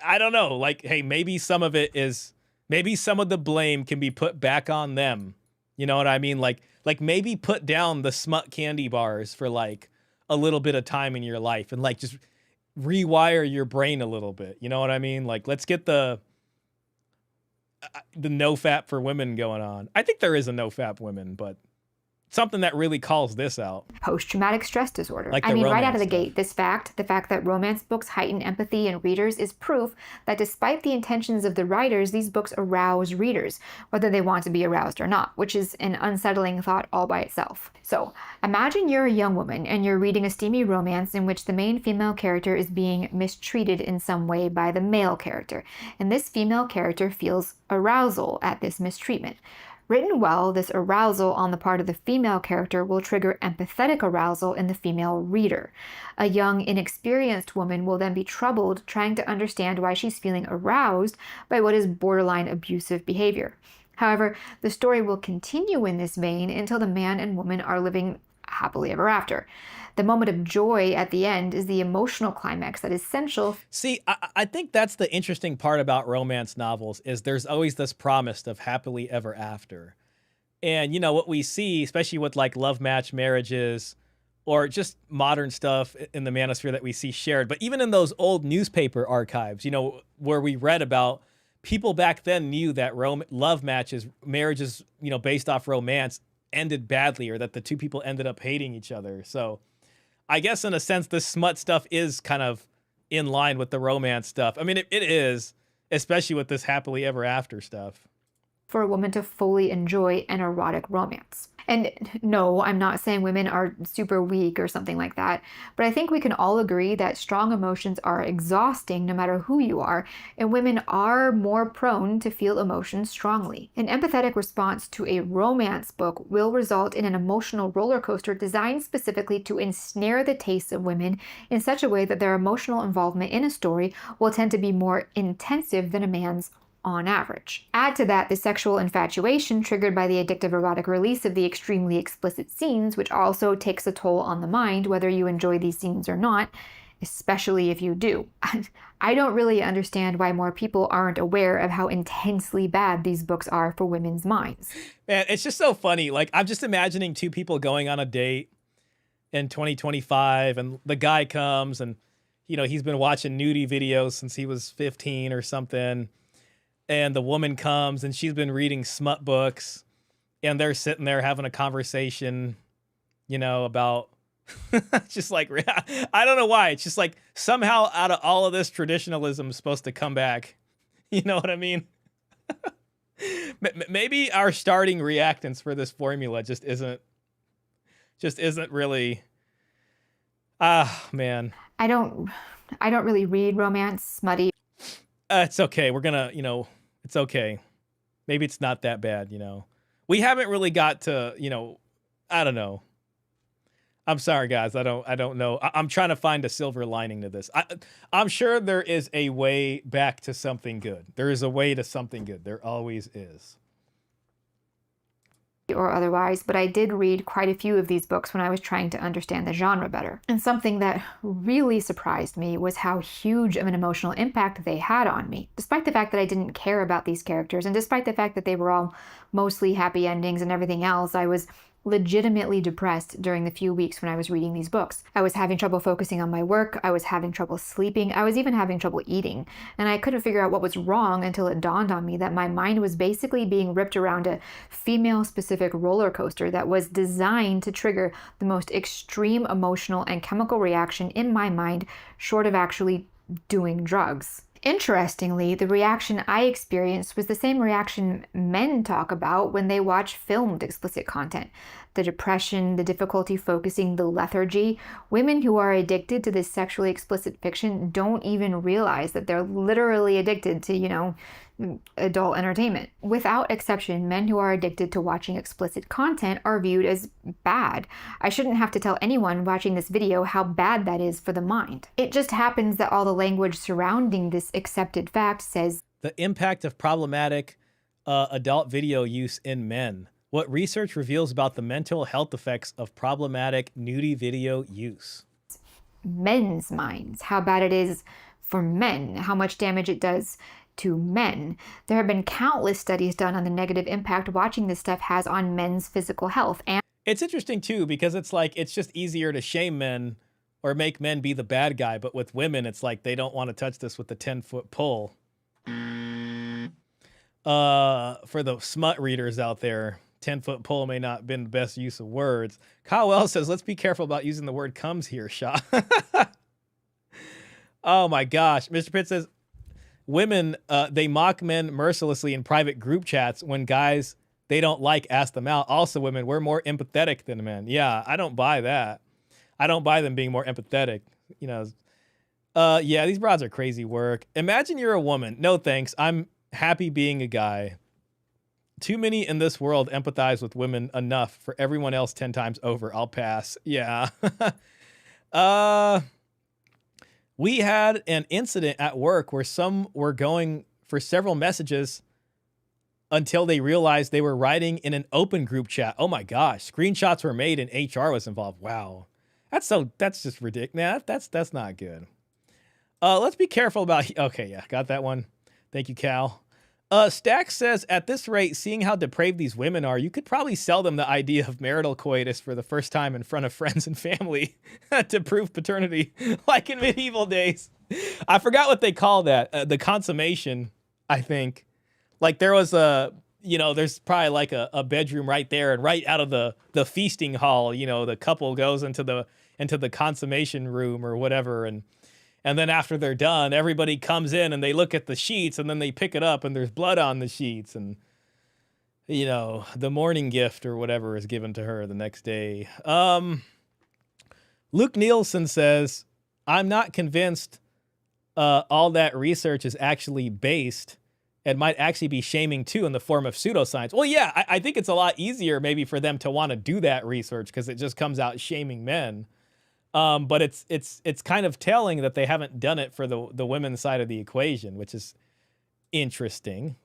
I don't know, like, hey, maybe some of the blame can be put back on them. You know what I mean? Like maybe put down the smut candy bars for like a little bit of time in your life and like just rewire your brain a little bit. You know what I mean? Like, let's get the no-fap for women going on. I think there is a no-fap women, but something that really calls this out. Post-traumatic stress disorder. Like I mean, right out of the stuff. gate, the fact that romance books heighten empathy in readers is proof that despite the intentions of the writers, these books arouse readers, whether they want to be aroused or not, which is an unsettling thought all by itself. So, imagine you're a young woman and you're reading a steamy romance in which the main female character is being mistreated in some way by the male character, and this female character feels arousal at this mistreatment. Written well, this arousal on the part of the female character will trigger empathetic arousal in the female reader. A young, inexperienced woman will then be troubled trying to understand why she's feeling aroused by what is borderline abusive behavior. However, the story will continue in this vein until the man and woman are living happily ever after. The moment of joy at the end is the emotional climax that is essential. See, I think that's the interesting part about romance novels is there's always this promise of happily ever after. And, you know, what we see, especially with like love match marriages or just modern stuff in the manosphere that we see shared, but even in those old newspaper archives, you know, where we read about people back then knew that love matches, marriages, you know, based off romance ended badly or that the two people ended up hating each other. So I guess in a sense, this smut stuff is kind of in line with the romance stuff. I mean, it is, especially with this happily ever after stuff. For a woman to fully enjoy an erotic romance. And no, I'm not saying women are super weak or something like that, but I think we can all agree that strong emotions are exhausting no matter who you are, and women are more prone to feel emotions strongly. An empathetic response to a romance book will result in an emotional roller coaster designed specifically to ensnare the tastes of women in such a way that their emotional involvement in a story will tend to be more intensive than a man's on average. Add to that the sexual infatuation triggered by the addictive erotic release of the extremely explicit scenes, which also takes a toll on the mind, whether you enjoy these scenes or not, especially if you do. I don't really understand why more people aren't aware of how intensely bad these books are for women's minds. Man, it's just so funny. Like, I'm just imagining two people going on a date in 2025, and the guy comes and, you know, he's been watching nudie videos since he was 15 or something. And the woman comes and she's been reading smut books, and they're sitting there having a conversation, you know, about just like, I don't know why. It's just like somehow out of all of this, traditionalism is supposed to come back. You know what I mean? Maybe our starting reactance for this formula just isn't really, man. I don't really read romance, smutty. It's okay. We're gonna, you know, it's okay. Maybe it's not that bad, you know. We haven't really got to, you know, I don't know. I'm sorry, guys. I don't know. I'm trying to find a silver lining to this. I'm sure there is a way back to something good. There is a way to something good. There always is. Or otherwise, but I did read quite a few of these books when I was trying to understand the genre better. And something that really surprised me was how huge of an emotional impact they had on me. Despite the fact that I didn't care about these characters, and despite the fact that they were all mostly happy endings and everything else, I was legitimately depressed during the few weeks when I was reading these books. I was having trouble focusing on my work, I was having trouble sleeping, I was even having trouble eating, and I couldn't figure out what was wrong until it dawned on me that my mind was basically being ripped around a female-specific roller coaster that was designed to trigger the most extreme emotional and chemical reaction in my mind, short of actually doing drugs. Interestingly, the reaction I experienced was the same reaction men talk about when they watch filmed explicit content. The depression, the difficulty focusing, the lethargy. Women who are addicted to this sexually explicit fiction don't even realize that they're literally addicted to, you know, adult entertainment. Without exception, men who are addicted to watching explicit content are viewed as bad. I shouldn't have to tell anyone watching this video how bad that is for the mind. It just happens that all the language surrounding this accepted fact says the impact of problematic adult video use in men. What research reveals about the mental health effects of problematic nudie video use. Men's minds, how bad it is for men, how much damage it does to men. There have been countless studies done on the negative impact watching this stuff has on men's physical health. And it's interesting too, because it's like, it's just easier to shame men or make men be the bad guy. But with women, it's like, they don't want to touch this with the 10-foot pole. For the smut readers out there, 10-foot pole may not have been the best use of words. Kyle Wells says, let's be careful about using the word comes here, Shah. Oh my gosh. Mr. Pitt says, women, they mock men mercilessly in private group chats when guys they don't like ask them out. Also, women, we're more empathetic than men. Yeah, I don't buy that. I don't buy them being more empathetic. You know, yeah, these broads are crazy work. Imagine you're a woman. No thanks. I'm happy being a guy. Too many in this world empathize with women enough for everyone else 10 times over. I'll pass. Yeah. We had an incident at work where some were going for several messages until they realized they were writing in an open group chat. Oh my gosh. Screenshots were made and HR was involved. Wow. That's just ridiculous. Nah, that's not good. Let's be careful about, okay, yeah, got that one. Thank you, Cal. Stack says, at this rate, seeing how depraved these women are, you could probably sell them the idea of marital coitus for the first time in front of friends and family to prove paternity, like in medieval days. I forgot what they call that. The consummation, I think. Like there was there's probably like a bedroom right there, and right out of the feasting hall, you know, the couple goes into the consummation room or whatever, and then after they're done, everybody comes in and they look at the sheets and then they pick it up and there's blood on the sheets. And you know, the morning gift or whatever is given to her the next day. Luke Nielsen says, I'm not convinced all that research is actually based and might actually be shaming too in the form of pseudoscience. Well, yeah, I think it's a lot easier maybe for them to want to do that research because it just comes out shaming men. But it's kind of telling that they haven't done it for the women's side of the equation, which is interesting.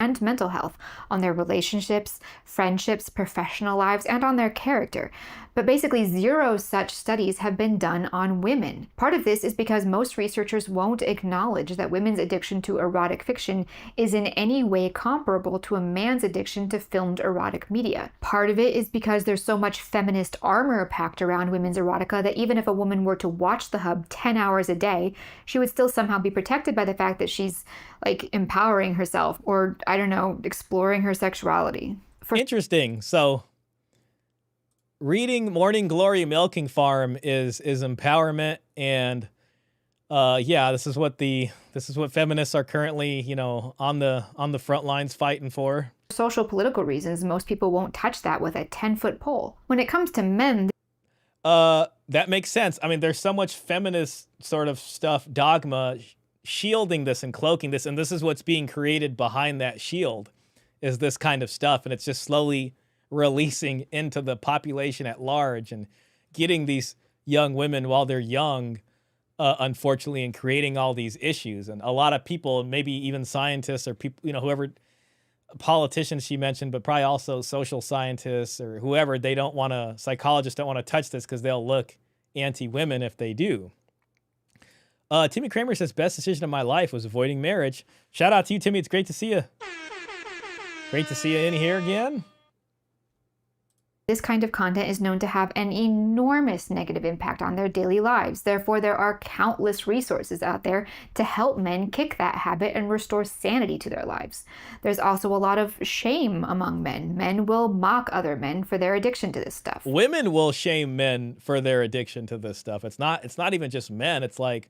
And mental health, on their relationships, friendships, professional lives, and on their character. But basically 0 such studies have been done on women. Part of this is because most researchers won't acknowledge that women's addiction to erotic fiction is in any way comparable to a man's addiction to filmed erotic media. Part of it is because there's so much feminist armor packed around women's erotica that even if a woman were to watch the hub 10 hours a day, she would still somehow be protected by the fact that she's like empowering herself or, I don't know, exploring her sexuality. Interesting. So reading Morning Glory Milking Farm is empowerment, and yeah, this is what feminists are currently, you know, on the front lines fighting for. Social political reasons, most people won't touch that with a 10-foot pole. When it comes to men, that makes sense. I mean, there's so much feminist sort of stuff, dogma, shielding this and cloaking this, and this is what's being created behind that shield, is this kind of stuff, and it's just slowly releasing into the population at large and getting these young women while they're young, unfortunately, and creating all these issues. And a lot of people, maybe even scientists or people, you know, whoever, politicians she mentioned, but probably also social scientists or whoever, psychologists don't want to touch this because they'll look anti-women if they do. Timmy Kramer says, best decision of my life was avoiding marriage. Shout out to you, Timmy. It's great to see you. Great to see you in here again. this kind of content is known to have an enormous negative impact on their daily lives. Therefore, there are countless resources out there to help men kick that habit and restore sanity to their lives. There's also a lot of shame among men. Men will mock other men for their addiction to this stuff. Women will shame men for their addiction to this stuff. It's not even just men. It's like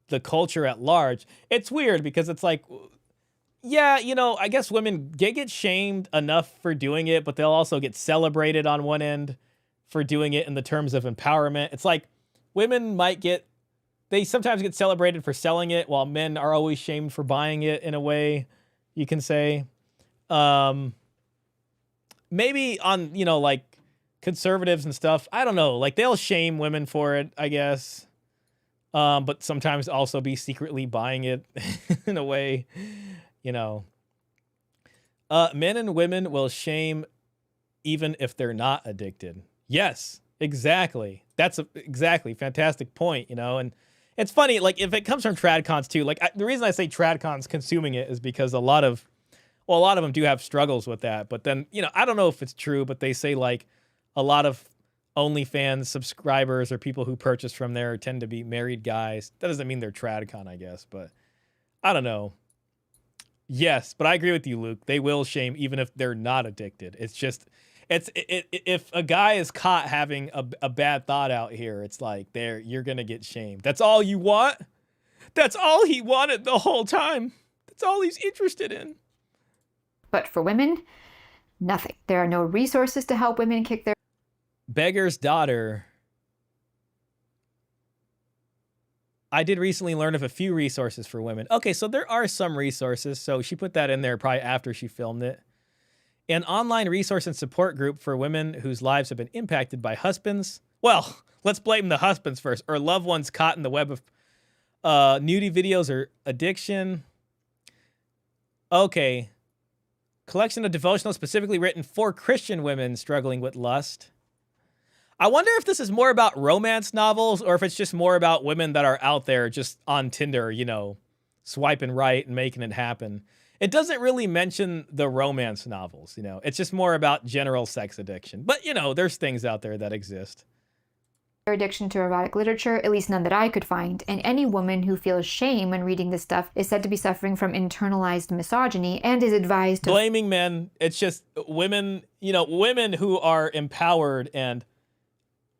the culture at large. It's weird because it's like, yeah, you know, I guess women get shamed enough for doing it, but they'll also get celebrated on one end for doing it in the terms of empowerment. It's like women they sometimes get celebrated for selling it, while men are always shamed for buying it, in a way, you can say. Maybe on, you know, like conservatives and stuff, I don't know, like they'll shame women for it, I guess. But sometimes also be secretly buying it in a way. You know, men and women will shame even if they're not addicted. Yes, exactly. That's exactly fantastic point, you know, and it's funny, like if it comes from tradcons too, like the reason I say tradcons consuming it is because a lot of them do have struggles with that. But then, you know, I don't know if it's true, but they say like a lot of OnlyFans subscribers or people who purchase from there tend to be married guys. That doesn't mean they're tradcon, I guess, but I don't know. Yes, but I agree with you, Luke. They will shame even if they're not addicted. It's just, if a guy is caught having a bad thought out here, it's like you're gonna get shamed. That's all you want? That's all he wanted the whole time. That's all he's interested in. But for women, nothing. There are no resources to help women kick their Beggar's Daughter. I did recently learn of a few resources for women. Okay, so there are some resources. So she put that in there probably after she filmed it. An online resource and support group for women whose lives have been impacted by husbands. Well, let's blame the husbands first. Or loved ones caught in the web of nudie videos or addiction. Okay. Collection of devotionals specifically written for Christian women struggling with lust. I wonder if this is more about romance novels or if it's just more about women that are out there just on Tinder, you know, swiping right and making it happen. It doesn't really mention the romance novels, you know. It's just more about general sex addiction. But, you know, there's things out there that exist. addiction to erotic literature, at least none that I could find, and any woman who feels shame when reading this stuff is said to be suffering from internalized misogyny and is advised to blaming men. It's just women, you know, women who are empowered and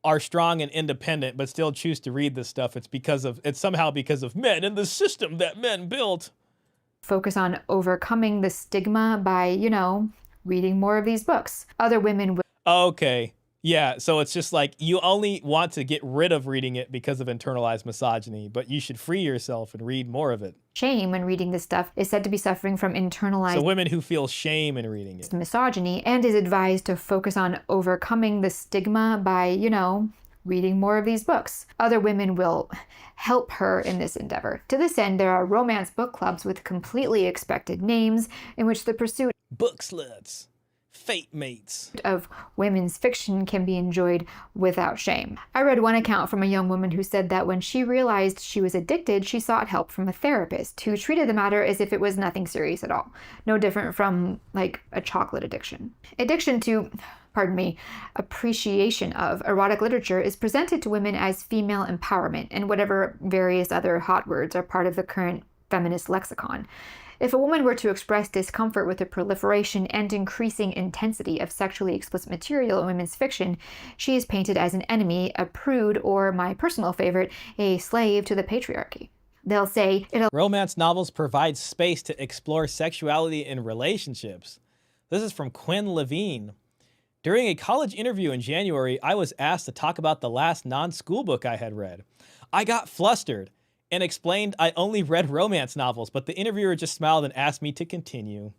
are strong and independent but still choose to read this stuff. It's somehow because of men and the system that men built. focus on overcoming the stigma by, you know, reading more of these books. Other women will Okay. Yeah, so it's just like you only want to get rid of reading it because of internalized misogyny, but you should free yourself and read more of it. shame when reading this stuff is said to be suffering from So internalized women who feel shame in reading it. misogyny and is advised to focus on overcoming the stigma by, reading more of these books. Other women will help her in this endeavor. To this end, there are romance book clubs with completely expected names in which the pursuit Book sluts. Fate mates. of women's fiction can be enjoyed without shame. I read one account from a young woman who said that when she realized she was addicted, she sought help from a therapist who treated the matter as if it was nothing serious at all. No different from, like, a chocolate addiction. Addiction to, appreciation of erotic literature is presented to women as female empowerment and whatever various other hot words are part of the current feminist lexicon. If a woman were to express discomfort with the proliferation and increasing intensity of sexually explicit material in women's fiction, she is painted as an enemy, a prude, or, my personal favorite, a slave to the patriarchy. They'll say Romance novels provide space to explore sexuality in relationships. This is from Quinn Levine. During a college interview in January, I was asked to talk about the last non-school book I had read. I got flustered and explained I only read romance novels, but the interviewer just smiled and asked me to continue.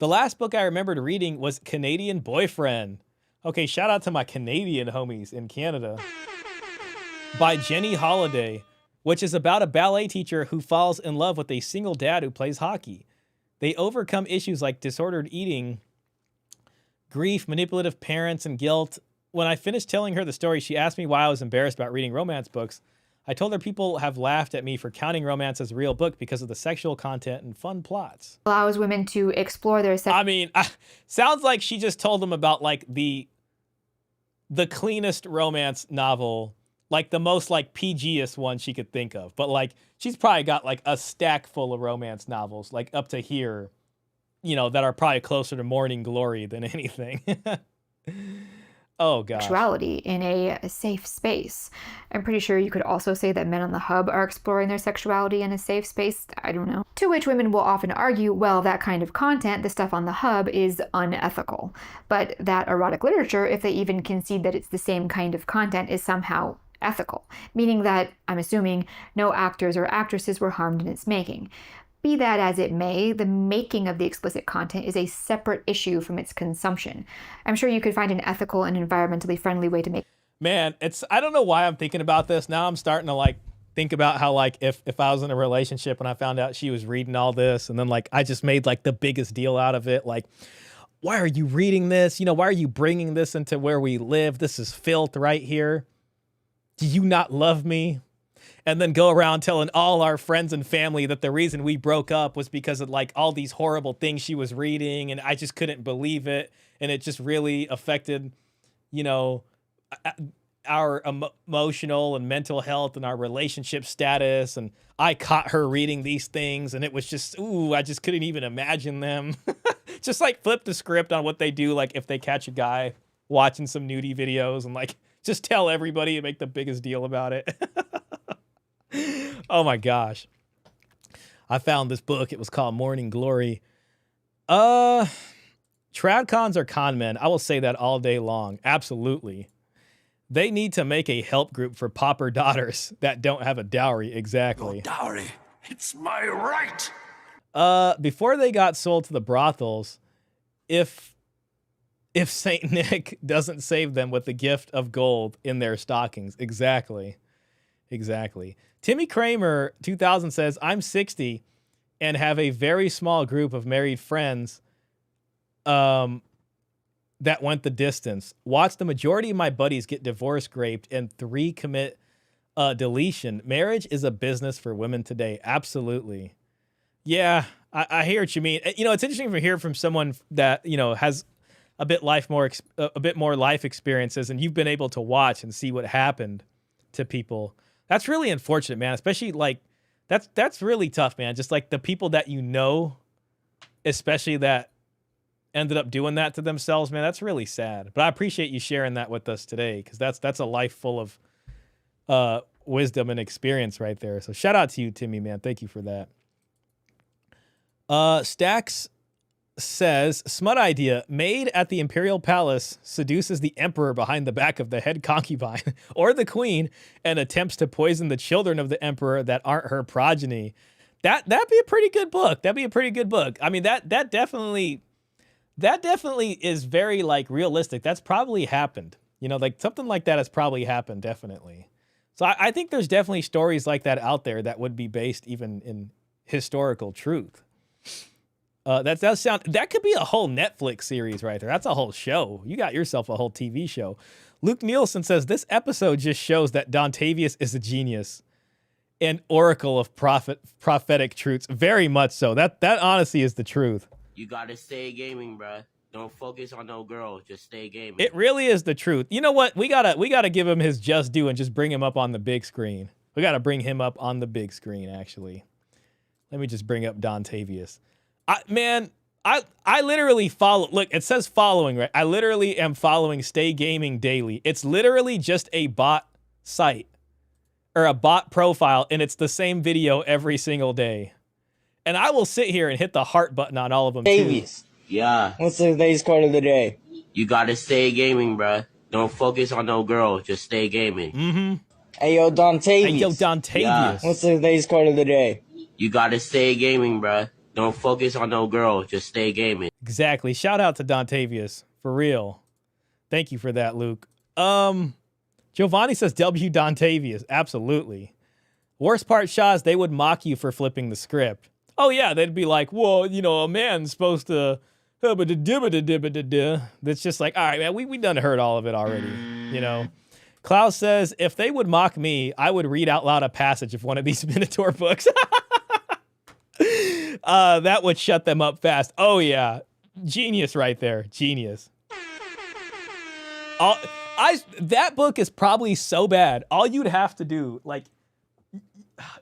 The last book I remembered reading was Canadian Boyfriend. Okay, shout out to my Canadian homies in Canada. By Jenny Holiday, which is about a ballet teacher who falls in love with a single dad who plays hockey. They overcome issues like disordered eating, grief, manipulative parents, and guilt. When I finished telling her the story, she asked me why I was embarrassed about reading romance books. I told her people have laughed at me for counting romance as a real book because of the sexual content and fun plots. allows women to explore their Sounds like she just told them about like the cleanest romance novel, like the most like PG-est one she could think of. But like she's probably got like a stack full of romance novels, like up to here, that are probably closer to Morning Glory than anything. Oh, gosh. sexuality in a safe space. I'm pretty sure you could also say that men on the hub are exploring their sexuality in a safe space. I don't know. To which women will often argue, well, that kind of content, the stuff on the hub, is unethical. But that erotic literature, if they even concede that it's the same kind of content, is somehow ethical, meaning that, I'm assuming, no actors or actresses were harmed in its making. Be that as it may, the making of the explicit content is a separate issue from its consumption. I'm sure you could find an ethical and environmentally friendly way to make. Man, I don't know why I'm thinking about this. Now I'm starting to like think about how like if I was in a relationship and I found out she was reading all this and then like I just made like the biggest deal out of it. Like, why are you reading this? Why are you bringing this into where we live? This is filth right here. Do you not love me? And then go around telling all our friends and family that the reason we broke up was because of like all these horrible things she was reading, and I just couldn't believe it, and it just really affected, our emotional and mental health and our relationship status, and I caught her reading these things, and it was just, I just couldn't even imagine them. Just like flip the script on what they do, like if they catch a guy watching some nudie videos, and like just tell everybody and make the biggest deal about it. Oh my gosh. I found this book. It was called Morning Glory. Trad cons are con men. I will say that all day long. Absolutely. They need to make a help group for pauper daughters that don't have a dowry. Exactly. Your dowry. It's my right. Before they got sold to the brothels, if Saint Nick doesn't save them with the gift of gold in their stockings. Exactly. Timmy Kramer, 2000, says, I'm 60 and have a very small group of married friends that went the distance. Watched the majority of my buddies get divorce raped and 3 commit deletion. Marriage is a business for women today. Absolutely. Yeah, I hear what you mean. It's interesting to hear from someone that, has a bit more life experiences, and you've been able to watch and see what happened to people. That's really unfortunate, man. Especially like that's really tough, man. Just like the people that especially that ended up doing that to themselves, man. That's really sad. But I appreciate you sharing that with us today, because that's a life full of wisdom and experience right there. So shout out to you, Timmy, man. Thank you for that. Stacks says, smut idea, maid at the imperial palace seduces the emperor behind the back of the head concubine or the queen and attempts to poison the children of the emperor that aren't her progeny. That'd be a pretty good book. That'd be a pretty good book. I mean, that definitely is very like realistic. That's probably happened. You know, like something like that has probably happened, definitely. So I think there's definitely stories like that out there that would be based even in historical truth. That could be a whole Netflix series right there. That's a whole show. You got yourself a whole TV show. Luke Nielsen says this episode just shows that Dontavius is a genius, an oracle of prophetic truths. Very much so. That honestly is the truth. You gotta stay gaming, bruh. Don't focus on no girl. Just stay gaming. It really is the truth. You know what? We gotta give him his just due and just bring him up on the big screen. We gotta bring him up on the big screen. Actually, let me just bring up Dontavius. I literally follow. Look, it says following, right? I literally am following Stay Gaming daily. It's literally just a bot site or a bot profile, and it's the same video every single day. And I will sit here and hit the heart button on all of them too. Yeah. What's today's quote of the day? You gotta stay gaming, bruh. Don't focus on no girl. Just stay gaming. Mm-hmm. Hey, yo, Dontavius. Hey, yo, Dontavius. Yeah. What's today's quote of the day? You gotta stay gaming, bruh. Don't focus on no girl. Just stay gaming. Exactly. Shout out to Dontavius. For real. Thank you for that, Luke. Giovanni says W Dontavius. Absolutely. Worst part, Shah, is they would mock you for flipping the script. Oh, yeah. They'd be like, well, you know, a man's supposed to... That's just like, all right, man, we done heard all of it already, you know? Klaus says, if they would mock me, I would read out loud a passage of one of these Minotaur books. That would shut them up fast. Oh, yeah. Genius right there. Genius. That book is probably so bad. All you'd have to do, like,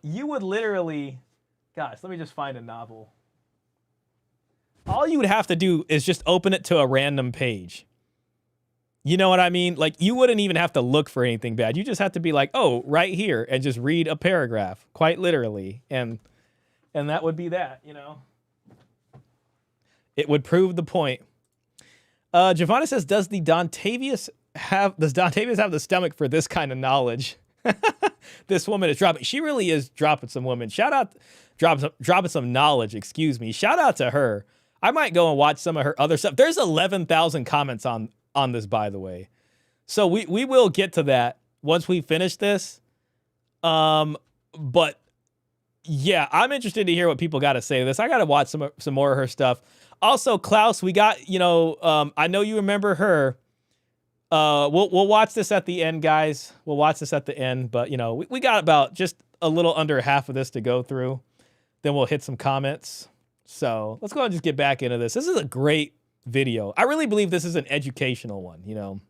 you would literally... Gosh, let me just find a novel. All you would have to do is just open it to a random page. You know what I mean? Like, you wouldn't even have to look for anything bad. You just have to be like, oh, right here, and just read a paragraph, quite literally. And that would be that, you know? It would prove the point. Giovanna says, does Dontavius have the stomach for this kind of knowledge? This woman is dropping. She really is dropping some women. Shout out, dropping some knowledge, excuse me. Shout out to her. I might go and watch some of her other stuff. There's 11,000 comments on this, by the way. So we will get to that once we finish this. But yeah, I'm interested to hear what people got to say to this. I got to watch some more of her stuff. Also, Klaus, we got, you know, I know you remember her. We'll watch this at the end, guys. We'll watch this at the end, but you know, we got about just a little under half of this to go through. Then we'll hit some comments. So let's go ahead and just get back into this. This is a great video. I really believe this is an educational one, you know.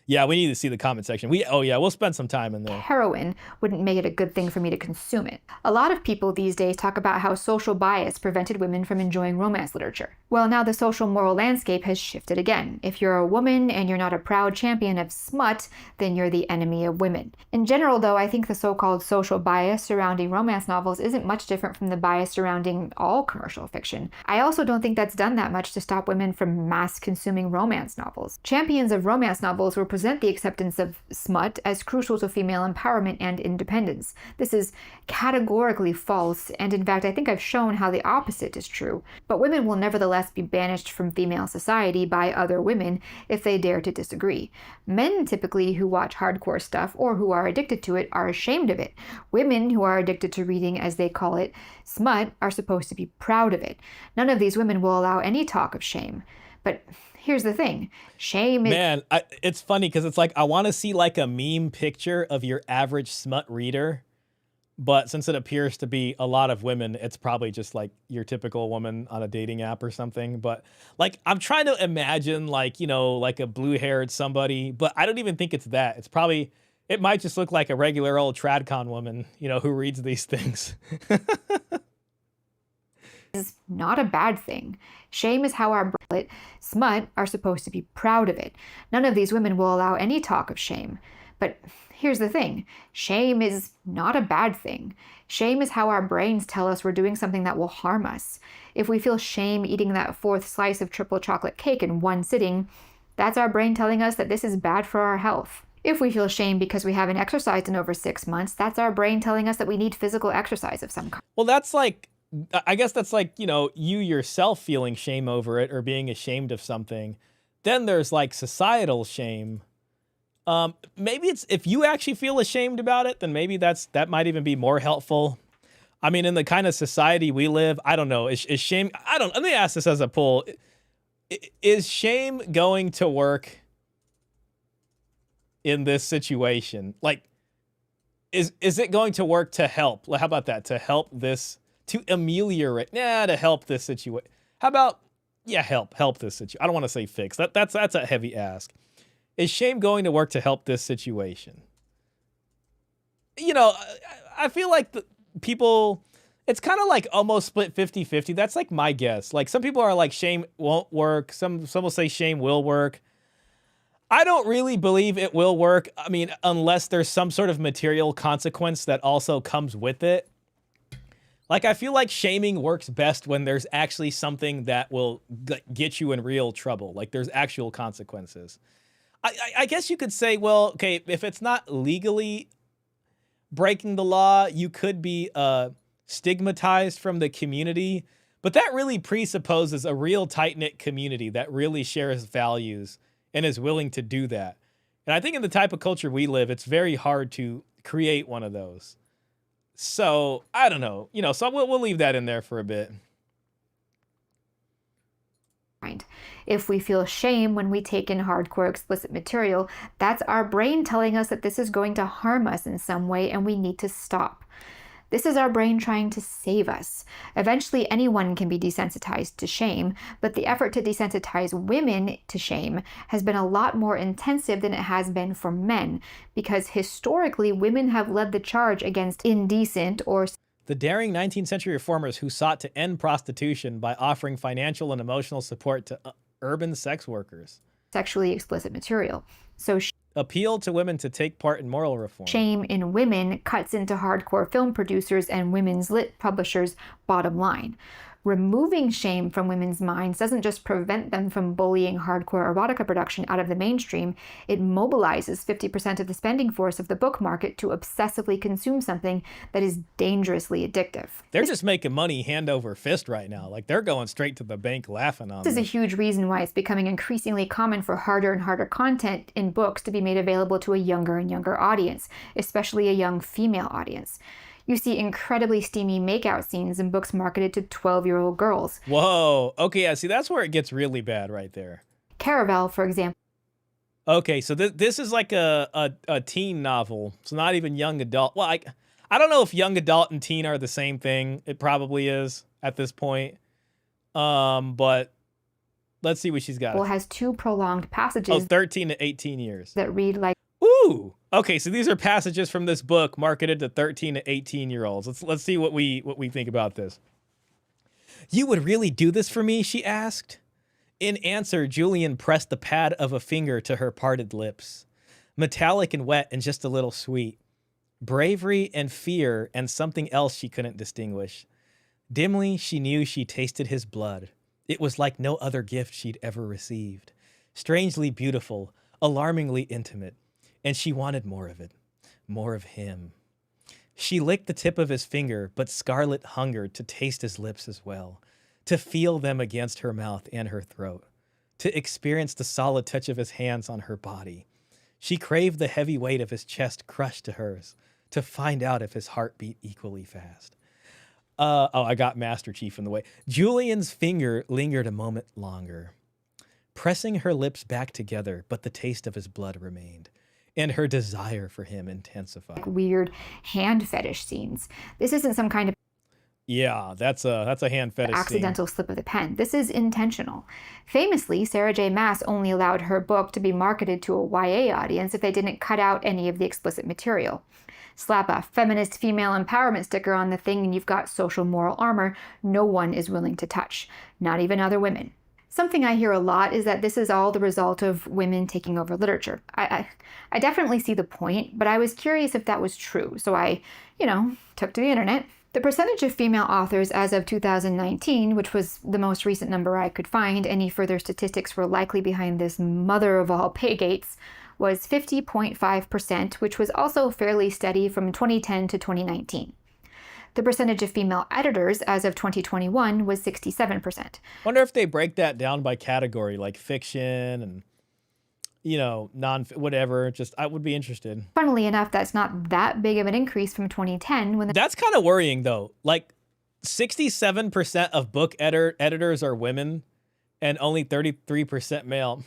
Yeah, we need to see the comment section. We'll spend some time in there. Heroin wouldn't make it a good thing for me to consume it. A lot of people these days talk about how social bias prevented women from enjoying romance literature. Well, now the social moral landscape has shifted again. If you're a woman and you're not a proud champion of smut, then you're the enemy of women. In general, though, I think the so-called social bias surrounding romance novels isn't much different from the bias surrounding all commercial fiction. I also don't think that's done that much to stop women from mass-consuming romance novels. Champions of romance novels were present the acceptance of smut as crucial to female empowerment and independence. This is categorically false, and in fact I think I've shown how the opposite is true. But women will nevertheless be banished from female society by other women if they dare to disagree. Men typically who watch hardcore stuff or who are addicted to it are ashamed of it. Women who are addicted to reading, as they call it, smut, are supposed to be proud of it. None of these women will allow any talk of shame. But here's the thing. Shame is... Man, it's funny because it's like I want to see like a meme picture of your average smut reader. But since it appears to be a lot of women, it's probably just like your typical woman on a dating app or something. But like I'm trying to imagine like, you know, like a blue-haired somebody. But I don't even think it's that. It's probably... It might just look like a regular old TradCon woman, you know, who reads these things. is not a bad thing. Shame is how our smut are supposed to be proud of it. None of these women will allow any talk of shame. But here's the thing. Shame is not a bad thing. Shame is how our brains tell us we're doing something that will harm us. If we feel shame eating that 4th slice of triple chocolate cake in one sitting, that's our brain telling us that this is bad for our health. If we feel shame because we haven't exercised in over 6 months, that's our brain telling us that we need physical exercise of some kind. Well, that's like, I guess that's like, you know, you yourself feeling shame over it or being ashamed of something. Then there's like societal shame. Maybe it's, if you actually feel ashamed about it, then maybe that might even be more helpful. I mean, in the kind of society we live, I don't know, is shame, let me ask this as a poll. Is shame going to work in this situation? Like, is it going to work to help? How about that? To help this, to ameliorate, to help this situation. How about, help this situation. I don't want to say fix. That's a heavy ask. Is shame going to work to help this situation? You know, I feel like the people, it's kind of like almost split 50-50. That's like my guess. Like some people are like shame won't work. Some will say shame will work. I don't really believe it will work. I mean, unless there's some sort of material consequence that also comes with it. Like, I feel like shaming works best when there's actually something that will get you in real trouble. Like, there's actual consequences. I guess you could say, well, okay, if it's not legally breaking the law, you could be stigmatized from the community. But that really presupposes a real tight-knit community that really shares values and is willing to do that. And I think in the type of culture we live, it's very hard to create one of those. So, I don't know. You know, so we'll leave that in there for a bit. If we feel shame when we take in hardcore explicit material, that's our brain telling us that this is going to harm us in some way and we need to stop. This is our brain trying to save us. Eventually, anyone can be desensitized to shame, but the effort to desensitize women to shame has been a lot more intensive than it has been for men, because historically, women have led the charge against indecent or the daring 19th century reformers who sought to end prostitution by offering financial and emotional support to urban sex workers. Sexually explicit material. So appeal to women to take part in moral reform. Shame in women cuts into hardcore film producers and women's lit publishers' bottom line. Removing shame from women's minds doesn't just prevent them from bullying hardcore erotica production out of the mainstream, it mobilizes 50% of the spending force of the book market to obsessively consume something that is dangerously addictive. They're just making money hand over fist right now. Like, they're going straight to the bank laughing on this is a huge reason why it's becoming increasingly common for harder and harder content in books to be made available to a younger and younger audience, especially a young female audience. You see incredibly steamy makeout scenes in books marketed to 12-year-old girls. Whoa. Okay, yeah, see, that's where it gets really bad right there. Caravel, for example. Okay, so this is like a teen novel. It's not even young adult. Well, I don't know if young adult and teen are the same thing. It probably is at this point. But let's see what she's got. Well, has 2 prolonged passages. 13 to 18 years. That read like, ooh. Okay, so these are passages from this book marketed to 13 to 18-year-olds. Let's see what we think about this. You would really do this for me? She asked. In answer, Julian pressed the pad of a finger to her parted lips. Metallic and wet and just a little sweet. Bravery and fear and something else she couldn't distinguish. Dimly, she knew she tasted his blood. It was like no other gift she'd ever received. Strangely beautiful, alarmingly intimate. And she wanted more of it, more of him. She licked the tip of his finger, but Scarlet hungered to taste his lips as well, to feel them against her mouth and her throat, to experience the solid touch of his hands on her body. She craved the heavy weight of his chest crushed to hers, to find out if his heart beat equally fast. I got Master Chief in the way. Julian's finger lingered a moment longer, pressing her lips back together, but the taste of his blood remained. And her desire for him intensified. Weird hand fetish scenes. This isn't some kind of that's a hand fetish accidental scene. slip of the pen. This is intentional. Famously, Sarah J. Maas only allowed her book to be marketed to a YA audience if they didn't cut out any of the explicit material. Slap a feminist female empowerment sticker on the thing and you've got social moral armor no one is willing to touch, not even other women. Something I hear a lot is that this is all the result of women taking over literature. I definitely see the point, but I was curious if that was true, so I, took to the internet. The percentage of female authors as of 2019, which was the most recent number I could find, any further statistics were likely behind this mother of all pay gates, was 50.5%, which was also fairly steady from 2010 to 2019. The percentage of female editors as of 2021 was 67%. Wonder if they break that down by category, like fiction and, whatever. Just, I would be interested. Funnily enough, that's not that big of an increase from 2010 when That's kind of worrying, though. Like, 67% of book editors are women and only 33% male.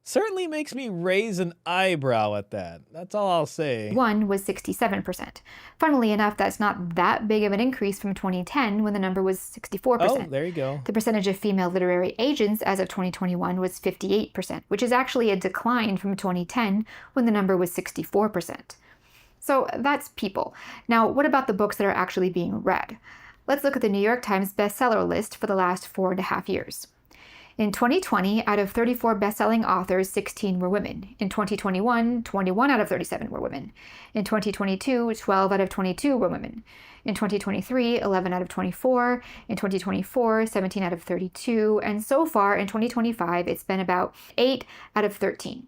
Certainly makes me raise an eyebrow at that. That's all I'll say. One was 67%. Funnily enough, that's not that big of an increase from 2010 when the number was 64%. Oh, there you go. The percentage of female literary agents as of 2021 was 58%, which is actually a decline from 2010 when the number was 64%. So that's people. Now, what about the books that are actually being read? Let's look at the New York Times bestseller list for the last 4.5 years. In 2020, out of 34 best-selling authors, 16 were women. In 2021, 21 out of 37 were women. In 2022, 12 out of 22 were women. In 2023, 11 out of 24. In 2024, 17 out of 32. And so far, in 2025, it's been about 8 out of 13.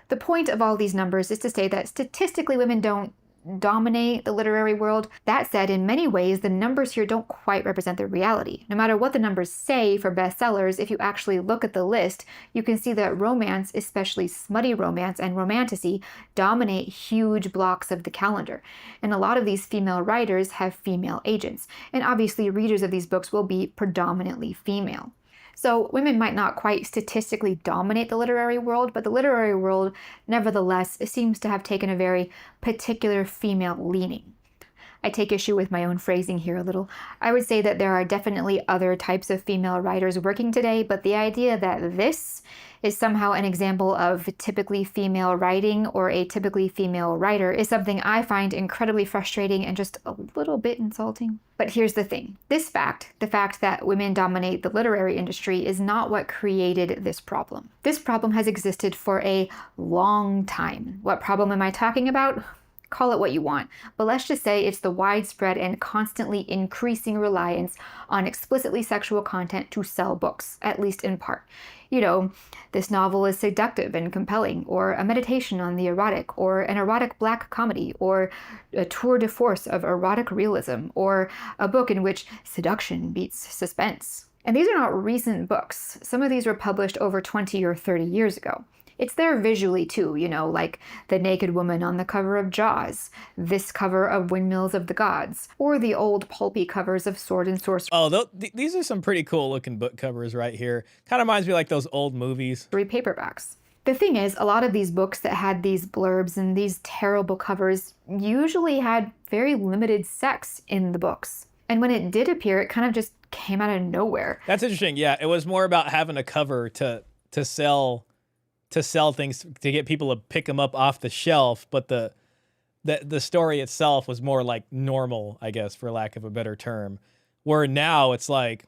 The point of all these numbers is to say that statistically women don't dominate the literary world. That said, in many ways, the numbers here don't quite represent the reality. No matter what the numbers say for bestsellers, if you actually look at the list, you can see that romance, especially smutty romance and romantasy, dominate huge blocks of the calendar. And a lot of these female writers have female agents. And obviously, readers of these books will be predominantly female. So women might not quite statistically dominate the literary world, but the literary world, nevertheless, seems to have taken a very particular female leaning. I take issue with my own phrasing here a little. I would say that there are definitely other types of female writers working today, but the idea that this is somehow an example of typically female writing or a typically female writer is something I find incredibly frustrating and just a little bit insulting. But here's the thing. This fact, the fact that women dominate the literary industry, is not what created this problem. This problem has existed for a long time. What problem am I talking about? Call it what you want, but let's just say it's the widespread and constantly increasing reliance on explicitly sexual content to sell books, at least in part. This novel is seductive and compelling, or a meditation on the erotic, or an erotic black comedy, or a tour de force of erotic realism, or a book in which seduction beats suspense. And these are not recent books. Some of these were published over 20 or 30 years ago. It's there visually too, like the naked woman on the cover of Jaws, this cover of Windmills of the Gods, or the old pulpy covers of Sword and Sorcery. Oh, these are some pretty cool looking book covers right here. Kind of reminds me of like those old movies. Paperbacks. The thing is, a lot of these books that had these blurbs and these terrible covers usually had very limited sex in the books. And when it did appear, it kind of just came out of nowhere. That's interesting. Yeah, it was more about having a cover to sell things, to get people to pick them up off the shelf, but the story itself was more like normal, I guess, for lack of a better term. Where now it's like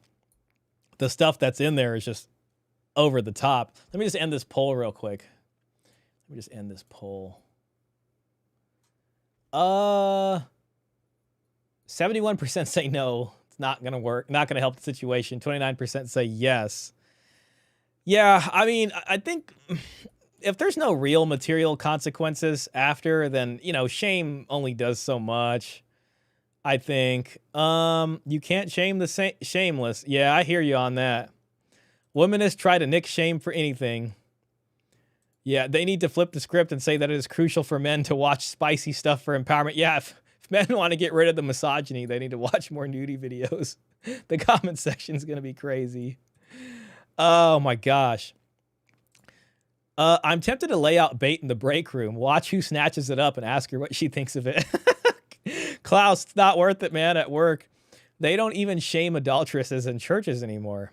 the stuff that's in there is just over the top. Let me just end this poll real quick. 71% say no, it's not gonna work, not gonna help the situation. 29% say yes. Yeah, I mean, I think if there's no real material consequences after, then, shame only does so much, I think. You can't shame the shameless. Yeah, I hear you on that. Womanists try to nick shame for anything. Yeah, they need to flip the script and say that it is crucial for men to watch spicy stuff for empowerment. Yeah, if men want to get rid of the misogyny, they need to watch more nudie videos. The comment section's going to be crazy. Oh my gosh. I'm tempted to lay out bait in the break room. Watch who snatches it up and ask her what she thinks of it. Klaus, it's not worth it, man. At work, they don't even shame adulteresses in churches anymore.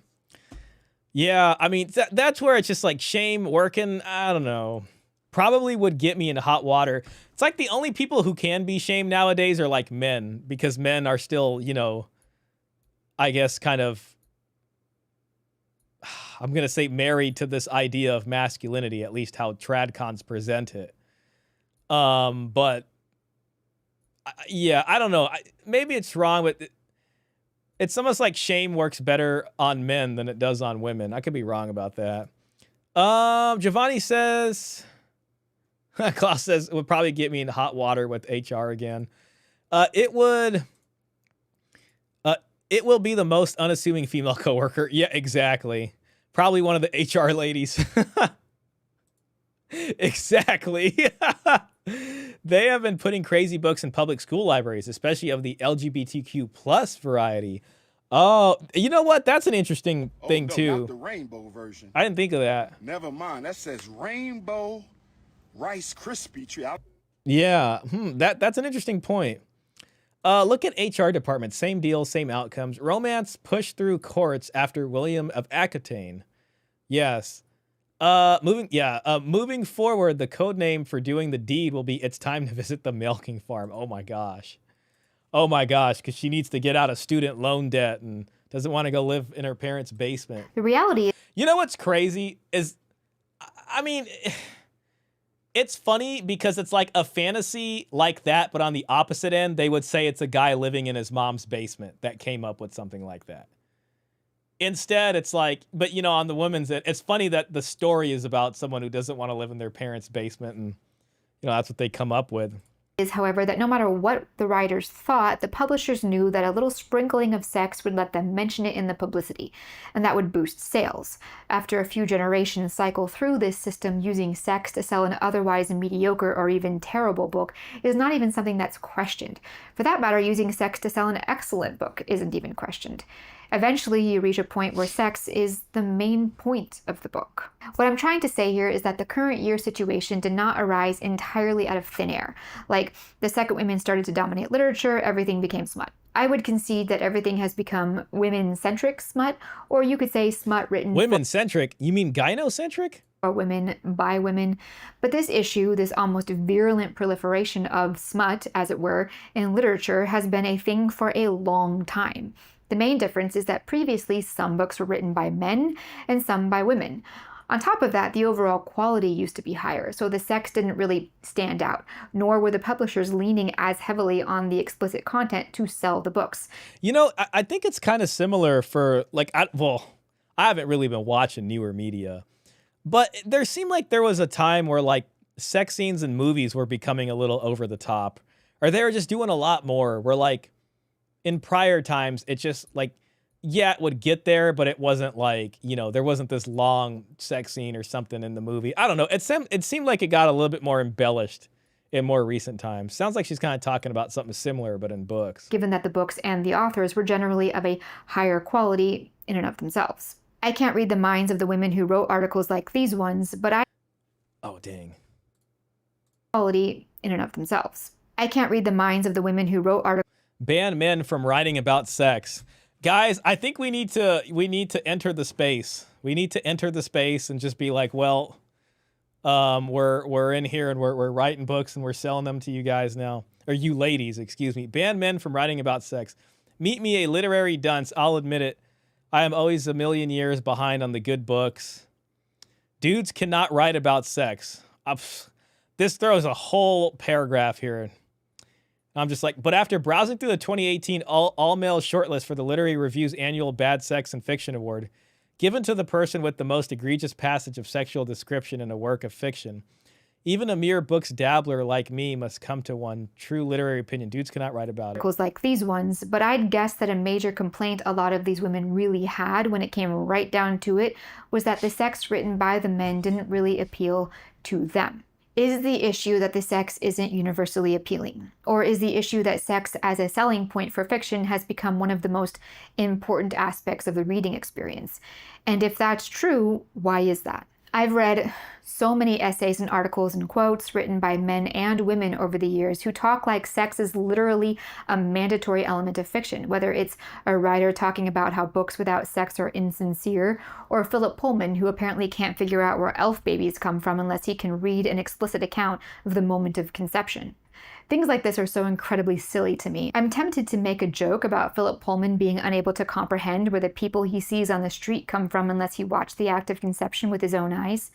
Yeah, I mean, that's where it's just like shame working. I don't know. Probably would get me into hot water. It's like the only people who can be shamed nowadays are like men, because men are still, I guess, kind of, I'm going to say married to this idea of masculinity, at least how tradcons present it. But yeah, I don't know. Maybe it's wrong, but it's almost like shame works better on men than it does on women. I could be wrong about that. Giovanni says, Klaus says, it would probably get me in hot water with HR again. It will be the most unassuming female coworker. Yeah, exactly. Probably one of the HR ladies. Exactly. They have been putting crazy books in public school libraries, especially of the LGBTQ plus variety. Oh, you know what? That's an interesting thing too. Not the rainbow version. I didn't think of that. Never mind. That says Rainbow Rice Krispie Treat. Yeah, that's an interesting point. Look at HR department. Same deal, same outcomes. Romance pushed through courts after William of Aquitaine. Yes. Moving forward, the code name for doing the deed will be "It's time to visit the milking farm." Oh my gosh. Oh my gosh, because she needs to get out of student loan debt and doesn't want to go live in her parents' basement. The reality is, you know what's crazy is, I mean, it's funny because it's like a fantasy like that, but on the opposite end, they would say it's a guy living in his mom's basement that came up with something like that. Instead, it's like, but you know, on the women's end, it's funny that the story is about someone who doesn't want to live in their parents' basement, and you know, that's what they come up with. However, that no matter what the writers thought, the publishers knew that a little sprinkling of sex would let them mention it in the publicity, and that would boost sales. After a few generations cycle through this system, using sex to sell an otherwise mediocre or even terrible book is not even something that's questioned. For that matter, using sex to sell an excellent book isn't even questioned. Eventually, you reach a point where sex is the main point of the book. What I'm trying to say here is that the current year situation did not arise entirely out of thin air. Like, the second women started to dominate literature, everything became smut. I would concede that everything has become women-centric smut, or you could say smut written... Women-centric? You mean gynocentric? Or women by women. But this issue, this almost virulent proliferation of smut, as it were, in literature has been a thing for a long time. The main difference is that previously some books were written by men and some by women. On top of that, the overall quality used to be higher, so the sex didn't really stand out, nor were the publishers leaning as heavily on the explicit content to sell the books. You know, I think it's kind of similar for, like, I haven't really been watching newer media, but there seemed like there was a time where, like, sex scenes in movies were becoming a little over the top, or they were just doing a lot more, where, like, in prior times, it just, like, yeah, it would get there, but it wasn't like, you know, there wasn't this long sex scene or something in the movie. I don't know. It seemed like it got a little bit more embellished in more recent times. Sounds like she's kind of talking about something similar, but in books. Given that the books and the authors were generally of a higher quality in and of themselves. I can't read the minds of the women who wrote articles like these ones, but I... Oh, dang. Quality in and of themselves. I can't read the minds of the women who wrote articles... Ban men from writing about sex. Guys, I think we need to enter the space. We need to enter the space and just be like, well, we're in here and we're writing books and we're selling them to you guys now. Or you ladies, excuse me. Ban men from writing about sex. Meet me a literary dunce. I'll admit it. I am always a million years behind on the good books. Dudes cannot write about sex. This throws a whole paragraph here. I'm just like, but after browsing through the 2018 all-male shortlist for the Literary Review's annual Bad Sex and Fiction Award, given to the person with the most egregious passage of sexual description in a work of fiction, even a mere books dabbler like me must come to one true literary opinion. Dudes cannot write about it. Articles like these ones, but I'd guess that a major complaint a lot of these women really had when it came right down to it was that the sex written by the men didn't really appeal to them. Is the issue that the sex isn't universally appealing? Or is the issue that sex as a selling point for fiction has become one of the most important aspects of the reading experience? And if that's true, why is that? I've read so many essays and articles and quotes written by men and women over the years who talk like sex is literally a mandatory element of fiction, whether it's a writer talking about how books without sex are insincere, or Philip Pullman, who apparently can't figure out where elf babies come from unless he can read an explicit account of the moment of conception. Things like this are so incredibly silly to me. I'm tempted to make a joke about Philip Pullman being unable to comprehend where the people he sees on the street come from unless he watched the act of conception with his own eyes.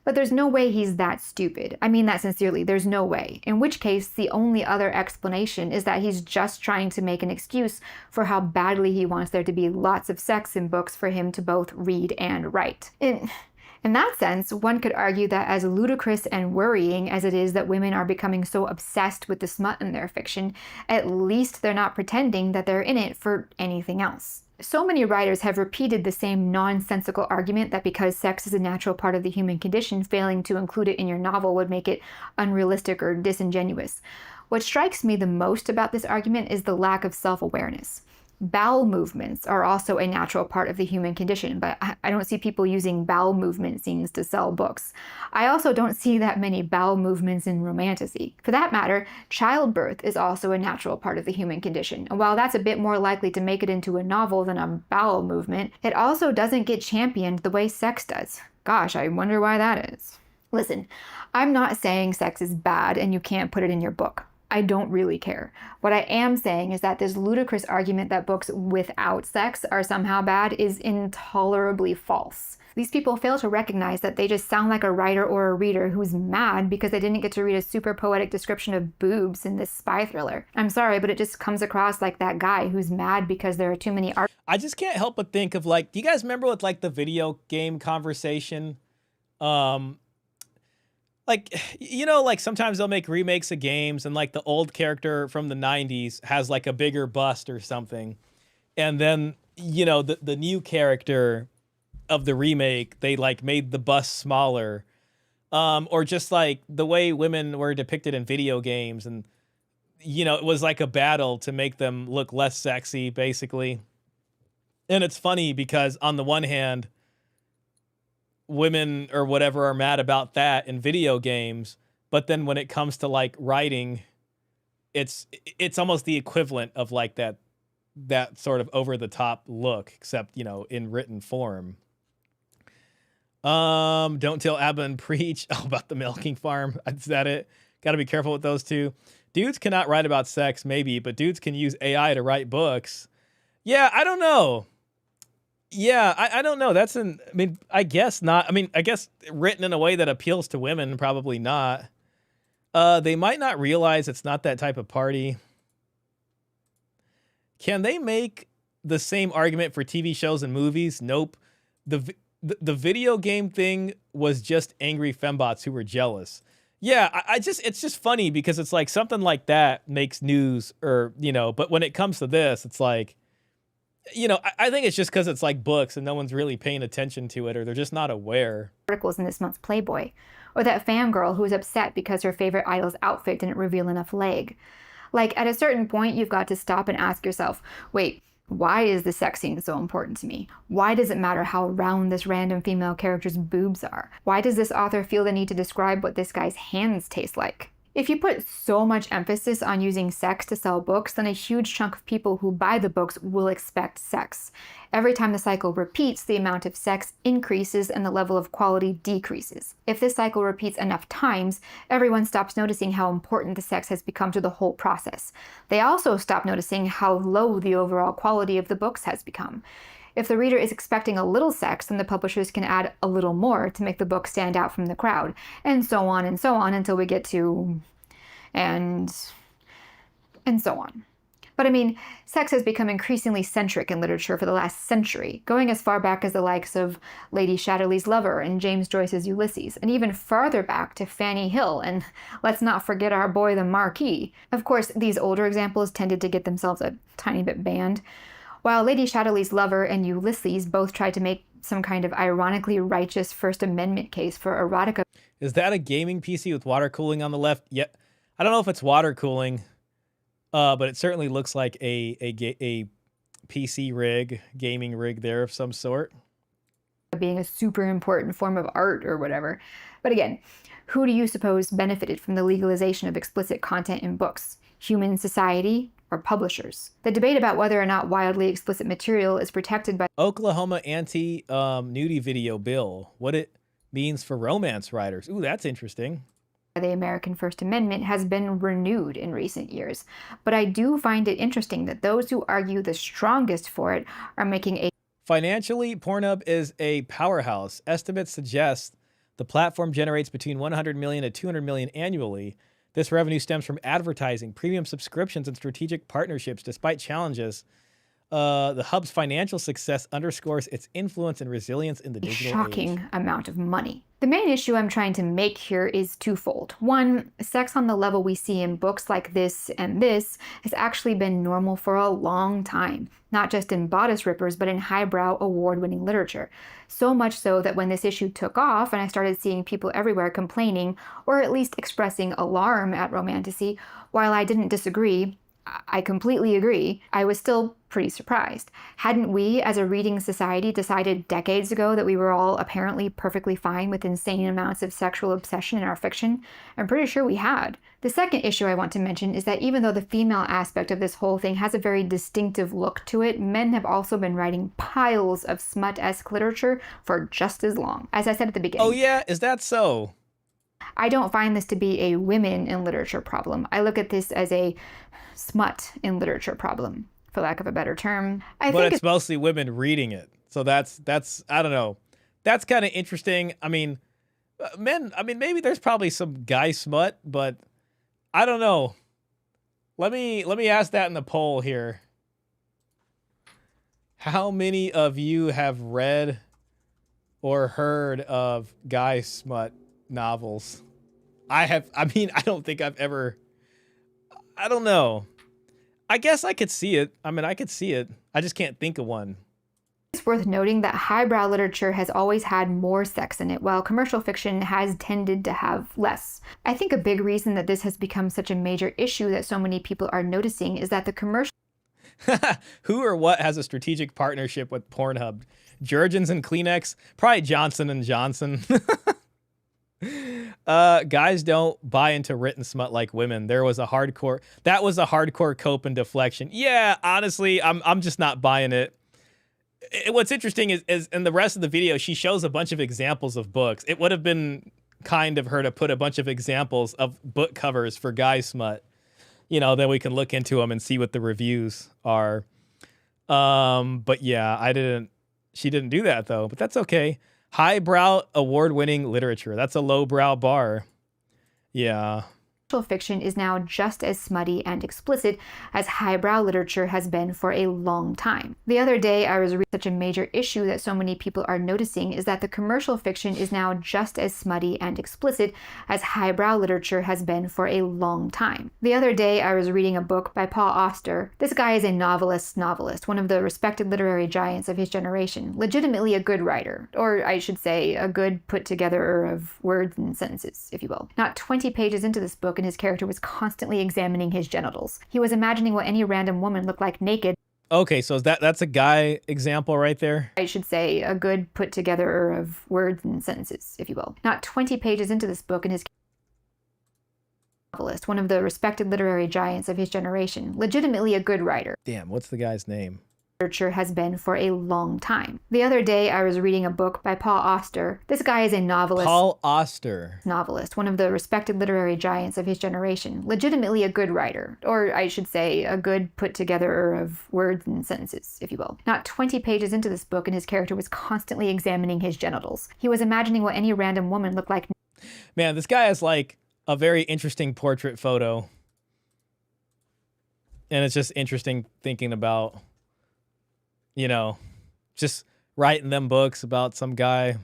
But there's no way he's that stupid. I mean that sincerely, there's no way. In which case, the only other explanation is that he's just trying to make an excuse for how badly he wants there to be lots of sex in books for him to both read and write. In that sense, one could argue that as ludicrous and worrying as it is that women are becoming so obsessed with the smut in their fiction, at least they're not pretending that they're in it for anything else. So many writers have repeated the same nonsensical argument that because sex is a natural part of the human condition, failing to include it in your novel would make it unrealistic or disingenuous. What strikes me the most about this argument is the lack of self-awareness. Bowel movements are also a natural part of the human condition, but I don't see people using bowel movement scenes to sell books. I also don't see that many bowel movements in romantasy. For that matter, childbirth is also a natural part of the human condition, and while that's a bit more likely to make it into a novel than a bowel movement, it also doesn't get championed the way sex does. Gosh, I wonder why that is. Listen, I'm not saying sex is bad and you can't put it in your book. I don't really care. What I am saying is that this ludicrous argument that books without sex are somehow bad is intolerably false. These people fail to recognize that they just sound like a writer or a reader who's mad because they didn't get to read a super poetic description of boobs in this spy thriller. I'm sorry, but it just comes across like that guy who's mad because there are too many art. I just can't help but think of, like, do you guys remember with, like, the video game conversation? Like, you know, like sometimes they'll make remakes of games and like the old character from the 90s has like a bigger bust or something. And then, you know, the new character of the remake, they like made the bust smaller. Or just like the way women were depicted in video games. And, you know, it was like a battle to make them look less sexy, basically. And it's funny because on the one hand, women or whatever are mad about that in video games, but then when it comes to like writing, it's almost the equivalent of like that sort of over the top look, except, you know, in written form. Don't tell Abba and preach about the milking farm. Is that it? Got to be careful with those two. Dudes cannot write about sex, maybe, but dudes can use AI to write books. Yeah, I don't know. Yeah, I don't know. I guess not. I mean, I guess written in a way that appeals to women, probably not. They might not realize it's not that type of party. Can they make the same argument for TV shows and movies? Nope. The video game thing was just angry fembots who were jealous. Yeah, it's just funny because it's like something like that makes news, or, you know, but when it comes to this, it's like, you know, I think it's just because it's like books and no one's really paying attention to it, or they're just not aware. Articles in this month's Playboy, or that fangirl who was upset because her favorite idol's outfit didn't reveal enough leg. Like, at a certain point, you've got to stop and ask yourself, wait, why is the sex scene so important to me? Why does it matter how round this random female character's boobs are? Why does this author feel the need to describe what this guy's hands taste like? If you put so much emphasis on using sex to sell books, then a huge chunk of people who buy the books will expect sex. Every time the cycle repeats, the amount of sex increases and the level of quality decreases. If this cycle repeats enough times, everyone stops noticing how important the sex has become to the whole process. They also stop noticing how low the overall quality of the books has become. If the reader is expecting a little sex, then the publishers can add a little more to make the book stand out from the crowd, and so on until we get to... and so on. But I mean, sex has become increasingly centric in literature for the last century, going as far back as the likes of Lady Chatterley's Lover and James Joyce's Ulysses, and even farther back to Fanny Hill, and let's not forget our boy the Marquis. Of course, these older examples tended to get themselves a tiny bit banned. While Lady Chatterley's Lover and Ulysses both tried to make some kind of ironically righteous First Amendment case for erotica. Is that a gaming PC with water cooling on the left? Yeah, I don't know if it's water cooling, but it certainly looks like a PC rig, gaming rig there of some sort. Being a super important form of art or whatever. But again, who do you suppose benefited from the legalization of explicit content in books? Human society or publishers? The debate about whether or not wildly explicit material is protected by Oklahoma anti-nudity video bill. What it means for romance writers. Ooh, that's interesting. the American First Amendment has been renewed in recent years. But I do find it interesting that those who argue the strongest for it are making a Financially, Pornhub is a powerhouse. Estimates suggest the platform generates between 100 million to 200 million annually. This revenue stems from advertising, premium subscriptions, and strategic partnerships. Despite challenges, the hub's financial success underscores its influence and resilience in the digital shocking age. amount of money. The main issue I'm trying to make here is twofold. One, sex on the level we see in books like this and this has actually been normal for a long time, not just in bodice rippers, but in highbrow award-winning literature. So much so that when this issue took off and I started seeing people everywhere complaining, or at least expressing alarm at romantasy, while I didn't disagree, I completely agree, I was still pretty surprised. Hadn't we, as a reading society, decided decades ago that we were all apparently perfectly fine with insane amounts of sexual obsession in our fiction? I'm pretty sure we had. The second issue I want to mention is that even though the female aspect of this whole thing has a very distinctive look to it, men have also been writing piles of smut-esque literature for just as long. As I said at the beginning. Oh yeah? Is that so? I don't find this to be a women in literature problem. I look at this as a smut in literature problem, for lack of a better term. But it's mostly women reading it. So that's I don't know. That's kind of interesting. I mean, maybe there's probably some guy smut, but I don't know. Let me ask that in the poll here. How many of you have read or heard of guy smut novels? I don't think I've ever. I don't know. I guess I could see it. I could see it. I just can't think of one. It's worth noting that highbrow literature has always had more sex in it, while commercial fiction has tended to have less. I think a big reason that this has become such a major issue that so many people are noticing is that the commercial Who or what has a strategic partnership with Pornhub? Jergens and Kleenex? Probably Johnson and Johnson. Guys don't buy into written smut like women. That was a hardcore cope and deflection. Yeah, honestly, I'm just not buying it. What's interesting is in the rest of the video, she shows a bunch of examples of books. It would have been kind of her to put a bunch of examples of book covers for guy smut. Then we can look into them and see what the reviews are. But yeah, she didn't do that though, but that's okay. Highbrow award-winning literature. That's a lowbrow bar. Yeah. fiction is now just as smutty and explicit as highbrow literature has been for a long time. The other day, I was reading such a major issue that so many people are noticing is that the commercial fiction is now just as smutty and explicit as highbrow literature has been for a long time. The other day, I was reading a book by Paul Auster. This guy is a novelist, one of the respected literary giants of his generation, legitimately a good writer, or I should say, a good put-together of words and sentences, if you will. Not 20 pages into this book, and his character was constantly examining his genitals. He was imagining what any random woman looked like naked. Okay, so that's a guy example right there? I should say, a good put-together of words and sentences, if you will. Not 20 pages into this book, and his novelist, one of the respected literary giants of his generation, legitimately a good writer. Damn, what's the guy's name? Literature has been for a long time. The other day, I was reading a book by Paul Auster. This guy is a novelist. Paul Auster. One of the respected literary giants of his generation, legitimately a good writer, or I should say, a good put-together of words and sentences, if you will. Not 20 pages into this book, and his character was constantly examining his genitals. He was imagining what any random woman looked like. Man, this guy has like a very interesting portrait photo. And it's just interesting thinking about, just writing them books about some guy.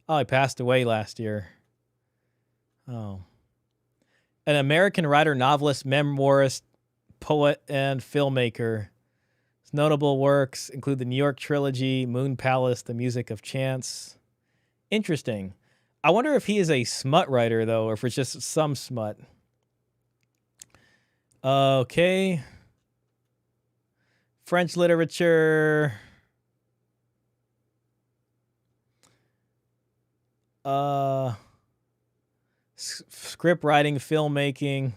Oh, he passed away last year. Oh. An American writer, novelist, memoirist, poet, and filmmaker. His notable works include the New York Trilogy, Moon Palace, The Music of Chance. Interesting. I wonder if he is a smut writer, though, or if it's just some smut. Okay. French literature. Script writing, filmmaking.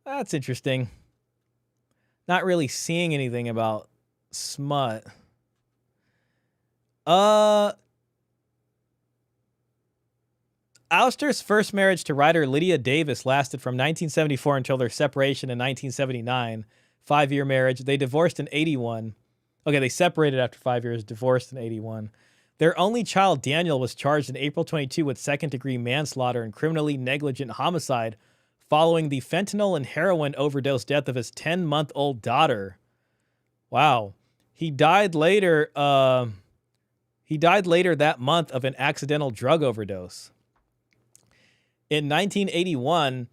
That's interesting. Not really seeing anything about smut. Ouster's first marriage to writer Lydia Davis lasted from 1974 until their separation in 1979. 5-year marriage. They divorced in 81. Okay, they separated after 5 years, divorced in 81. Their only child, Daniel, was charged in April 22 with second-degree manslaughter and criminally negligent homicide following the fentanyl and heroin overdose death of his 10-month-old daughter. Wow. He died later that month of an accidental drug overdose. In 1981,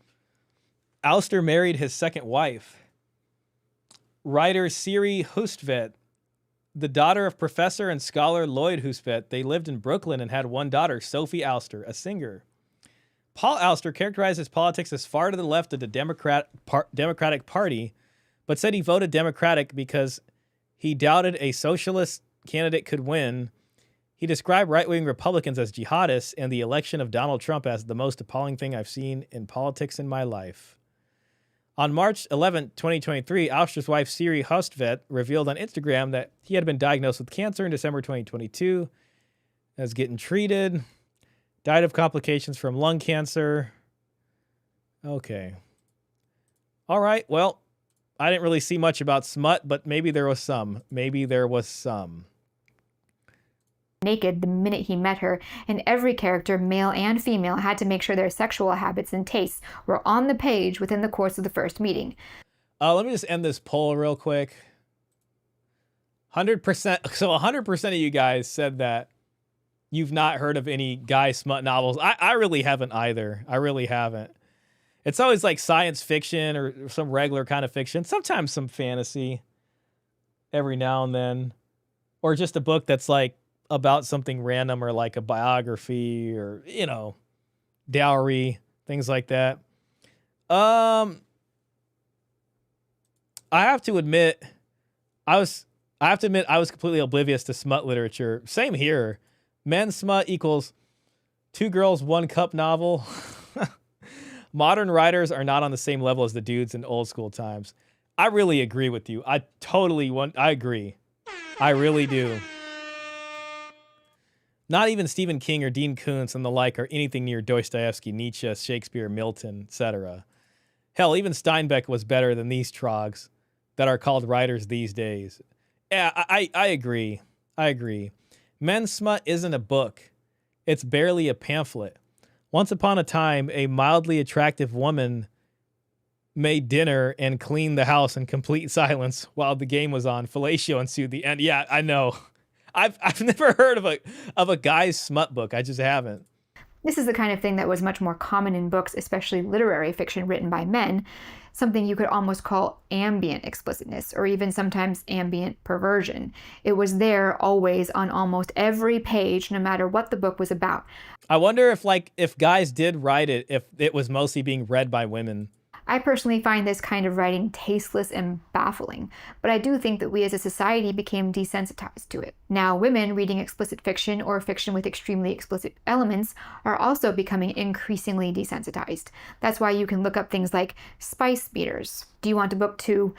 Ouster married his second wife, writer Siri Hustvedt, the daughter of professor and scholar Lloyd Hustvedt. They lived in Brooklyn and had one daughter, Sophie Ouster, a singer. Paul Ouster characterized his politics as far to the left of the Democratic Party, but said he voted Democratic because he doubted a socialist candidate could win. He described right-wing Republicans as jihadists and the election of Donald Trump as the most appalling thing I've seen in politics in my life. On March 11, 2023, Ouster's wife, Siri Hustvedt, revealed on Instagram that he had been diagnosed with cancer in December 2022, was getting treated, died of complications from lung cancer. Okay. All right, well, I didn't really see much about smut, but maybe there was some. Naked the minute he met her, and every character, male and female, had to make sure their sexual habits and tastes were on the page within the course of the first meeting. Let me just end this poll real quick. 100%. So 100% of you guys said that you've not heard of any guy smut novels. I really haven't either. I really haven't. It's always like science fiction or some regular kind of fiction. Sometimes some fantasy every now and then. Or just a book that's like about something random or like a biography or, you know, Dowry, things like that. I have to admit I was completely oblivious to smut literature. Same here. Men's smut equals 2 girls, 1 cup novel. Modern writers are not on the same level as the dudes in old school times. I really agree with you. I agree. I really do. Not even Stephen King or Dean Koontz and the like are anything near Dostoevsky, Nietzsche, Shakespeare, Milton, etc. Hell, even Steinbeck was better than these trogs that are called writers these days. Yeah, I agree. I agree. Men's smut isn't a book. It's barely a pamphlet. Once upon a time, a mildly attractive woman made dinner and cleaned the house in complete silence while the game was on. Fellatio ensued the end. Yeah, I know. I've never heard of a guy's smut book. I just haven't. This is the kind of thing that was much more common in books, especially literary fiction written by men, something you could almost call ambient explicitness, or even sometimes ambient perversion. It was there always on almost every page, no matter what the book was about. I wonder if guys did write it, if it was mostly being read by women. I personally find this kind of writing tasteless and baffling, but I do think that we as a society became desensitized to it. Now, women reading explicit fiction or fiction with extremely explicit elements are also becoming increasingly desensitized. That's why you can look up things like spice meters. Do you want a book to,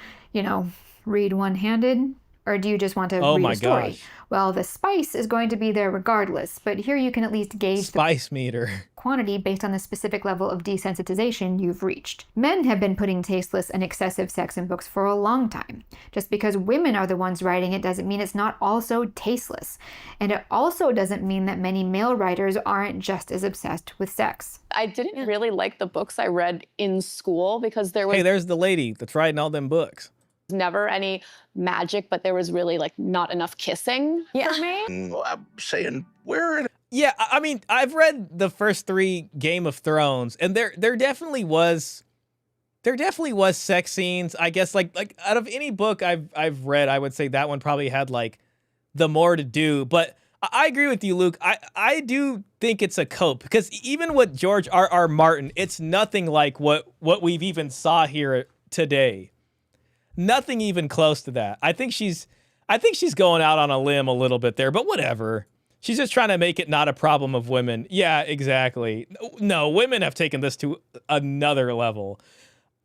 read one-handed? Or do you just want to read a story? Gosh. Well, the spice is going to be there regardless, but here you can at least gauge spice meter quantity based on the specific level of desensitization you've reached. Men have been putting tasteless and excessive sex in books for a long time. Just because women are the ones writing it doesn't mean it's not also tasteless. And it also doesn't mean that many male writers aren't just as obsessed with sex. I didn't really like the books I read in school because there was... Hey, there's the lady that's writing all them books. Never any magic, but there was really not enough kissing for me. Well, I'm saying we're... Yeah, I mean, I've read the first 3 Game of Thrones, and there definitely was sex scenes. I guess like out of any book I've read, I would say that one probably had the more to do. But I agree with you, Luke. I do think it's a cope, because even with George R.R. Martin, it's nothing like what we've even saw here today. Nothing even close to that. I think she's going out on a limb a little bit there, but whatever. She's just trying to make it not a problem of women. Yeah, exactly. No, women have taken this to another level.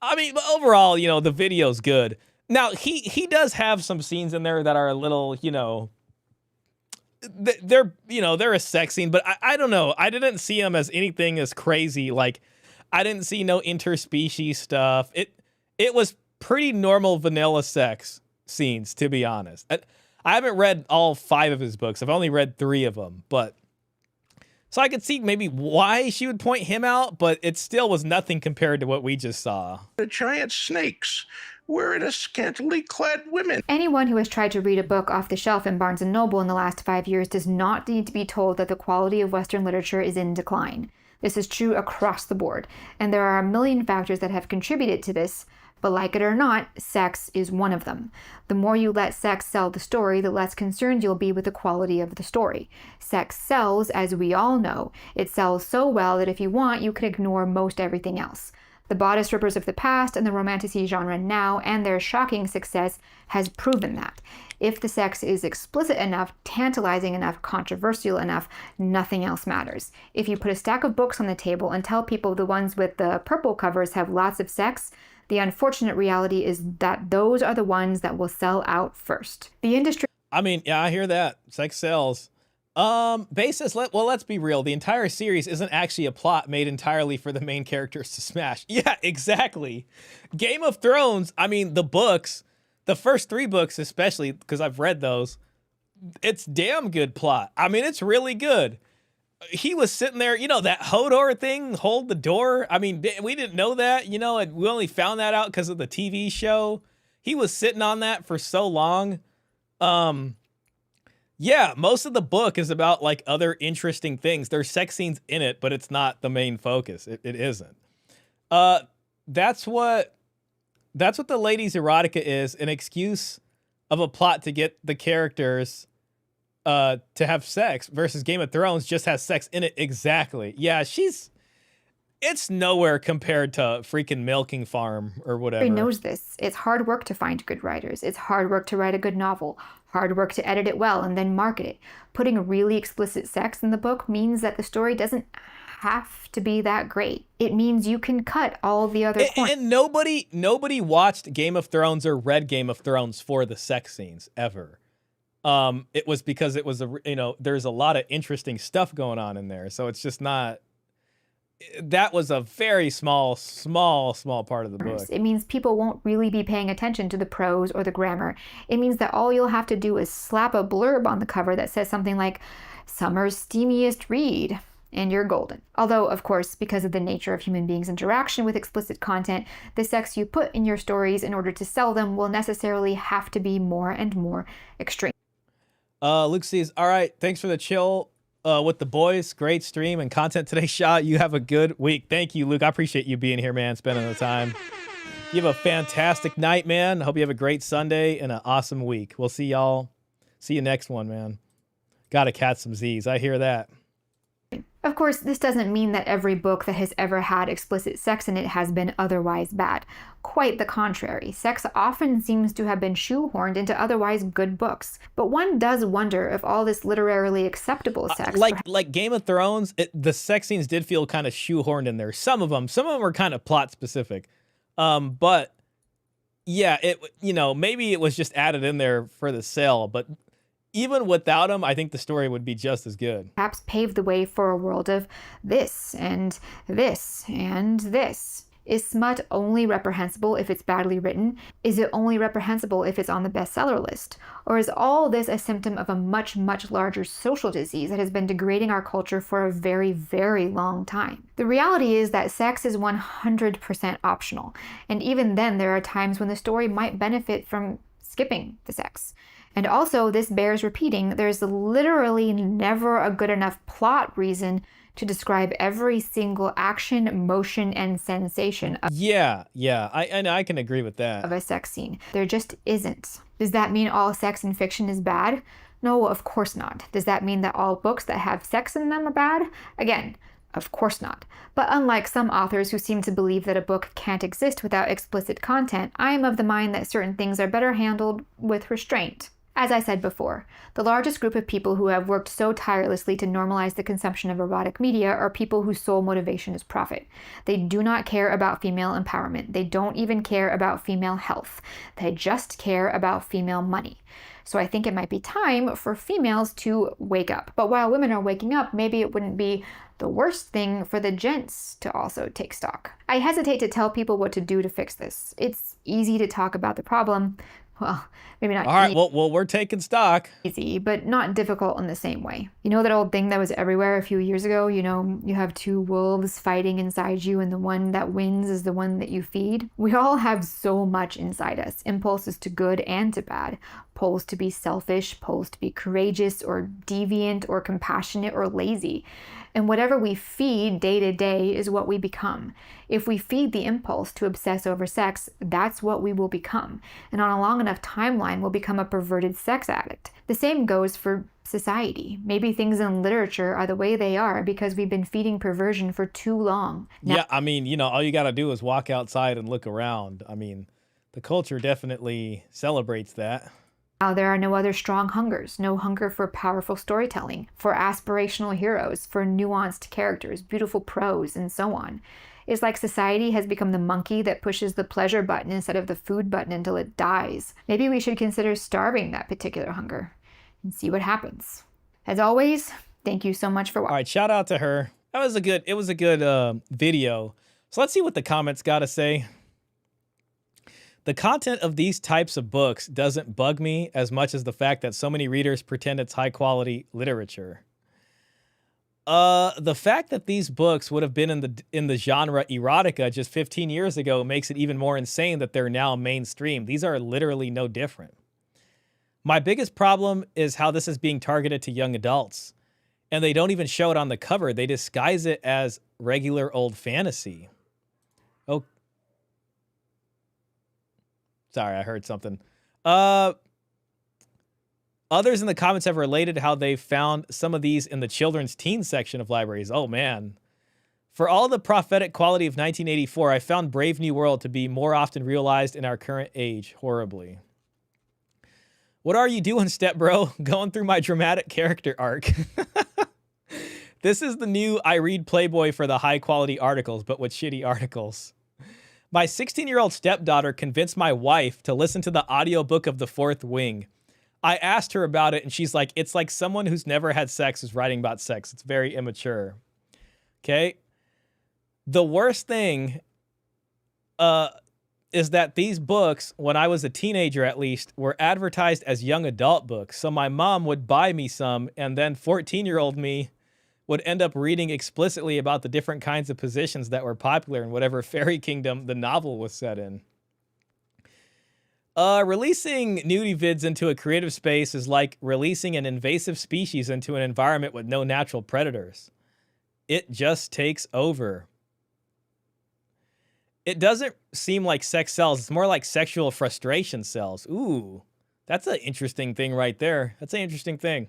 I mean, overall, the video's good. Now, he does have some scenes in there that are a little, they're they're a sex scene, but I don't know. I didn't see them as anything as crazy. Like, I didn't see no interspecies stuff. It was pretty normal vanilla sex scenes, to be honest. I haven't read all 5 of his books. I've only read 3 of them, but so I could see maybe why she would point him out, but it still was nothing compared to what we just saw. The giant snakes were in a scantily clad women. Anyone who has tried to read a book off the shelf in Barnes & Noble in the last 5 years does not need to be told that the quality of Western literature is in decline. This is true across the board, and there are a million factors that have contributed to this, but like it or not, sex is one of them. The more you let sex sell the story, the less concerned you'll be with the quality of the story. Sex sells, as we all know. It sells so well that if you want, you can ignore most everything else. The bodice rippers of the past and the romantasy genre now, and their shocking success, has proven that. If the sex is explicit enough, tantalizing enough, controversial enough, nothing else matters. If you put a stack of books on the table and tell people the ones with the purple covers have lots of sex, the unfortunate reality is that those are the ones that will sell out first. The industry... I mean, yeah, I hear that. Sex sells. Let's be real. The entire series isn't actually a plot made entirely for the main characters to smash. Yeah, exactly. Game of Thrones, I mean, the books, the first 3 books especially, because I've read those, it's damn good plot. I mean, it's really good. He was sitting there, that Hodor thing, hold the door. I mean, we didn't know that, and we only found that out because of the TV show. He was sitting on that for so long. Yeah, most of the book is about like other interesting things. There's sex scenes in it, but it's not the main focus. It isn't. That's what the ladies' erotica is, an excuse of a plot to get the characters to have sex, versus Game of Thrones just has sex in it. Exactly. Yeah, it's nowhere compared to freaking Milking Farm or whatever. Everybody knows this. It's hard work to find good writers. It's hard work to write a good novel. Hard work to edit it well and then market it. Putting really explicit sex in the book means that the story doesn't have to be that great. It means you can cut all the other points. And nobody watched Game of Thrones or read Game of Thrones for the sex scenes ever. It was because it was there's a lot of interesting stuff going on in there. So it's just not. That was a very small part of the book. It means people won't really be paying attention to the prose or the grammar. It means that all you'll have to do is slap a blurb on the cover that says something like, "Summer's steamiest read," and you're golden. Although, of course, because of the nature of human beings' interaction with explicit content, the sex you put in your stories in order to sell them will necessarily have to be more and more extreme. Luke says, all right, thanks for the chill with the boys. Great stream and content today, Shah. You have a good week. Thank you, Luke. I appreciate you being here, man, spending the time. You have a fantastic night, man. I hope you have a great Sunday and an awesome week. We'll see y'all. See you next one, man. Gotta catch some Z's. I hear that. Of course, this doesn't mean that every book that has ever had explicit sex in it has been otherwise bad. Quite the contrary. Sex often seems to have been shoehorned into otherwise good books. But one does wonder if all this literarily acceptable sex... Like Game of Thrones, the sex scenes did feel kind of shoehorned in there. Some of them were kind of plot specific. But yeah, maybe it was just added in there for the sale, but even without them, I think the story would be just as good. Perhaps pave the way for a world of this and this and this. Is smut only reprehensible if it's badly written? Is it only reprehensible if it's on the bestseller list? Or is all this a symptom of a much, much larger social disease that has been degrading our culture for a very, very long time? The reality is that sex is 100% optional. And even then, there are times when the story might benefit from skipping the sex. And also, this bears repeating, there's literally never a good enough plot reason to describe every single action, motion, and sensation of I can agree with that. Of a sex scene. There just isn't. Does that mean all sex in fiction is bad? No, of course not. Does that mean that all books that have sex in them are bad? Again, of course not. But unlike some authors who seem to believe that a book can't exist without explicit content, I am of the mind that certain things are better handled with restraint. As I said before, the largest group of people who have worked so tirelessly to normalize the consumption of erotic media are people whose sole motivation is profit. They do not care about female empowerment. They don't even care about female health. They just care about female money. So I think it might be time for females to wake up. But while women are waking up, maybe it wouldn't be the worst thing for the gents to also take stock. I hesitate to tell people what to do to fix this. It's easy to talk about the problem. Well, maybe not. All right, well, we're taking stock. Easy, but not difficult in the same way. You know that old thing that was everywhere a few years ago? You know, you have two wolves fighting inside you and the one that wins is the one that you feed. We all have so much inside us. Impulses to good and to bad. Pulls to be selfish, pulls to be courageous or deviant or compassionate or lazy. And whatever we feed day to day is what we become. If we feed the impulse to obsess over sex, that's what we will become. And on a long enough timeline, we'll become a perverted sex addict. The same goes for society. Maybe things in literature are the way they are because we've been feeding perversion for too long. Yeah, I mean, you know, all you got to do is walk outside and look around. I mean, the culture definitely celebrates that. Now there are no other strong hungers, no hunger for powerful storytelling, for aspirational heroes, for nuanced characters, beautiful prose, and so on. It's like society has become the monkey that pushes the pleasure button instead of the food button until it dies. Maybe we should consider starving that particular hunger and see what happens. As always, thank you so much for watching. All right, shout out to her. It was a good video. So let's see what the comments got to say. The content of these types of books doesn't bug me as much as the fact that so many readers pretend it's high quality literature. The fact that these books would have been in the genre erotica just 15 years ago makes it even more insane that they're now mainstream. These are literally no different. My biggest problem is how this is being targeted to young adults. And they don't even show it on the cover. They disguise it as regular old fantasy. Oh. Sorry, I heard something. Others in the comments have related how they found some of these in the children's teen section of libraries. Oh, man. For all the prophetic quality of 1984, I found Brave New World to be more often realized in our current age. Horribly. What are you doing, step bro? Going through my dramatic character arc. This is the new I read Playboy for the high quality articles, but with shitty articles. My 16-year-old stepdaughter convinced my wife to listen to the audiobook of The Fourth Wing. I asked her about it, and she's like, it's like someone who's never had sex is writing about sex. It's very immature. Okay? The worst thing is that these books, when I was a teenager at least, were advertised as young adult books. So my mom would buy me some, and then 14-year-old me would end up reading explicitly about the different kinds of positions that were popular in whatever fairy kingdom the novel was set in. Releasing nudie vids into a creative space is like releasing an invasive species into an environment with no natural predators. It just takes over. It doesn't seem like sex sells. It's more like sexual frustration sells. Ooh, that's an interesting thing right there. That's an interesting thing.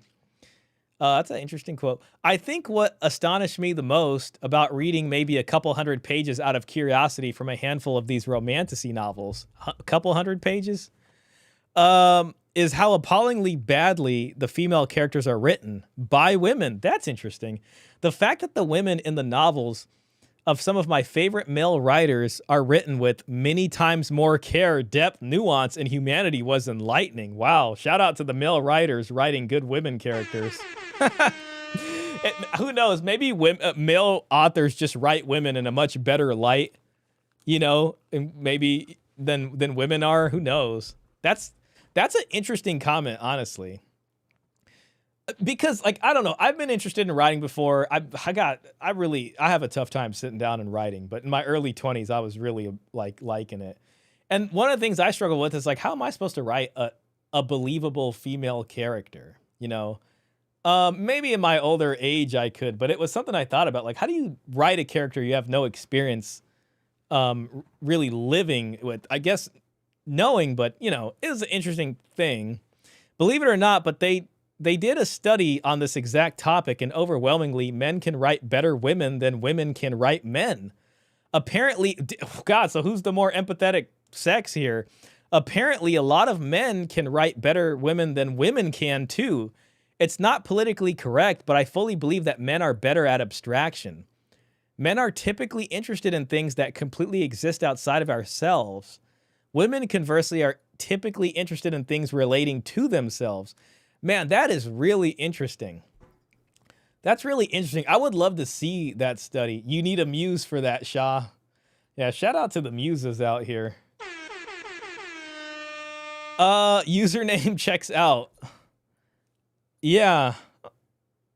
That's an interesting quote. I think what astonished me the most about reading maybe a couple hundred pages out of curiosity from a handful of these romantasy novels, a couple hundred pages, is how appallingly badly the female characters are written by women. That's interesting. The fact that the women in the novels of some of my favorite male writers are written with many times more care, depth, nuance, and humanity was enlightening. Wow. Shout out to the male writers writing good women characters. Who knows? Maybe male authors just write women in a much better light, you know, and maybe than women are. Who knows? That's an interesting comment, honestly. Because, like, I don't know. I've been interested in writing before. I have a tough time sitting down and writing. But in my early 20s, I was really liking it. And one of the things I struggle with is like, how am I supposed to write a believable female character? You know, maybe in my older age I could, but it was something I thought about. Like, how do you write a character you have no experience really living with? I guess knowing, but you know, it was an interesting thing. Believe it or not, but they did a study on this exact topic, and overwhelmingly, men can write better women than women can write men. Apparently, God, so who's the more empathetic sex here? Apparently, a lot of men can write better women than women can too. It's not politically correct, but I fully believe that men are better at abstraction. Men are typically interested in things that completely exist outside of ourselves. Women, conversely, are typically interested in things relating to themselves. Man, that is really interesting. That's really interesting. I would love to see that study. You need a muse for that, Shah. Yeah, shout out to the muses out here. Username checks out. Yeah.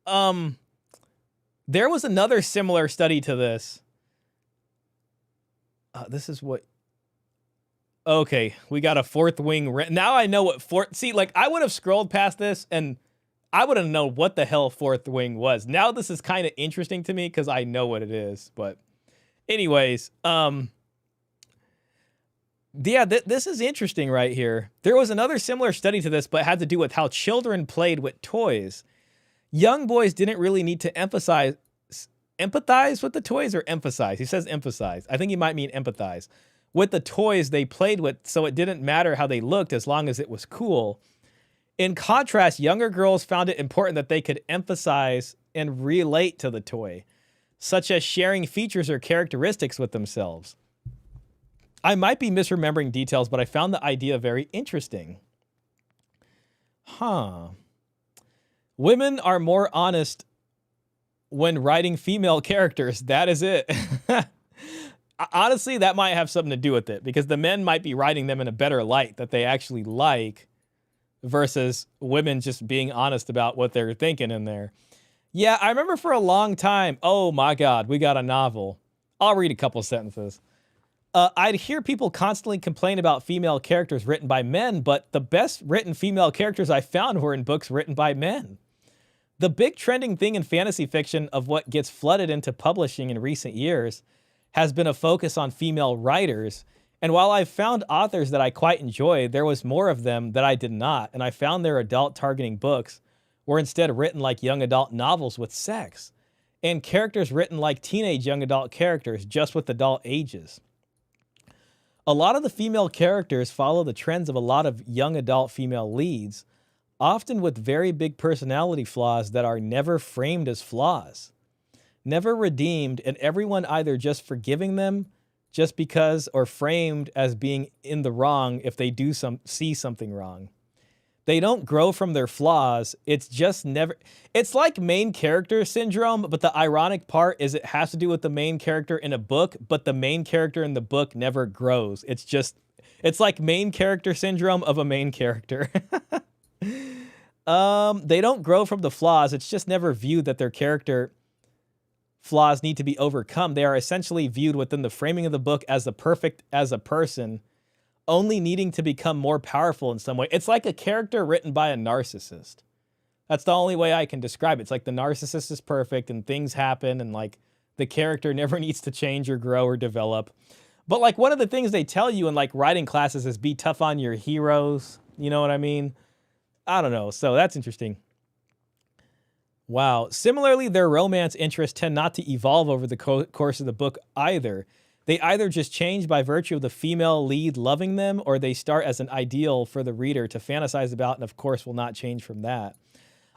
There was another similar study to this. This is what... Okay, we got a fourth wing. Now I know what fourth... See, like, I would have scrolled past this, and I wouldn't know what the hell fourth wing was. Now this is kind of interesting to me, because I know what it is. But anyways, yeah, this is interesting right here. There was another similar study to this, but had to do with how children played with toys. Young boys didn't really need to empathize with the toys, or emphasize. He says emphasize. I think he might mean empathize with the toys they played with, so it didn't matter how they looked as long as it was cool. In contrast, younger girls found it important that they could emphasize and relate to the toy, such as sharing features or characteristics with themselves. I might be misremembering details, but I found the idea very interesting. Huh. Women are more honest when writing female characters. That is it. Honestly, that might have something to do with it, because the men might be writing them in a better light that they actually like, versus women just being honest about what they're thinking in there. Yeah, I remember for a long time, oh my God, we got a novel. I'll read a couple sentences. I'd hear people constantly complain about female characters written by men, but the best written female characters I found were in books written by men. The big trending thing in fantasy fiction of what gets flooded into publishing in recent years has been a focus on female writers. And while I've found authors that I quite enjoy, there was more of them that I did not. And I found their adult targeting books were instead written like young adult novels with sex, and characters written like teenage young adult characters, just with adult ages. A lot of the female characters follow the trends of a lot of young adult female leads, often with very big personality flaws that are never framed as flaws, never redeemed, and everyone either just forgiving them just because, or framed as being in the wrong if they do see something wrong. They don't grow from their flaws. It's just never... It's like main character syndrome, but the ironic part is it has to do with the main character in a book, but the main character in the book never grows. It's just... It's like main character syndrome of a main character. They don't grow from the flaws. It's just never viewed that their character flaws need to be overcome. They are essentially viewed within the framing of the book as the perfect as a person, only needing to become more powerful in some way. It's like a character written by a narcissist. That's the only way I can describe it. It's like the narcissist is perfect and things happen and like the character never needs to change or grow or develop. But like one of the things they tell you in like writing classes is be tough on your heroes. You know what I mean? I don't know. So that's interesting. Wow. Similarly, their romance interests tend not to evolve over the course of the book either. They either just change by virtue of the female lead loving them, or they start as an ideal for the reader to fantasize about, and of course will not change from that.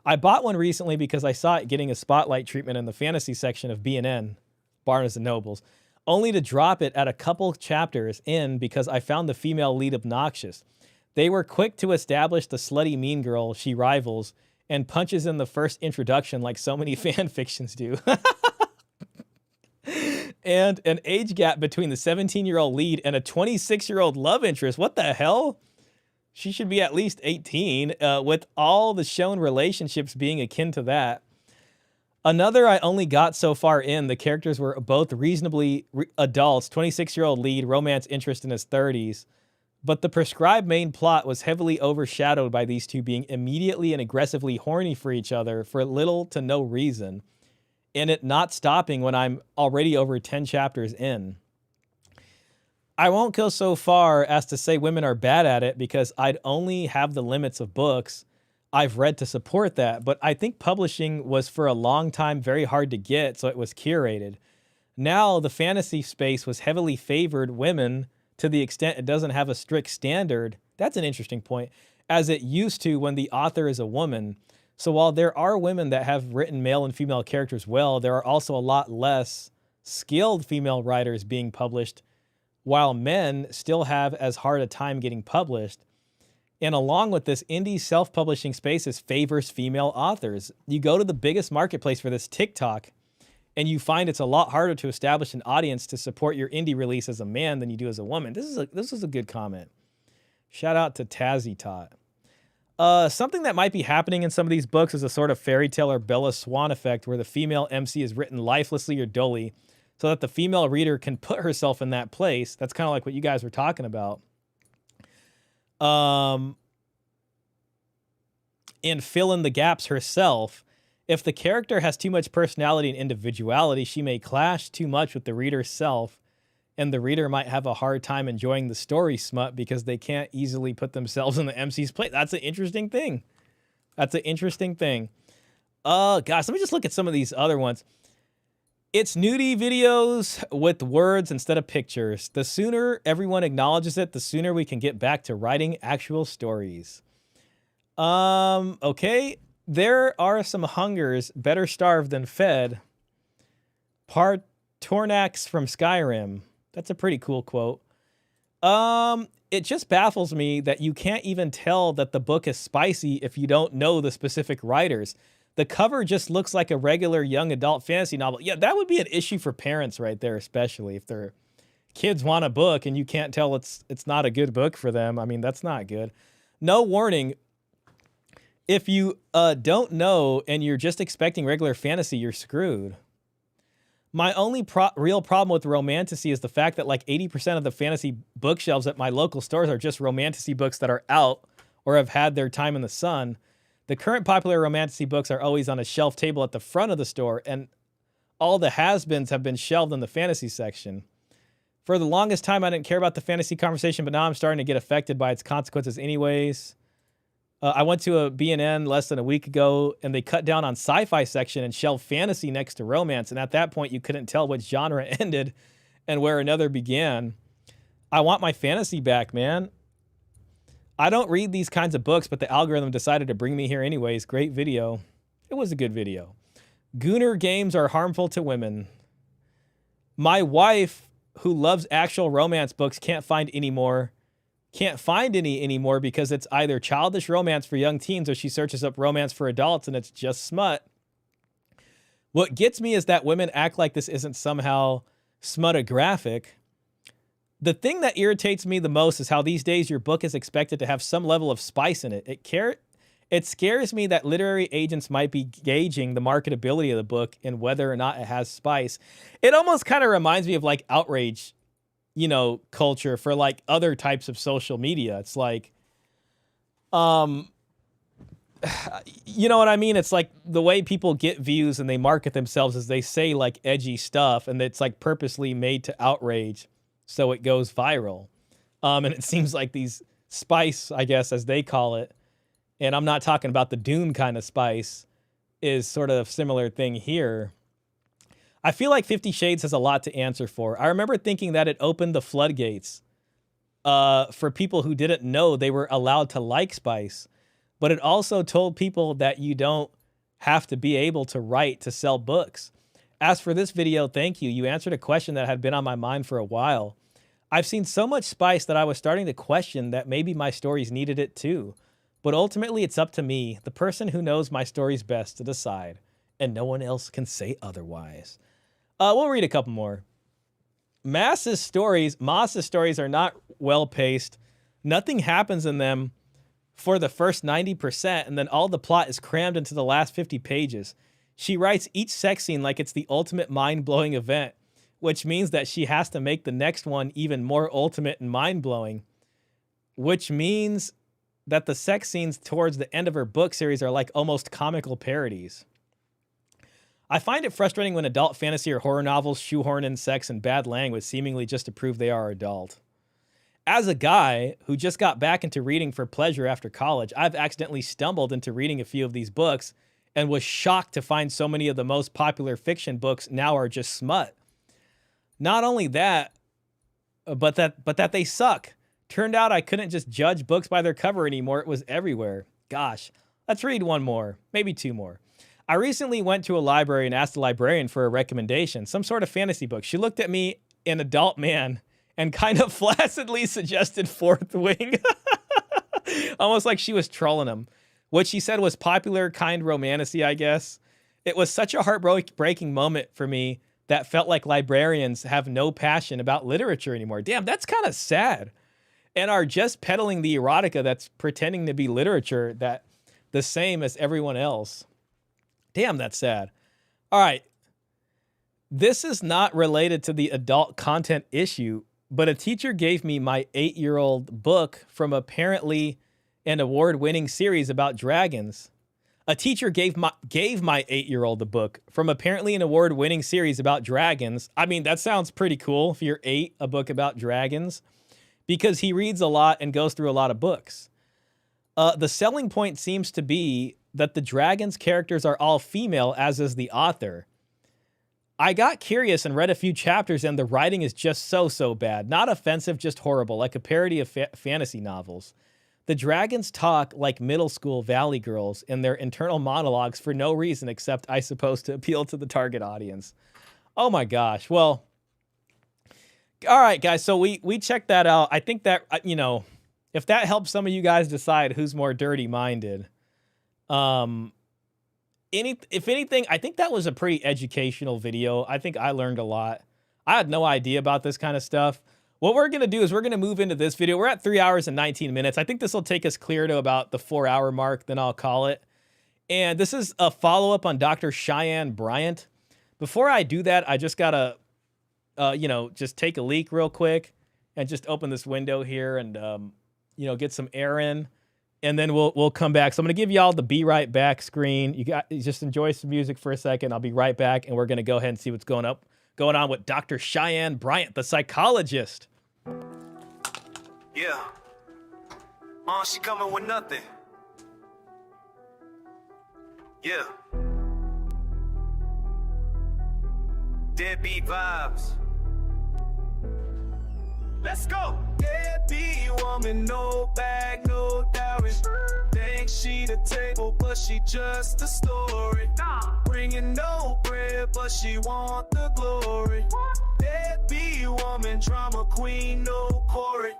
I bought one recently because I saw it getting a spotlight treatment in the fantasy section of B&N, Barnes & Nobles, only to drop it at a couple chapters in because I found the female lead obnoxious. They were quick to establish the slutty mean girl she rivals and punches in the first introduction like so many fan fictions do. And an age gap between the 17-year-old lead and a 26-year-old love interest. What the hell? She should be at least 18, with all the shown relationships being akin to that. Another I only got so far in, the characters were both reasonably adults, 26-year-old lead, romance interest in his 30s. But the prescribed main plot was heavily overshadowed by these two being immediately and aggressively horny for each other for little to no reason, and it not stopping when I'm already over 10 chapters in. I won't go so far as to say women are bad at it because I'd only have the limits of books I've read to support that, but I think publishing was for a long time very hard to get, so it was curated. Now the fantasy space was heavily favored women to the extent it doesn't have a strict standard, that's an interesting point, as it used to when the author is a woman. So while there are women that have written male and female characters well, there are also a lot less skilled female writers being published, while men still have as hard a time getting published. And along with this, indie self-publishing spaces favors female authors. You go to the biggest marketplace for this, TikTok, and you find it's a lot harder to establish an audience to support your indie release as a man than you do as a woman. This is a good comment. Shout out to Tazzy Tot. Something that might be happening in some of these books is a sort of fairy tale or Bella Swan effect where the female MC is written lifelessly or dully so that the female reader can put herself in that place. That's kind of like what you guys were talking about. And fill in the gaps herself. If the character has too much personality and individuality, she may clash too much with the reader's self, and the reader might have a hard time enjoying the story smut because they can't easily put themselves in the MC's place. That's an interesting thing. Gosh, let me just look at some of these other ones. It's nudie videos with words instead of pictures. The sooner everyone acknowledges it, the sooner we can get back to writing actual stories. Okay. There are some hungers better starved than fed. Tornax from Skyrim. That's a pretty cool quote. It just baffles me that you can't even tell that the book is spicy if you don't know the specific writers. The cover just looks like a regular young adult fantasy novel. Yeah, that would be an issue for parents right there, especially if their kids want a book and you can't tell it's not a good book for them. I mean, that's not good. No warning. If you don't know and you're just expecting regular fantasy, you're screwed. My only real problem with romantasy is the fact that like 80% of the fantasy bookshelves at my local stores are just romantasy books that are out or have had their time in the sun. The current popular romantasy books are always on a shelf table at the front of the store, and all the has-beens have been shelved in the fantasy section. For the longest time, I didn't care about the fantasy conversation, but now I'm starting to get affected by its consequences anyways. I went to a B&N less than a week ago, and they cut down on sci-fi section and shelved fantasy next to romance. And at that point, you couldn't tell which genre ended and where another began. I want my fantasy back, man. I don't read these kinds of books, but the algorithm decided to bring me here anyways. Great video. It was a good video. Gooner games are harmful to women. My wife, who loves actual romance books, can't find any anymore because it's either childish romance for young teens or she searches up romance for adults and it's just smut. What gets me is that women act like this isn't somehow smutographic. The thing that irritates me the most is how these days your book is expected to have some level of spice in it. It scares me that literary agents might be gauging the marketability of the book and whether or not it has spice. It almost kind of reminds me of like outrage, culture for like other types of social media. It's like, you know what I mean? It's like the way people get views and they market themselves as they say like edgy stuff, and it's like purposely made to outrage so it goes viral. And it seems like these spice, I guess, as they call it, and I'm not talking about the Dune kind of spice, is sort of a similar thing here. I feel like 50 Shades has a lot to answer for. I remember thinking that it opened the floodgates for people who didn't know they were allowed to like spice, but it also told people that you don't have to be able to write to sell books. As for this video, thank you. You answered a question that had been on my mind for a while. I've seen so much spice that I was starting to question that maybe my stories needed it too. But ultimately, it's up to me, the person who knows my stories best, to decide, and no one else can say otherwise. We'll read a couple more. Moss's stories are not well-paced. Nothing happens in them for the first 90%, and then all the plot is crammed into the last 50 pages. She writes each sex scene like it's the ultimate mind-blowing event, which means that she has to make the next one even more ultimate and mind-blowing, which means that the sex scenes towards the end of her book series are like almost comical parodies. I find it frustrating when adult fantasy or horror novels shoehorn in sex and bad language seemingly just to prove they are adult. As a guy who just got back into reading for pleasure after college, I've accidentally stumbled into reading a few of these books and was shocked to find so many of the most popular fiction books now are just smut. Not only that, but that they suck. Turned out I couldn't just judge books by their cover anymore. It was everywhere. Gosh, let's read one more, maybe two more. I recently went to a library and asked the librarian for a recommendation, some sort of fantasy book. She looked at me, an adult man, and kind of flaccidly suggested Fourth Wing. Almost like she was trolling him. What she said was popular, kind romantasy, I guess. It was such a heartbreaking moment for me that felt like librarians have no passion about literature anymore. Damn, that's kind of sad. And are just peddling the erotica that's pretending to be literature that the same as everyone else. Damn, that's sad. All right. This is not related to the adult content issue, but a teacher gave me my 8-year-old book from apparently an award-winning series about dragons. A teacher gave my 8-year-old a book from apparently an award-winning series about dragons. I mean, that sounds pretty cool if you're 8, a book about dragons, because he reads a lot and goes through a lot of books. The selling point seems to be that the dragon's characters are all female, as is the author. I got curious and read a few chapters, and the writing is just so bad. Not offensive, just horrible, like a parody of fantasy novels. The dragons talk like middle school Valley girls in their internal monologues for no reason except, I suppose, to appeal to the target audience. Oh my gosh. Well, all right, guys. So we checked that out. I think that, you know, if that helps some of you guys decide who's more dirty-minded, if anything, I think that was a pretty educational video. I think I learned a lot. I had no idea about this kind of stuff. What we're going to do is we're going to move into this video. We're at 3 hours and 19 minutes. I think this will take us clear to about the 4-hour mark, then I'll call it. And this is a follow-up on Dr. Cheyenne Bryant. Before I do that, I just got to, you know, just take a leak real quick and just open this window here and, you know, get some air in. And then we'll come back. So I'm going to give y'all the be right back screen. You just enjoy some music for a second. I'll be right back, and we're going to go ahead and see what's going on with Dr. Cheyenne Bryant, the psychologist. Yeah. She coming with nothing. Yeah. Deadbeat vibes. Let's go. Deadbeat woman, no bag, no dowry. Think she the table, but she just a story. Bringing no bread, but she want the glory. Deadbeat woman, drama queen, no quarry.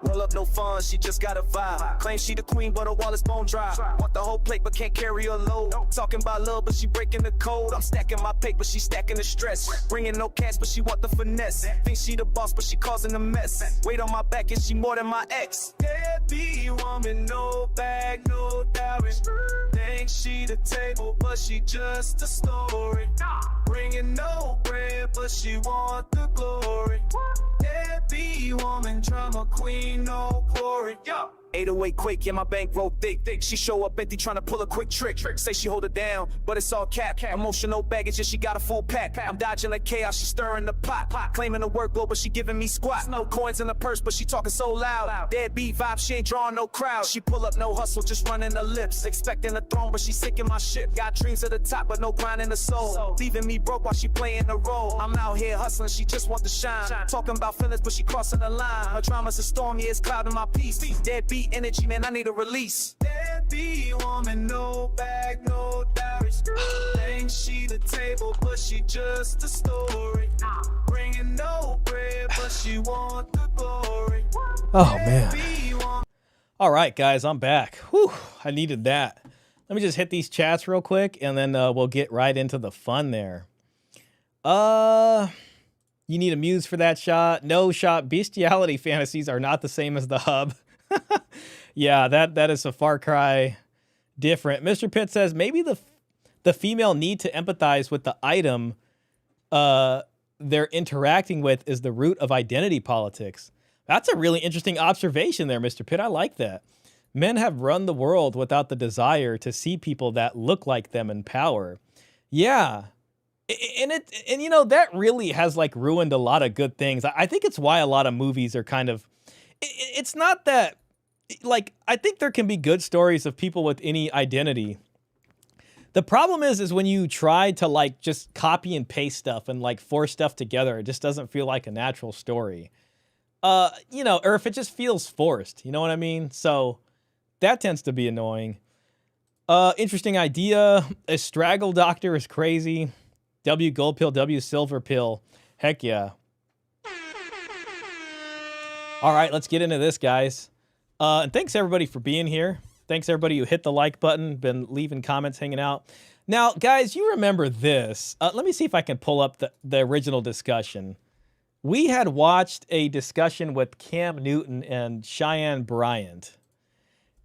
Roll up, no fun, she just got a vibe. Claim she the queen, but her wallet's bone dry. Want the whole plate, but can't carry a load. Talking about love, but she breaking the code. I'm stacking my paper, she stacking the stress. Bringing no cash, but she want the finesse. Think she the boss, but she causing a mess. Weight on my back, and she more than my ex. Deadbeat woman, no bag, no dowry. Think she the table, but she just a story. Bringing no bread, but she want the glory. Deadbeat woman, drama queen, no glory. 808 quake, yeah, my bankroll thick. She show up empty, trying to pull a quick trick. Say she hold it down, but it's all cap. Emotional baggage, yeah, she got a full pack. I'm dodging like chaos, she stirring the pot. Claiming the workload, but she giving me squat. No coins in the purse, but she talking so loud. Deadbeat vibe, she ain't drawing no crowd. She pull up, no hustle, just running the lips. Expecting the throne, but she sinking my ship. Got dreams at the top, but no grind in the soul. Leaving me broke while she playing the role. I'm out here hustling, she just want to shine. Talking about feelings, but she crossing the line. Her drama's a storm, yeah, it's clouding my peace. Deadbeat energy, man, I need a release. Deadbeat woman, no bag, no dowry. Think she the table, but she just a story. Bringing no bread, but she want the glory. Oh, man. All right, guys, I'm back. Whew, I needed that. Let me just hit these chats real quick, and then we'll get right into the fun there. You need a muse for that shot? No shot. Bestiality fantasies are not the same as the hub. Yeah, that is a far cry different. Mr. Pitt says maybe the female need to empathize with the item they're interacting with is the root of identity politics. That's a really interesting observation there, Mr. Pitt. I like that. Men have run the world without the desire to see people that look like them in power. Yeah. And you know, that really has like ruined a lot of good things. I think it's why a lot of movies are kind of, it's not that, like, I think there can be good stories of people with any identity. The problem is when you try to like just copy and paste stuff and like force stuff together, it just doesn't feel like a natural story. You know, or if it just feels forced, you know what I mean? So that tends to be annoying. Interesting idea. A straggle doctor is crazy. W gold pill, W silver pill. Heck yeah. All right, let's get into this, guys. And thanks everybody for being here. Thanks everybody who hit the like button, been leaving comments, hanging out. Now, guys, you remember this. Let me see if I can pull up the original discussion. We had watched a discussion with Cam Newton and Cheyenne Bryant.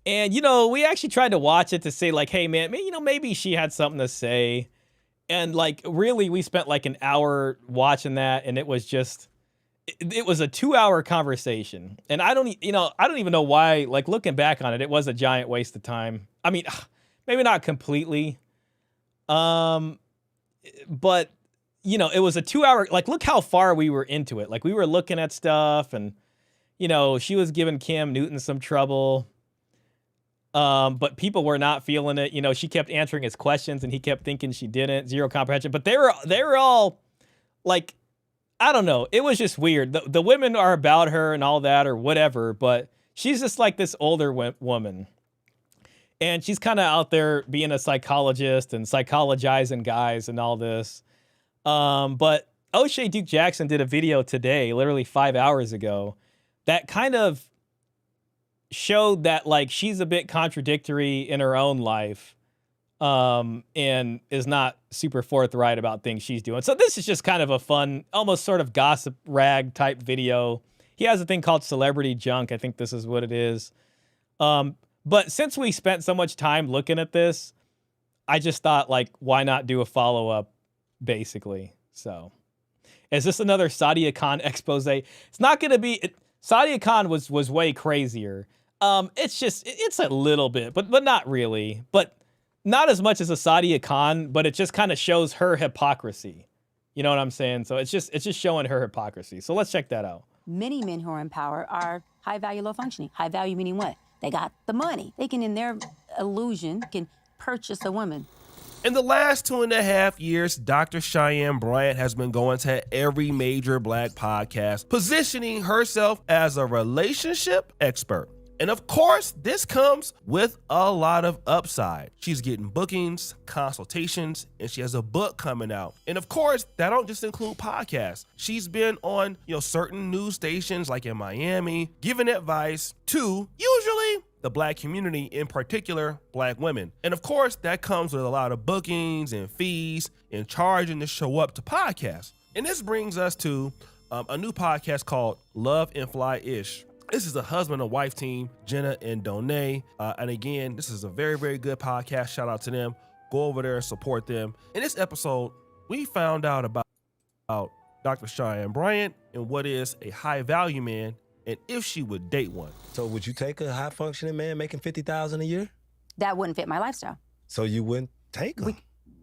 And, you know, we actually tried to watch it to say, like, hey, man, maybe she had something to say. And, like, really, we spent, like, an hour watching that, and it was just, it was a 2-hour conversation. And I don't even know why, like, looking back on it, it was a giant waste of time. I mean, maybe not completely. But, you know, it was a 2-hour, like, look how far we were into it. Like, we were looking at stuff, and, you know, she was giving Cam Newton some trouble. But people were not feeling it. You know, she kept answering his questions and he kept thinking she didn't. Zero comprehension. But they were all like, I don't know. It was just weird. The women are about her and all that or whatever, but she's just like this older woman. And she's kind of out there being a psychologist and psychologizing guys and all this. But O'Shea Duke Jackson did a video today, literally 5 hours ago, that kind of showed that, like, she's a bit contradictory in her own life, and is not super forthright about things she's doing. So this is just kind of a fun, almost sort of gossip rag type video. He has a thing called Celebrity Junk. I think this is what it is. But since we spent so much time looking at this, I just thought, like, why not do a follow-up, basically? So is this another Sadia Khan expose? It's not going to be... Sadia Khan was way crazier. It's a little bit, but not really. But not as much as a Sadia Khan, but it just kind of shows her hypocrisy. You know what I'm saying? So it's just showing her hypocrisy. So let's check that out. Many men who are in power are high value, low functioning. High value meaning what? They got the money. They can, in their illusion, can purchase a woman. In the last 2.5 years, Dr. Cheyenne Bryant has been going to every major black podcast, positioning herself as a relationship expert. And of course, this comes with a lot of upside. She's getting bookings, consultations, and she has a book coming out. And of course, that don't just include podcasts. She's been on, certain news stations like in Miami, giving advice to usually the black community, in particular, black women. And of course, that comes with a lot of bookings and fees and charging to show up to podcasts. And this brings us to a new podcast called Love and Fly Ish. This is a husband and wife team, Jenna and Donay. And again, this is a very, very good podcast. Shout out to them. Go over there and support them. In this episode, we found out about Dr. Cheyenne Bryant and what is a high value man, and if she would date one. So would you take a high functioning man making $50,000 a year? That wouldn't fit my lifestyle. So you wouldn't take him?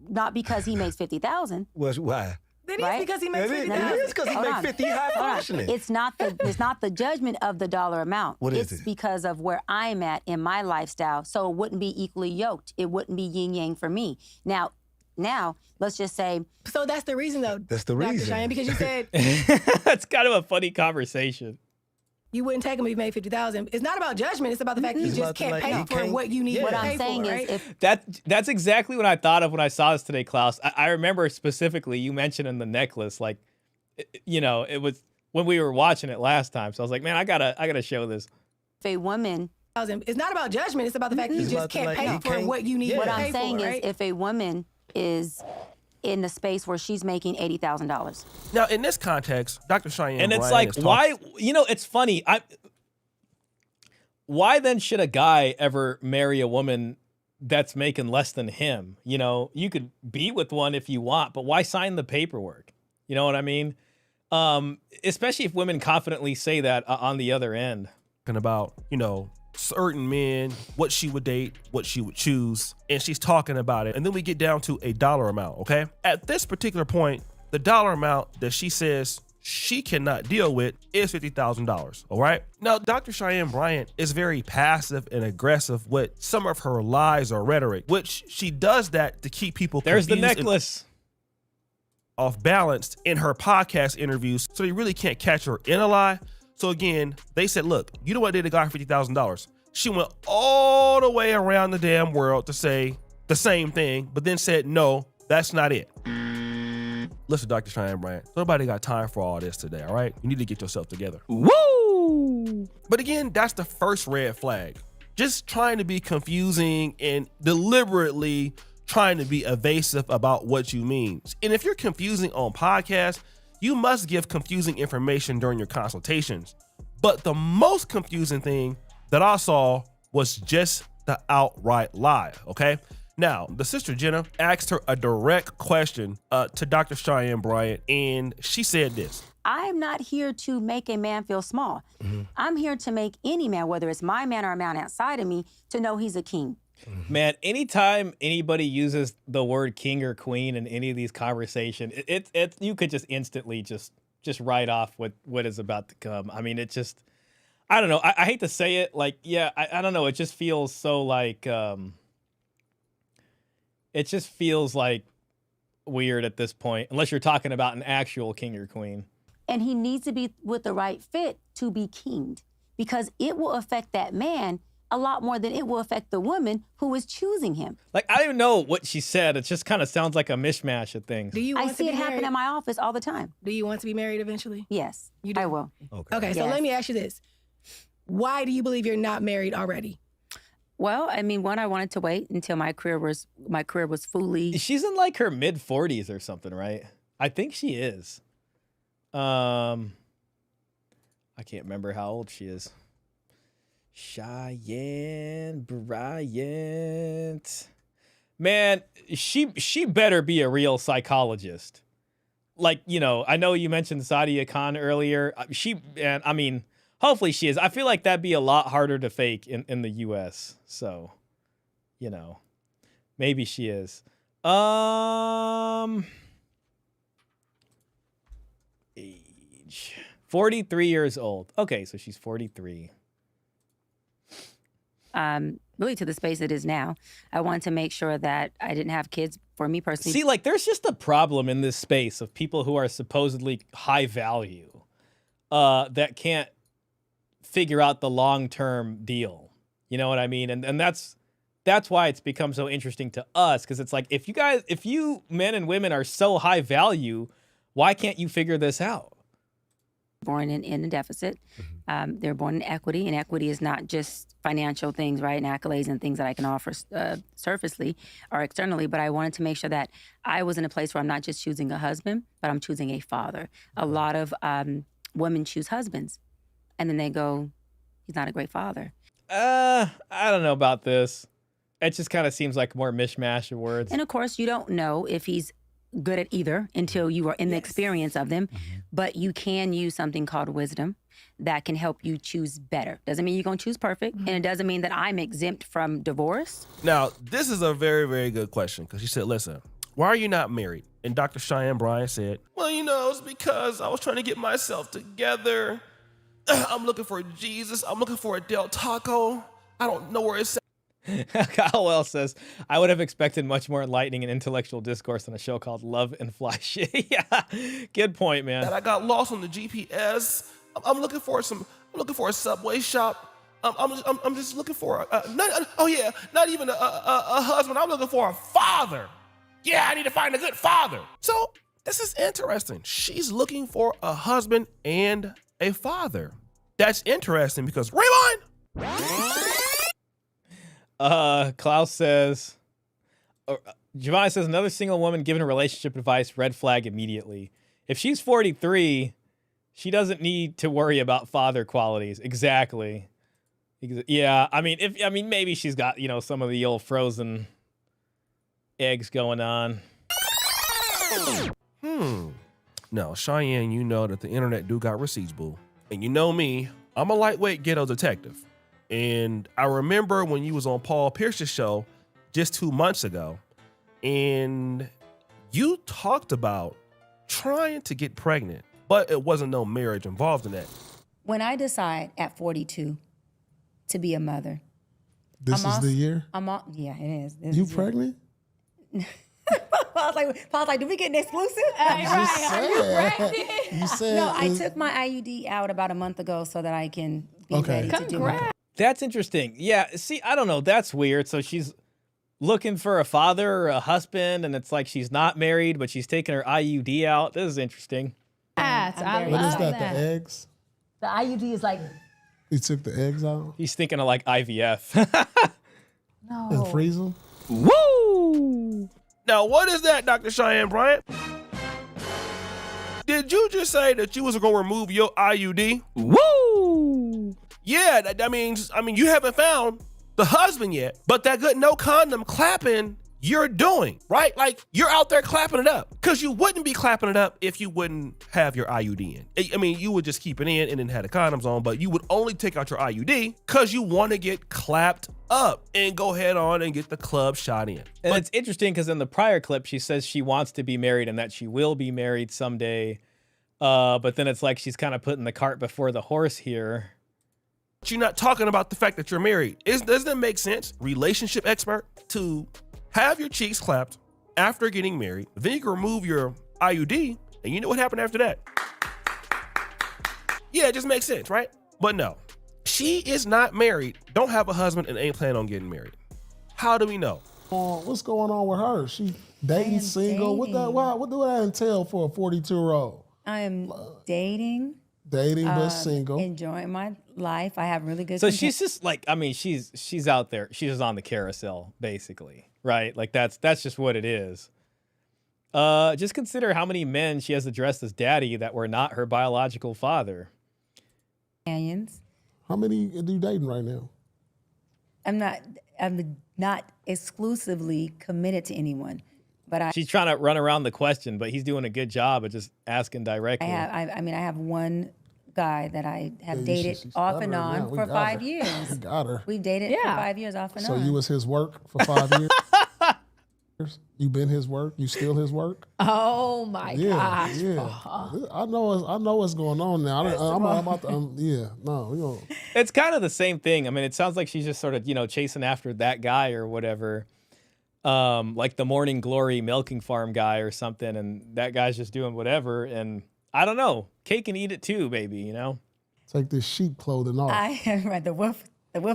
Not because he makes $50,000. Well, why? Then it's because he makes $50,000. It is because he makes 50 high functioning. It's not the judgment of the dollar amount. What is It's it? because of where I'm at in my lifestyle. So it wouldn't be equally yoked. It wouldn't be yin yang for me. Now, let's just say. So that's the reason, though. That's the Dr. reason. Cheyenne, because you said That's kind of a funny conversation. you wouldn't take him if he made $50,000. It's not about judgment. It's about the fact that you just can't pay for what you need to What pay I'm saying for, is, right? That's exactly what I thought of when I saw this today, Klaus. I remember specifically you mentioning the necklace, like, it was when we were watching it last time. So I was like, man, I gotta show this. if a woman. It's not about judgment. It's about the fact that you just can't pay for what you need What to I'm pay saying for, is, right? if a woman is in the space where she's making $80,000. Now, in this context, Dr. Cheyenne And it's Bryant like, why? It's funny. Why then should a guy ever marry a woman that's making less than him? You could be with one if you want, but why sign the paperwork? You know what I mean? Especially if women confidently say that on the other end. About, certain men, what she would date, what she would choose, and she's talking about it. And then we get down to a dollar amount, okay? At this particular point, the dollar amount that she says she cannot deal with is $50,000, all right? Now, Dr. Cheyenne Bryant is very passive and aggressive with some of her lies or rhetoric, which she does that to keep people There's the confused necklace. off balanced in her podcast interviews, so you really can't catch her in a lie. So again, they said, look, you know what they got $50,000. She went all the way around the damn world to say the same thing, but then said, no, that's not it. Listen, Dr. Cheyenne Bryant, nobody got time for all this today, all right? You need to get yourself together. Woo! But again, that's the first red flag. Just trying to be confusing and deliberately trying to be evasive about what you mean. And if you're confusing on podcasts, you must give confusing information during your consultations. But the most confusing thing that I saw was just the outright lie, okay? Now, the sister Jenna asked her a direct question to Dr. Cheyenne Bryant, and she said this. I am not here to make a man feel small. I'm here to make any man, whether it's my man or a man outside of me, to know he's a king. Man, anytime anybody uses the word king or queen in any of these conversations, it you could just instantly just write off what is about to come. I mean, it just, I don't know. I hate to say it, like, yeah, I don't know. It just feels so like, it just feels like weird at this point, unless you're talking about an actual king or queen. And he needs to be with the right fit to be kinged, because it will affect that man a lot more than it will affect the woman who is choosing him. Like, I don't even know what she said. It just kind of sounds like a mishmash of things. Do you want I see it happen in my office all the time. Do you want to be married eventually? Yes, you do? I will. Okay, so let me ask you this. Why do you believe you're not married already? Well, I mean, one, I wanted to wait until my career was fully. She's in like her mid 40s or something, right? I think she is. I can't remember how old she is. Cheyenne Bryant. Man, she better be a real psychologist. Like, you know, I know you mentioned Sadia Khan earlier. I mean, hopefully she is. I feel like that'd be a lot harder to fake in the US. So, you know, maybe she is. Age 43 years old. Okay, so she's 43. Really to the space it is now. I wanted to make sure that I didn't have kids for me personally. See, like, there's just a problem in this space of people who are supposedly high value that can't figure out the long-term deal. You know what I mean? And that's why it's become so interesting to us, because it's like, if you men and women are so high value, why can't you figure this out? Born in a deficit. They're born in equity, and equity is not just financial things, right, and accolades and things that I can offer surfacely or externally, but I wanted to make sure that I was in a place where I'm not just choosing a husband, but I'm choosing a father. A lot of women choose husbands, and then they go, he's not a great father. I don't know about this. It just kind of seems like more mishmash of words. And of course, you don't know if he's good at either until you are in the experience of them, but you can use something called wisdom that can help you choose better. Doesn't mean you're gonna choose perfect, and it doesn't mean that I'm exempt from divorce. Now, this is a very, very good question, because she said, listen, why are you not married? And Dr. Cheyenne Bryant said, well, you know, it's because I was trying to get myself together. I'm looking for Jesus. I'm looking for a Del Taco. I don't know where it's at. Kyle Wells says, I would have expected much more enlightening and intellectual discourse on a show called Love and Fly Shit. Yeah, good point, man. That I got lost on the GPS. I'm looking for a Subway shop. I'm just looking for not even a husband. I'm looking for a father. Yeah, I need to find a good father. So this is interesting. She's looking for a husband and a father. That's interesting because rewind. Klaus says, Giovanni says, another single woman given relationship advice, red flag immediately. If she's 43, she doesn't need to worry about father qualities. Exactly. Yeah, I mean, maybe she's got, you know, some of the old frozen eggs going on. Now, Cheyenne, you know that the internet do got receipts, boo. And you know me, I'm a lightweight ghetto detective. And I remember when you was on Paul Pierce's show just 2 months ago, and you talked about trying to get pregnant, but it wasn't no marriage involved in that. When I decide at 42 to be a mother. This is the year? Yeah, it is. You pregnant? I was like, did we get an exclusive? Right. Are you pregnant? You said No, I took my IUD out about a month ago so that I can be ready to do my. That's interesting. Yeah, see, I don't know. That's weird. So she's looking for a father or a husband, and it's like she's not married, but she's taking her IUD out. This is interesting. I What is love that? The eggs? The IUD is like He took the eggs out He's thinking of like IVF. and freeze them. Woo! Now, what is that, Dr. Cheyenne Bryant? Did you just say that you was going to remove your IUD? Woo! Yeah, that means, you haven't found the husband yet, but that good no condom clapping you're doing, right? Like, you're out there clapping it up, because you wouldn't be clapping it up if you wouldn't have your IUD in. You would just keep it in and then have the condoms on, but you would only take out your IUD because you want to get clapped up and go head on and get the club shot in. And it's interesting because in the prior clip, she says she wants to be married and that she will be married someday. But then it's like she's kind of putting the cart before the horse here. You're not talking about the fact that you're married. Doesn't it make sense, relationship expert, to have your cheeks clapped after getting married? Then you can remove your IUD, and you know what happened after that. Yeah, it just makes sense, right? But no, she is not married, don't have a husband, and ain't planning on getting married. How do we know? What's going on with her? She dating, single? What do that entail for a 42-year-old? I am dating. Dating but single. Enjoying my life. I have really good. So she's just like, she's out there. She's just on the carousel, basically, right? Like that's just what it is. Just consider how many men she has addressed as daddy that were not her biological father. Companions. How many are you dating right now? I'm not exclusively committed to anyone, but She's trying to run around the question, but he's doing a good job of just asking directly. I have one guy that I have dated off and on for 5 years. We got her. We've dated for 5 years off and on. So you was his work for 5 years? You been his work? You still his work? Oh my gosh. Yeah. I know what's going on now. I'm about to, It's kind of the same thing. I mean, it sounds like she's just sort of, chasing after that guy or whatever. Like the Morning Glory milking farm guy or something, and that guy's just doing whatever, and I don't know, cake and eat it too, baby, Take this sheep clothing off. Right, the wolf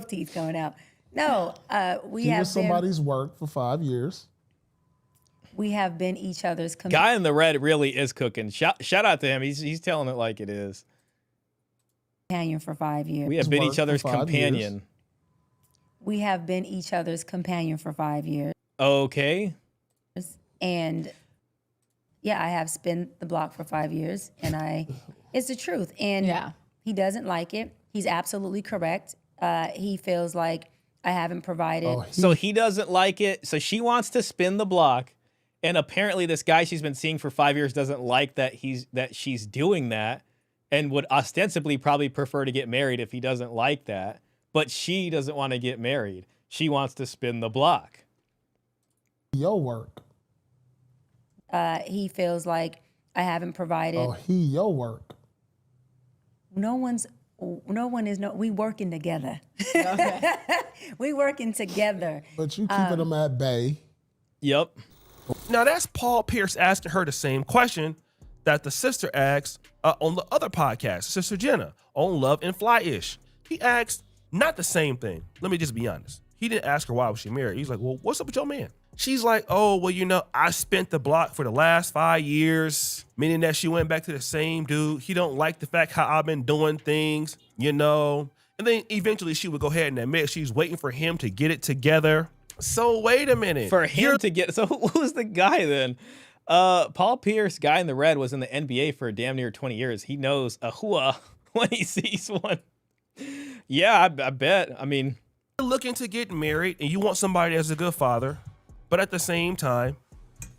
teeth going out. No, He was somebody's work for 5 years. We have been each other's Guy in the red really is cooking. Shout out to him. He's telling it like it is. Companion for 5 years. We have been each other's companion. We have been each other's companion for 5 years. Okay. And yeah, I have spent the block for 5 years, and it's the truth. And he doesn't like it. He's absolutely correct. He feels like I haven't provided. So he doesn't like it. So she wants to spin the block. And apparently this guy she's been seeing for 5 years doesn't like that she's doing that, and would ostensibly probably prefer to get married if he doesn't like that. But she doesn't want to get married. She wants to spin the block. Your work. He feels like I haven't provided. Your work. We working together. Okay. We working together. But you keeping them at bay. Yep. Now that's Paul Pierce asking her the same question that the sister asked on the other podcast, Sister Jenna, on Love and Fly-ish. He asked not the same thing. Let me just be honest. He didn't ask her why was she married. He's like, well, what's up with your man? She's like, oh, well, I spent the block for the last 5 years, meaning that she went back to the same dude. He don't like the fact how I've been doing things, And then eventually she would go ahead and admit she's waiting for him to get it together. So wait a minute. For him to get, so who's the guy then? Paul Pierce, guy in the red, was in the NBA for damn near 20 years. He knows a hua when he sees one. Yeah, I bet. I mean, you're looking to get married and you want somebody as a good father, but at the same time,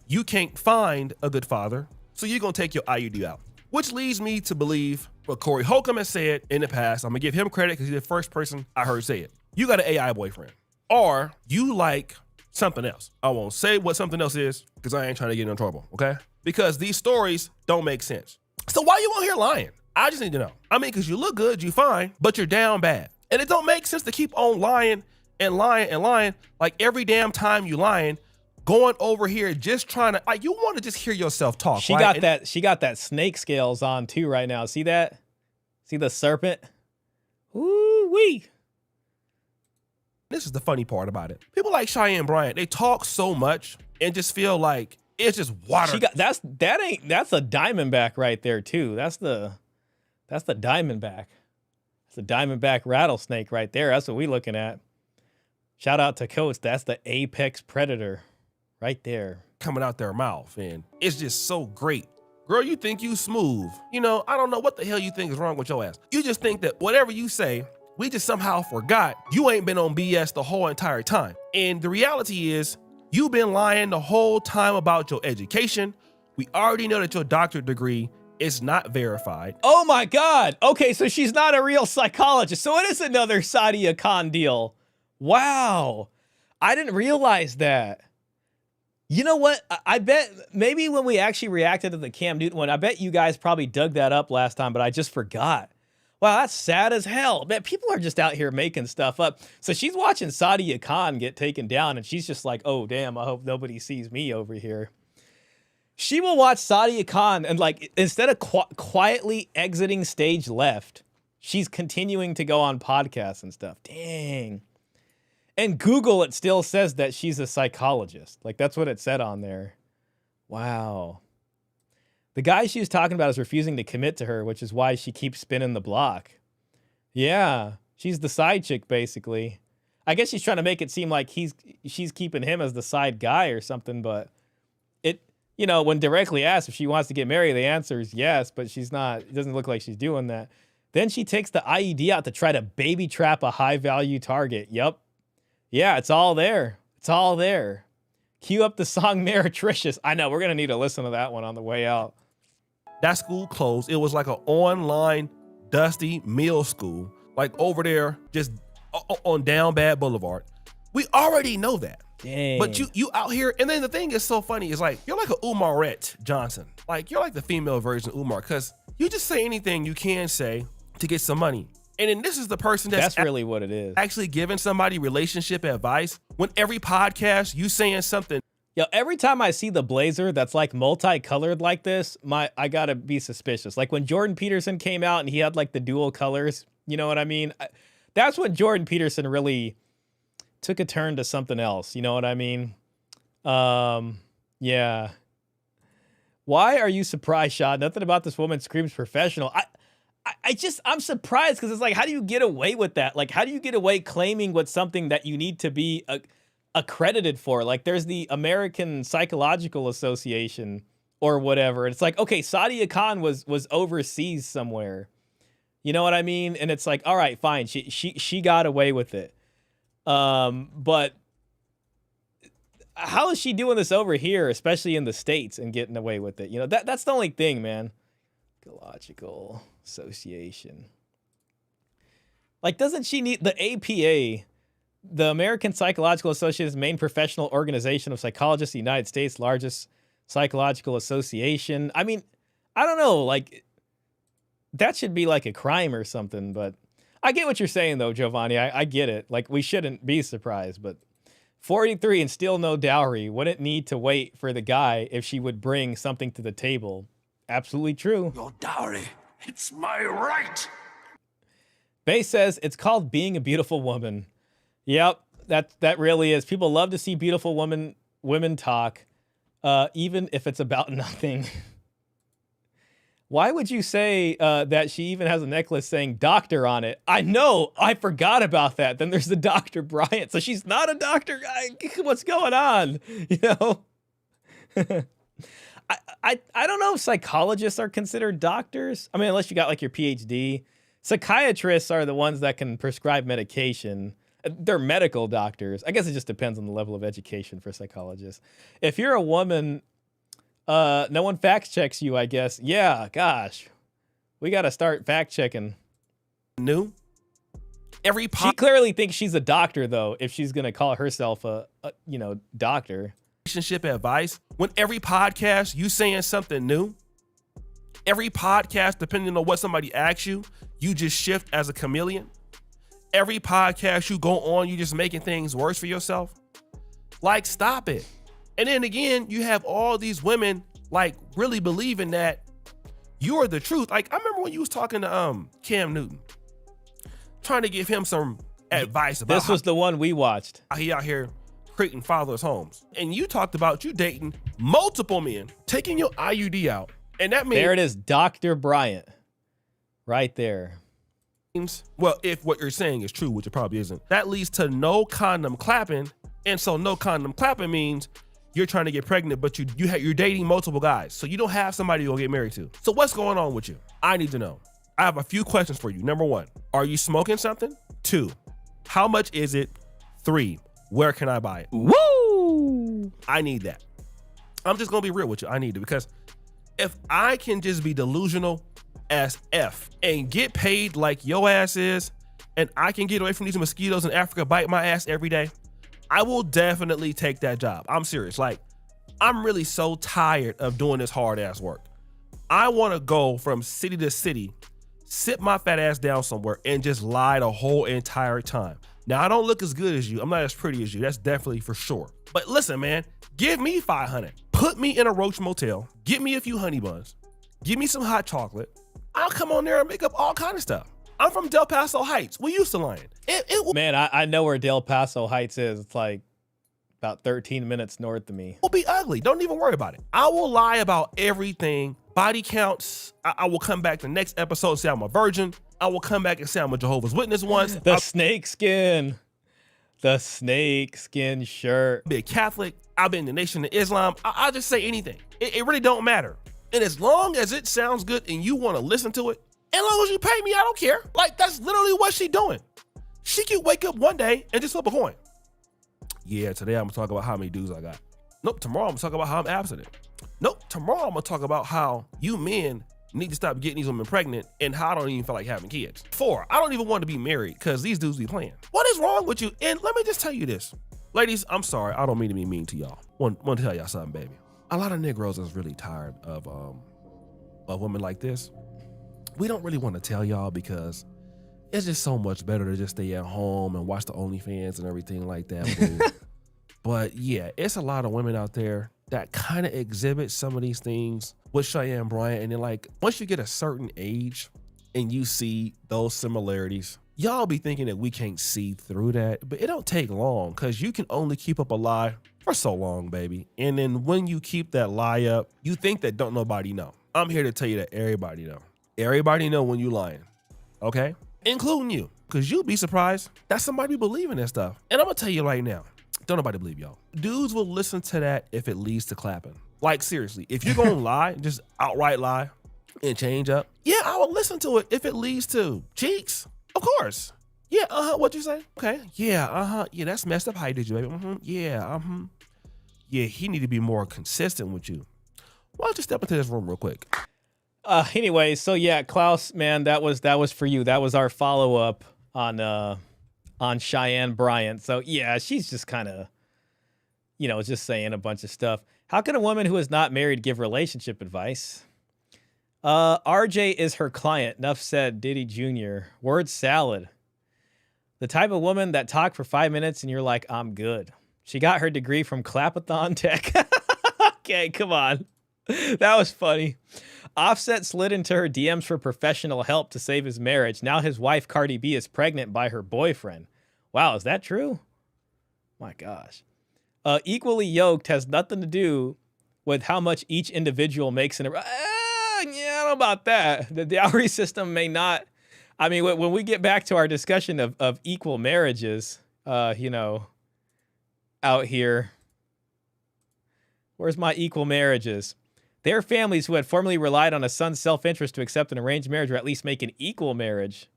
you can't find a good father, so you're going to take your IUD out. Which leads me to believe what Corey Holcomb has said in the past. I'm going to give him credit because he's the first person I heard say it. You got an AI boyfriend. Or you like something else. I won't say what something else is because I ain't trying to get in trouble, okay? Because these stories don't make sense. So why you out here lying? I just need to know. I mean, because you look good, you fine, but you're down bad. And it don't make sense to keep on lying and lying and lying. Like every damn time you lying, going over here just trying to, like, you want to just hear yourself talk. She right? got that snake scales on too right now. See that? See the serpent? Ooh wee. This is the funny part about it. People like Cheyenne Bryant, they talk so much and just feel like it's just water. That's a diamondback right there too. That's the diamondback. That's a diamondback rattlesnake right there. That's what we looking at. Shout out to Coach. That's the apex predator right there. Coming out their mouth, and it's just so great. Girl, you think you smooth. You know, I don't know what the hell you think is wrong with your ass. You just think that whatever you say, we just somehow forgot you ain't been on BS the whole entire time. And the reality is, you've been lying the whole time about your education. We already know that your doctorate degree is not verified. Oh my God. Okay, so she's not a real psychologist. So it is another Sadia Khan deal. Wow. I didn't realize that. You know what? I bet maybe when we actually reacted to the Cam Newton one, I bet you guys probably dug that up last time, but I just forgot. Wow, that's sad as hell. Man, people are just out here making stuff up. So she's watching Sadia Khan get taken down, and she's just like, oh, damn, I hope nobody sees me over here. She will watch Sadia Khan, and like, instead of quietly exiting stage left, she's continuing to go on podcasts and stuff. Dang. And Google, it still says that she's a psychologist. Like, that's what it said on there. Wow. The guy she was talking about is refusing to commit to her, which is why she keeps spinning the block. Yeah, she's the side chick, basically. I guess she's trying to make it seem like she's keeping him as the side guy or something, but it, you know, when directly asked if she wants to get married, the answer is yes, but she's not. It doesn't look like she's doing that. Then she takes the IED out to try to baby trap a high-value target. Yep. Yeah, it's all there. It's all there. Cue up the song Meretricious. I know, we're going to need to listen to that one on the way out. That school closed. It was like an online dusty middle school, like over there just on Down Bad Boulevard. We already know that. Dang. But you out here, and then the thing is so funny is like, you're like a Umarette Johnson. Like, you're like the female version of Umar, because you just say anything you can say to get some money. And then this is the person that's really what it is. Actually giving somebody relationship advice when every podcast you saying something. Yo, every time I see the blazer that's like multicolored like this, I gotta be suspicious. Like when Jordan Peterson came out and he had like the dual colors, you know what I mean? That's when Jordan Peterson really took a turn to something else. You know what I mean? Yeah. Why are you surprised, Shah? Nothing about this woman screams professional. I'm surprised because it's like, how do you get away with that? Like, how do you get away claiming with something that you need to be accredited for? Like, there's the American Psychological Association or whatever. And it's like, okay, Sadia Khan was overseas somewhere. You know what I mean? And it's like, all right, fine. She got away with it. But how is she doing this over here, especially in the States, and getting away with it? You know, that's the only thing, man. Psychological Association. Like, doesn't she need the APA, the American Psychological Association's main professional organization of psychologists, the United States' largest psychological association? I mean, I don't know, like, that should be like a crime or something, but I get what you're saying, though, Giovanni. I get it. Like, we shouldn't be surprised, but 43 and still no dowry. Wouldn't need to wait for the guy if she would bring something to the table. Absolutely true. Your dowry, it's my right. Bay says it's called being a beautiful woman. Yep, that really is. People love to see beautiful women talk, even if it's about nothing. Why would you say that she even has a necklace saying doctor on it? I know, I forgot about that. Then there's the Dr. Bryant. So she's not a doctor. What's going on? You know? I don't know if psychologists are considered doctors. I mean, unless you got like your PhD. Psychiatrists are the ones that can prescribe medication. They're medical doctors. I guess it just depends on the level of education for psychologists. If you're a woman, no one fact checks you, I guess. Yeah, gosh. We got to start fact checking. New? She clearly thinks she's a doctor, though, if she's going to call herself a doctor. Relationship advice when every podcast you saying something new. Every podcast, depending on what somebody asks you, you just shift as a chameleon. Every podcast you go on, you just making things worse for yourself. Like, stop it. And then again, you have all these women like really believing that you are the truth. Like I remember when you was talking to Cam Newton, trying to give him some advice about this was the one we watched. How he out here creating fatherless homes. And you talked about you dating multiple men, taking your IUD out. And that means there it is, Dr. Bryant. Right there. Well, if what you're saying is true, which it probably isn't, that leads to no condom clapping. And so no condom clapping means you're trying to get pregnant, but you're dating multiple guys. So you don't have somebody you'll get married to. So what's going on with you? I need to know. I have a few questions for you. Number 1, are you smoking something? 2, how much is it? 3, where can I buy it? Woo! I need that. I'm just gonna be real with you. I need it because if I can just be delusional as F and get paid like your ass is, and I can get away from these mosquitoes in Africa bite my ass every day, I will definitely take that job. I'm serious. Like, I'm really so tired of doing this hard ass work. I want to go from city to city, sit my fat ass down somewhere and just lie the whole entire time. Now, I don't look as good as you. I'm not as pretty as you. That's definitely for sure. But listen, man, give me $500. Put me in a Roach Motel. Get me a few honey buns. Give me some hot chocolate. I'll come on there and make up all kind of stuff. I'm from Del Paso Heights. We used to lying. Man, I know where Del Paso Heights is. It's like about 13 minutes north of me. Will be ugly. Don't even worry about it. I will lie about everything. Body counts. I will come back the next episode and say I'm a virgin. I will come back and say I'm a Jehovah's Witness once. The snakeskin shirt. Be a Catholic. I've been in the Nation of Islam. I'll just say anything. It really don't matter. And as long as it sounds good and you want to listen to it, as long as you pay me, I don't care. Like, that's literally what she doing. She could wake up one day and just flip a coin. Yeah, today I'm gonna talk about how many dudes I got. Nope, tomorrow I'm gonna talk about how I'm abstinent. Nope, tomorrow I'm gonna talk about how you men need to stop getting these women pregnant and how I don't even feel like having kids. 4, I don't even want to be married because these dudes be playing. What is wrong with you? And let me just tell you this. Ladies, I'm sorry, I don't mean to be mean to y'all. Want to tell y'all something, baby. A lot of Negroes is really tired of women like this. We don't really want to tell y'all because it's just so much better to just stay at home and watch the OnlyFans and everything like that. But yeah, it's a lot of women out there that kind of exhibit some of these things with Cheyenne Bryant. And then like, once you get a certain age and you see those similarities, y'all be thinking that we can't see through that, but it don't take long because you can only keep up a lie for so long, baby. And then when you keep that lie up, you think that don't nobody know. I'm here to tell you that everybody know. Everybody know when you lying, okay? Including you, because you'd be surprised that somebody be believing that stuff. And I'm gonna tell you right now, don't nobody believe y'all. Dudes will listen to that if it leads to clapping. Like seriously, if you're gonna lie, just outright lie and change up, yeah, I will listen to it if it leads to cheeks, of course. Yeah, what'd you say? Okay, yeah, yeah, that's messed up. How you did you, baby? Yeah, yeah, he need to be more consistent with you. Why don't you step into this room real quick? Anyway, so yeah, Klaus, man, that was for you. That was our follow-up on Cheyenne Bryant. So yeah, she's just kind of, just saying a bunch of stuff. How can a woman who is not married give relationship advice? RJ is her client. Enough said, Diddy Jr. Word salad. The type of woman that talk for 5 minutes and you're like, I'm good. She got her degree from Clapathon Tech. Okay, come on. That was funny. Offset slid into her DMs for professional help to save his marriage. Now his wife, Cardi B, is pregnant by her boyfriend. Wow, is that true? My gosh. Equally yoked has nothing to do with how much each individual makes in a... yeah, I don't know about that. The dowry system may not... I mean, when we get back to our discussion of equal marriages, out here... Where's my equal marriages? Their families who had formerly relied on a son's self-interest to accept an arranged marriage or at least make an equal marriage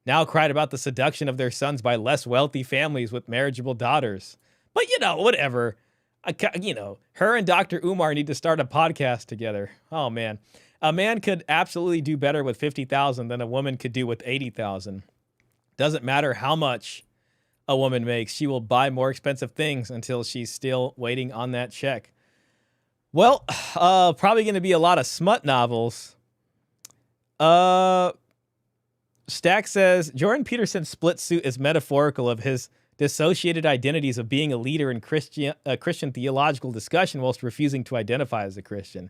now cried about the seduction of their sons by less wealthy families with marriageable daughters. But, whatever. Her and Dr. Umar need to start a podcast together. Oh, man. A man could absolutely do better with $50,000 than a woman could do with $80,000. Doesn't matter how much a woman makes. She will buy more expensive things until she's still waiting on that check. Well, probably going to be a lot of smut novels. Stack says, Jordan Peterson's split suit is metaphorical of his dissociated identities of being a leader in Christian theological discussion whilst refusing to identify as a Christian.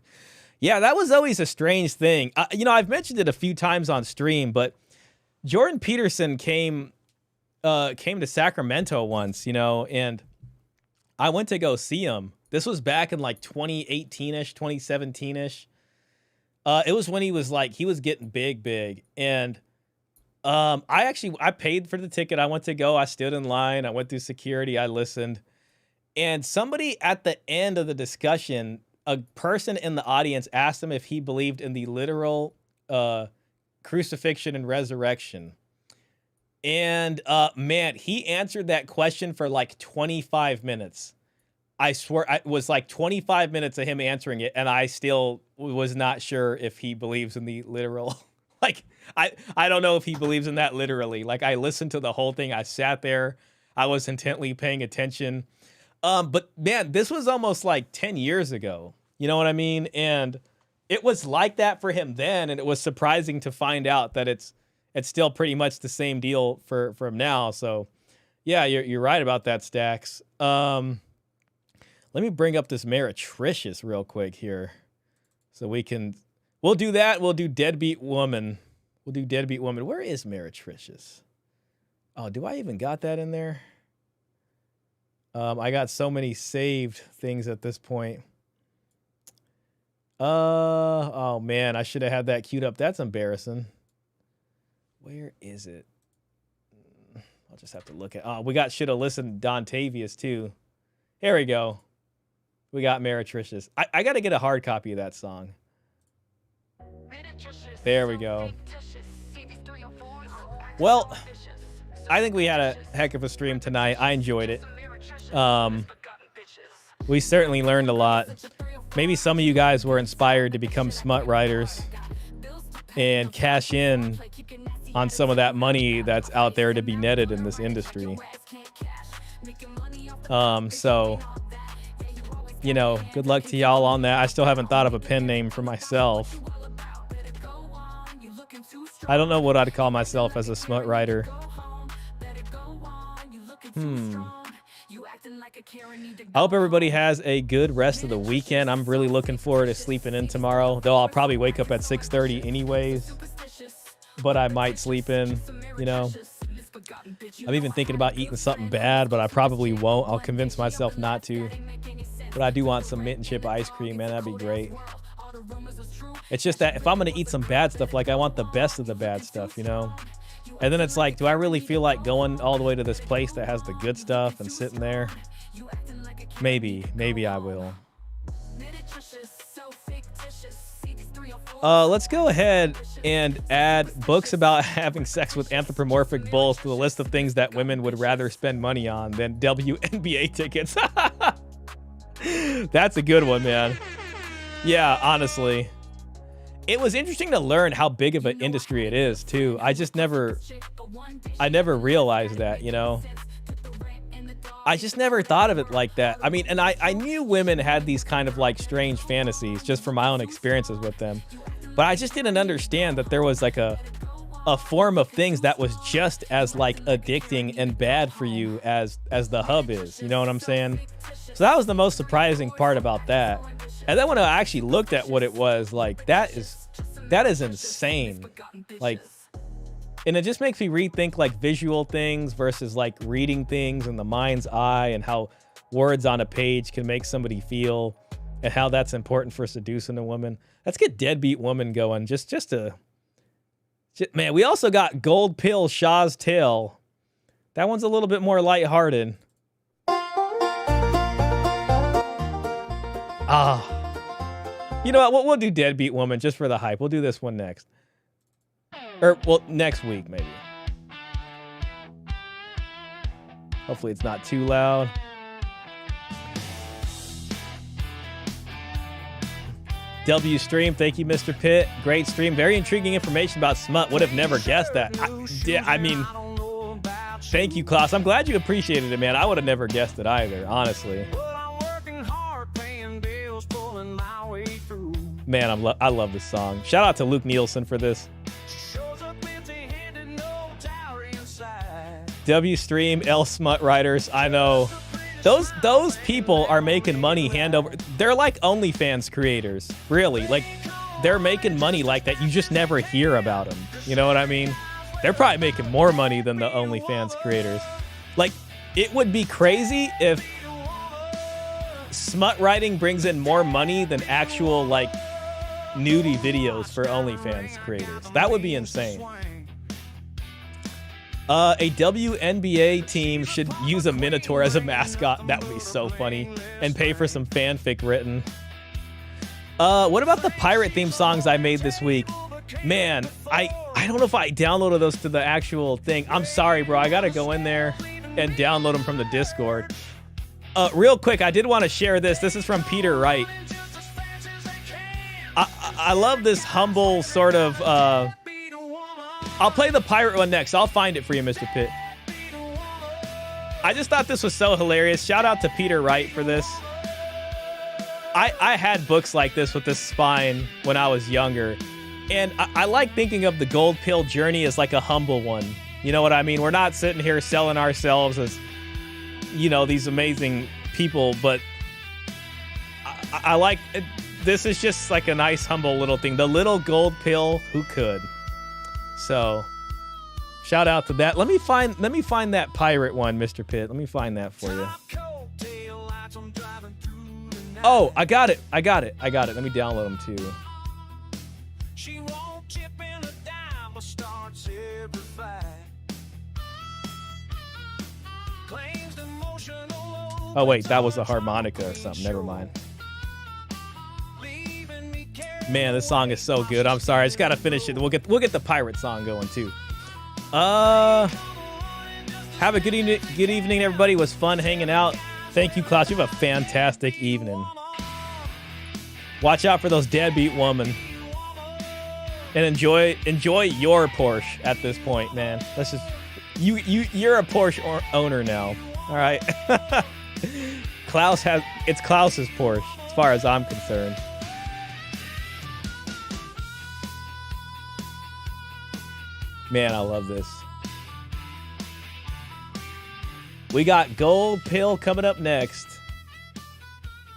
Yeah, that was always a strange thing. I've mentioned it a few times on stream, but Jordan Peterson came to Sacramento once, and I went to go see him. This was back in like 2018-ish, 2017-ish. It was when he was getting big. And I paid for the ticket. I went to go. I stood in line. I went through security. I listened. And somebody at the end of the discussion, a person in the audience asked him if he believed in the literal crucifixion and resurrection. And man, he answered that question for like 25 minutes. I swear it was like 25 minutes of him answering it, and I still was not sure if he believes in the literal. Like, I don't know if he believes in that literally. Like, I listened to the whole thing. I sat there. I was intently paying attention. But man, this was almost like 10 years ago. You know what I mean? And it was like that for him then, and it was surprising to find out that it's still pretty much the same deal for him now. So, yeah, you're right about that, Stacks. Let me bring up this meretricious real quick here, so we'll do that. We'll do Deadbeat Woman. Where is meretricious? Oh, do I even got that in there? I got so many saved things at this point. Oh man, I should have had that queued up. That's embarrassing. Where is it? I'll just have to look at. We should have listened to Dontavius too. Here we go. We got meretricious. I got to get a hard copy of that song. There we go. Well, I think we had a heck of a stream tonight. I enjoyed it. We certainly learned a lot. Maybe some of you guys were inspired to become smut writers and cash in on some of that money that's out there to be netted in this industry. So, good luck to y'all on that. I still haven't thought of a pen name for myself. I don't know what I'd call myself as a smut writer. I hope everybody has a good rest of the weekend. I'm really looking forward to sleeping in tomorrow, though I'll probably wake up at 6:30 anyways. But I might sleep in, I'm even thinking about eating something bad, but I probably won't. I'll convince myself not to. But I do want some mint and chip ice cream, man. That'd be great. It's just that if I'm going to eat some bad stuff, like I want the best of the bad stuff, And then it's like, do I really feel like going all the way to this place that has the good stuff and sitting there? Maybe I will. Let's go ahead and add books about having sex with anthropomorphic bulls to the list of things that women would rather spend money on than WNBA tickets. That's a good one, man. Yeah, honestly. It was interesting to learn how big of an industry it is, too. I never realized that, I just never thought of it like that. I mean, and I knew women had these kind of like strange fantasies just from my own experiences with them. But I just didn't understand that there was like a form of things that was just as like addicting and bad for you as the hub is. You know what I'm saying? So that was the most surprising part about that. And then when I actually looked at what it was, like that is insane. Like, and it just makes me rethink like visual things versus like reading things in the mind's eye and how words on a page can make somebody feel and how that's important for seducing a woman. Let's get Deadbeat Woman going. Man, we also got Gold Pill Shah's Tale. That one's a little bit more lighthearted. You know what? We'll do Deadbeat Woman just for the hype. We'll do this one next. Next week, maybe. Hopefully it's not too loud. W stream, thank you, Mr. Pitt. Great stream. Very intriguing information about smut. Would have never guessed that. Thank you, Klaus. I'm glad you appreciated it, man. I would have never guessed it either, honestly. Man, I love this song. Shout out to Luke Nielsen for this. W Stream, L Smut Writers. I know. Those people are making money hand over. They're like OnlyFans creators, really. Like, they're making money like that. You just never hear about them. You know what I mean? They're probably making more money than the OnlyFans creators. Like, it would be crazy if smut writing brings in more money than actual, like, nudie videos for OnlyFans creators. That would be insane. A WNBA team should use a Minotaur as a mascot. That would be so funny. And pay for some fanfic written. What about the pirate theme songs I made this week? Man, I don't know if I downloaded those to the actual thing. I'm sorry, bro. I gotta go in there and download them from the Discord. Real quick, I did want to share this. This is from Peter Wright. I love this humble sort of... I'll play the pirate one next. I'll find it for you, Mr. Pitt. I just thought this was so hilarious. Shout out to Peter Wright for this. I had books like this with this spine when I was younger. And I like thinking of the Gold Pill journey as like a humble one. You know what I mean? We're not sitting here selling ourselves as, you know, these amazing people. But I like... This is just like a nice, humble little thing. The little gold pill who could. So, shout out to that. Let me find that pirate one, Mr. Pitt. Let me find that for you. Oh, I got it. Let me download them too. Oh wait, that was a harmonica or something. Never mind. Man, this song is so good. I'm sorry, I just gotta finish it. We'll get the pirate song going too. Have a good evening, everybody. It was fun hanging out. Thank you, Klaus. You have a fantastic evening. Watch out for those deadbeat women, and enjoy your Porsche at this point, man. Let's just you're a Porsche owner now. All right. It's Klaus's Porsche as far as I'm concerned. Man, I love this. We got Gold Pill coming up next.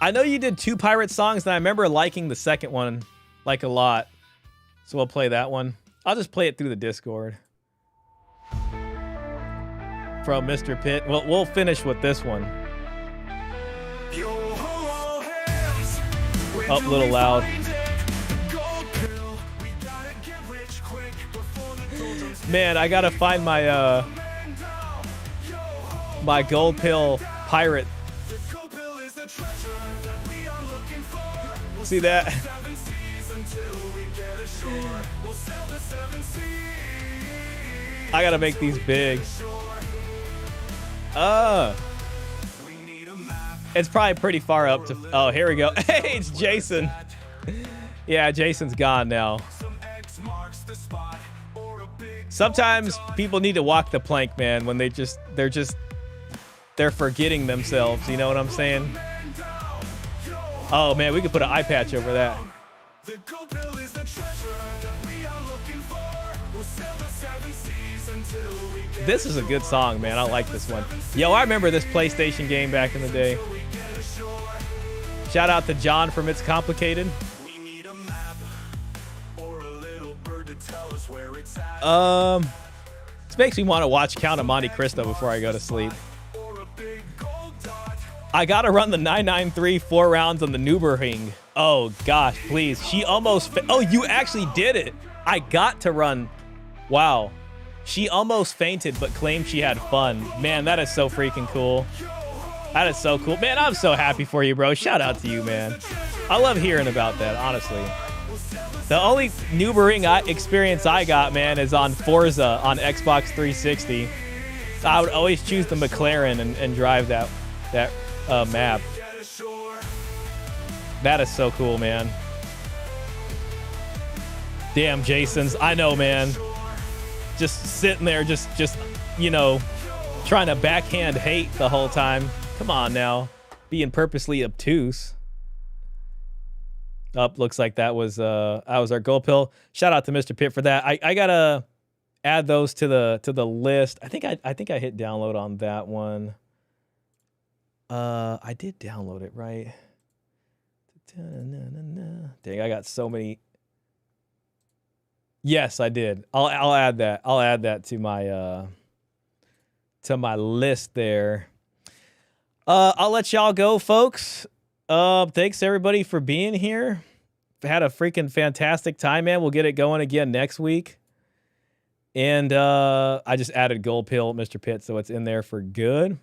I know you did 2 pirate songs, and I remember liking the second one like a lot. So we'll play that one. I'll just play it through the Discord. From Mr. Pitt. We'll finish with this one. Up a little loud. Man, I gotta find my my Gold Pill pirate. See that? I gotta make these big. It's probably pretty far up to... Oh, here we go. Hey, it's Jason. Yeah, Jason's gone now. Sometimes people need to walk the plank, man, when they're forgetting themselves. You know what I'm saying? Oh, man, we could put an eye patch over that. This is a good song, man. I like this one. Yo, I remember this PlayStation game back in the day. Shout out to John from It's Complicated. This makes me want to watch Count of Monte Cristo before I go to sleep. I gotta run the 993 4 rounds on the Nürburgring. Oh gosh, please. She almost... Oh, you actually did it. I got to run. Wow. She almost fainted, but claimed she had fun. Man, that is so freaking cool. That is so cool. Man, I'm so happy for you, bro. Shout out to you, man. I love hearing about that, honestly. The only Nürburgring experience I got, man, is on Forza on Xbox 360. I would always choose the McLaren and drive that map. That is so cool, man. Damn, Jason's. I know, man. Just sitting there, just you know, trying to backhand hate the whole time. Come on now. Being purposely obtuse. Looks like that was our Gold Pill. Shout out to Mr. Pitt for that. I gotta add those to the list. I think I hit download on that one. I did download it, right? Dang, I got so many. Yes, I did. I'll add that. I'll add that to my list there. I'll let y'all go, folks. Thanks everybody for being here. Had a freaking fantastic time, man. We'll get it going again next week. And I just added Gold Pill, Mr. Pitt, so it's in there for good.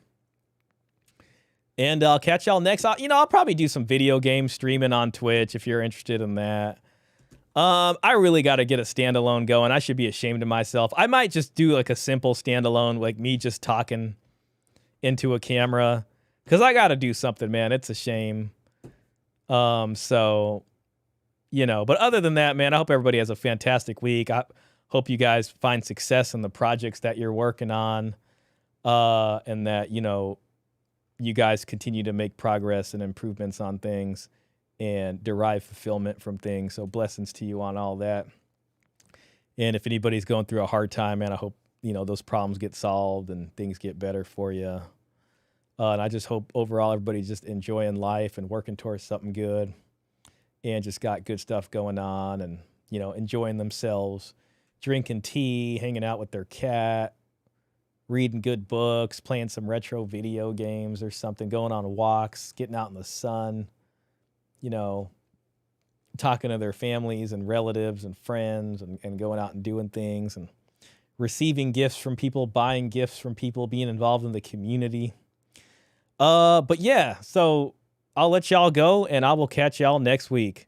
And I'll catch y'all next. I'll probably do some video game streaming on Twitch if you're interested in that. I really got to get a standalone going. I should be ashamed of myself. I might just do like a simple standalone, like me just talking into a camera, because I got to do something, man. It's a shame. So, but other than that, man, I hope everybody has a fantastic week. I hope you guys find success in the projects that you're working on, and that, you guys continue to make progress and improvements on things and derive fulfillment from things. So blessings to you on all that. And if anybody's going through a hard time, man, I hope, those problems get solved and things get better for you. And I just hope overall everybody's just enjoying life and working towards something good and just got good stuff going on and, enjoying themselves, drinking tea, hanging out with their cat, reading good books, playing some retro video games or something, going on walks, getting out in the sun, talking to their families and relatives and friends and going out and doing things and receiving gifts from people, buying gifts from people, being involved in the community. But yeah, so I'll let y'all go and I will catch y'all next week.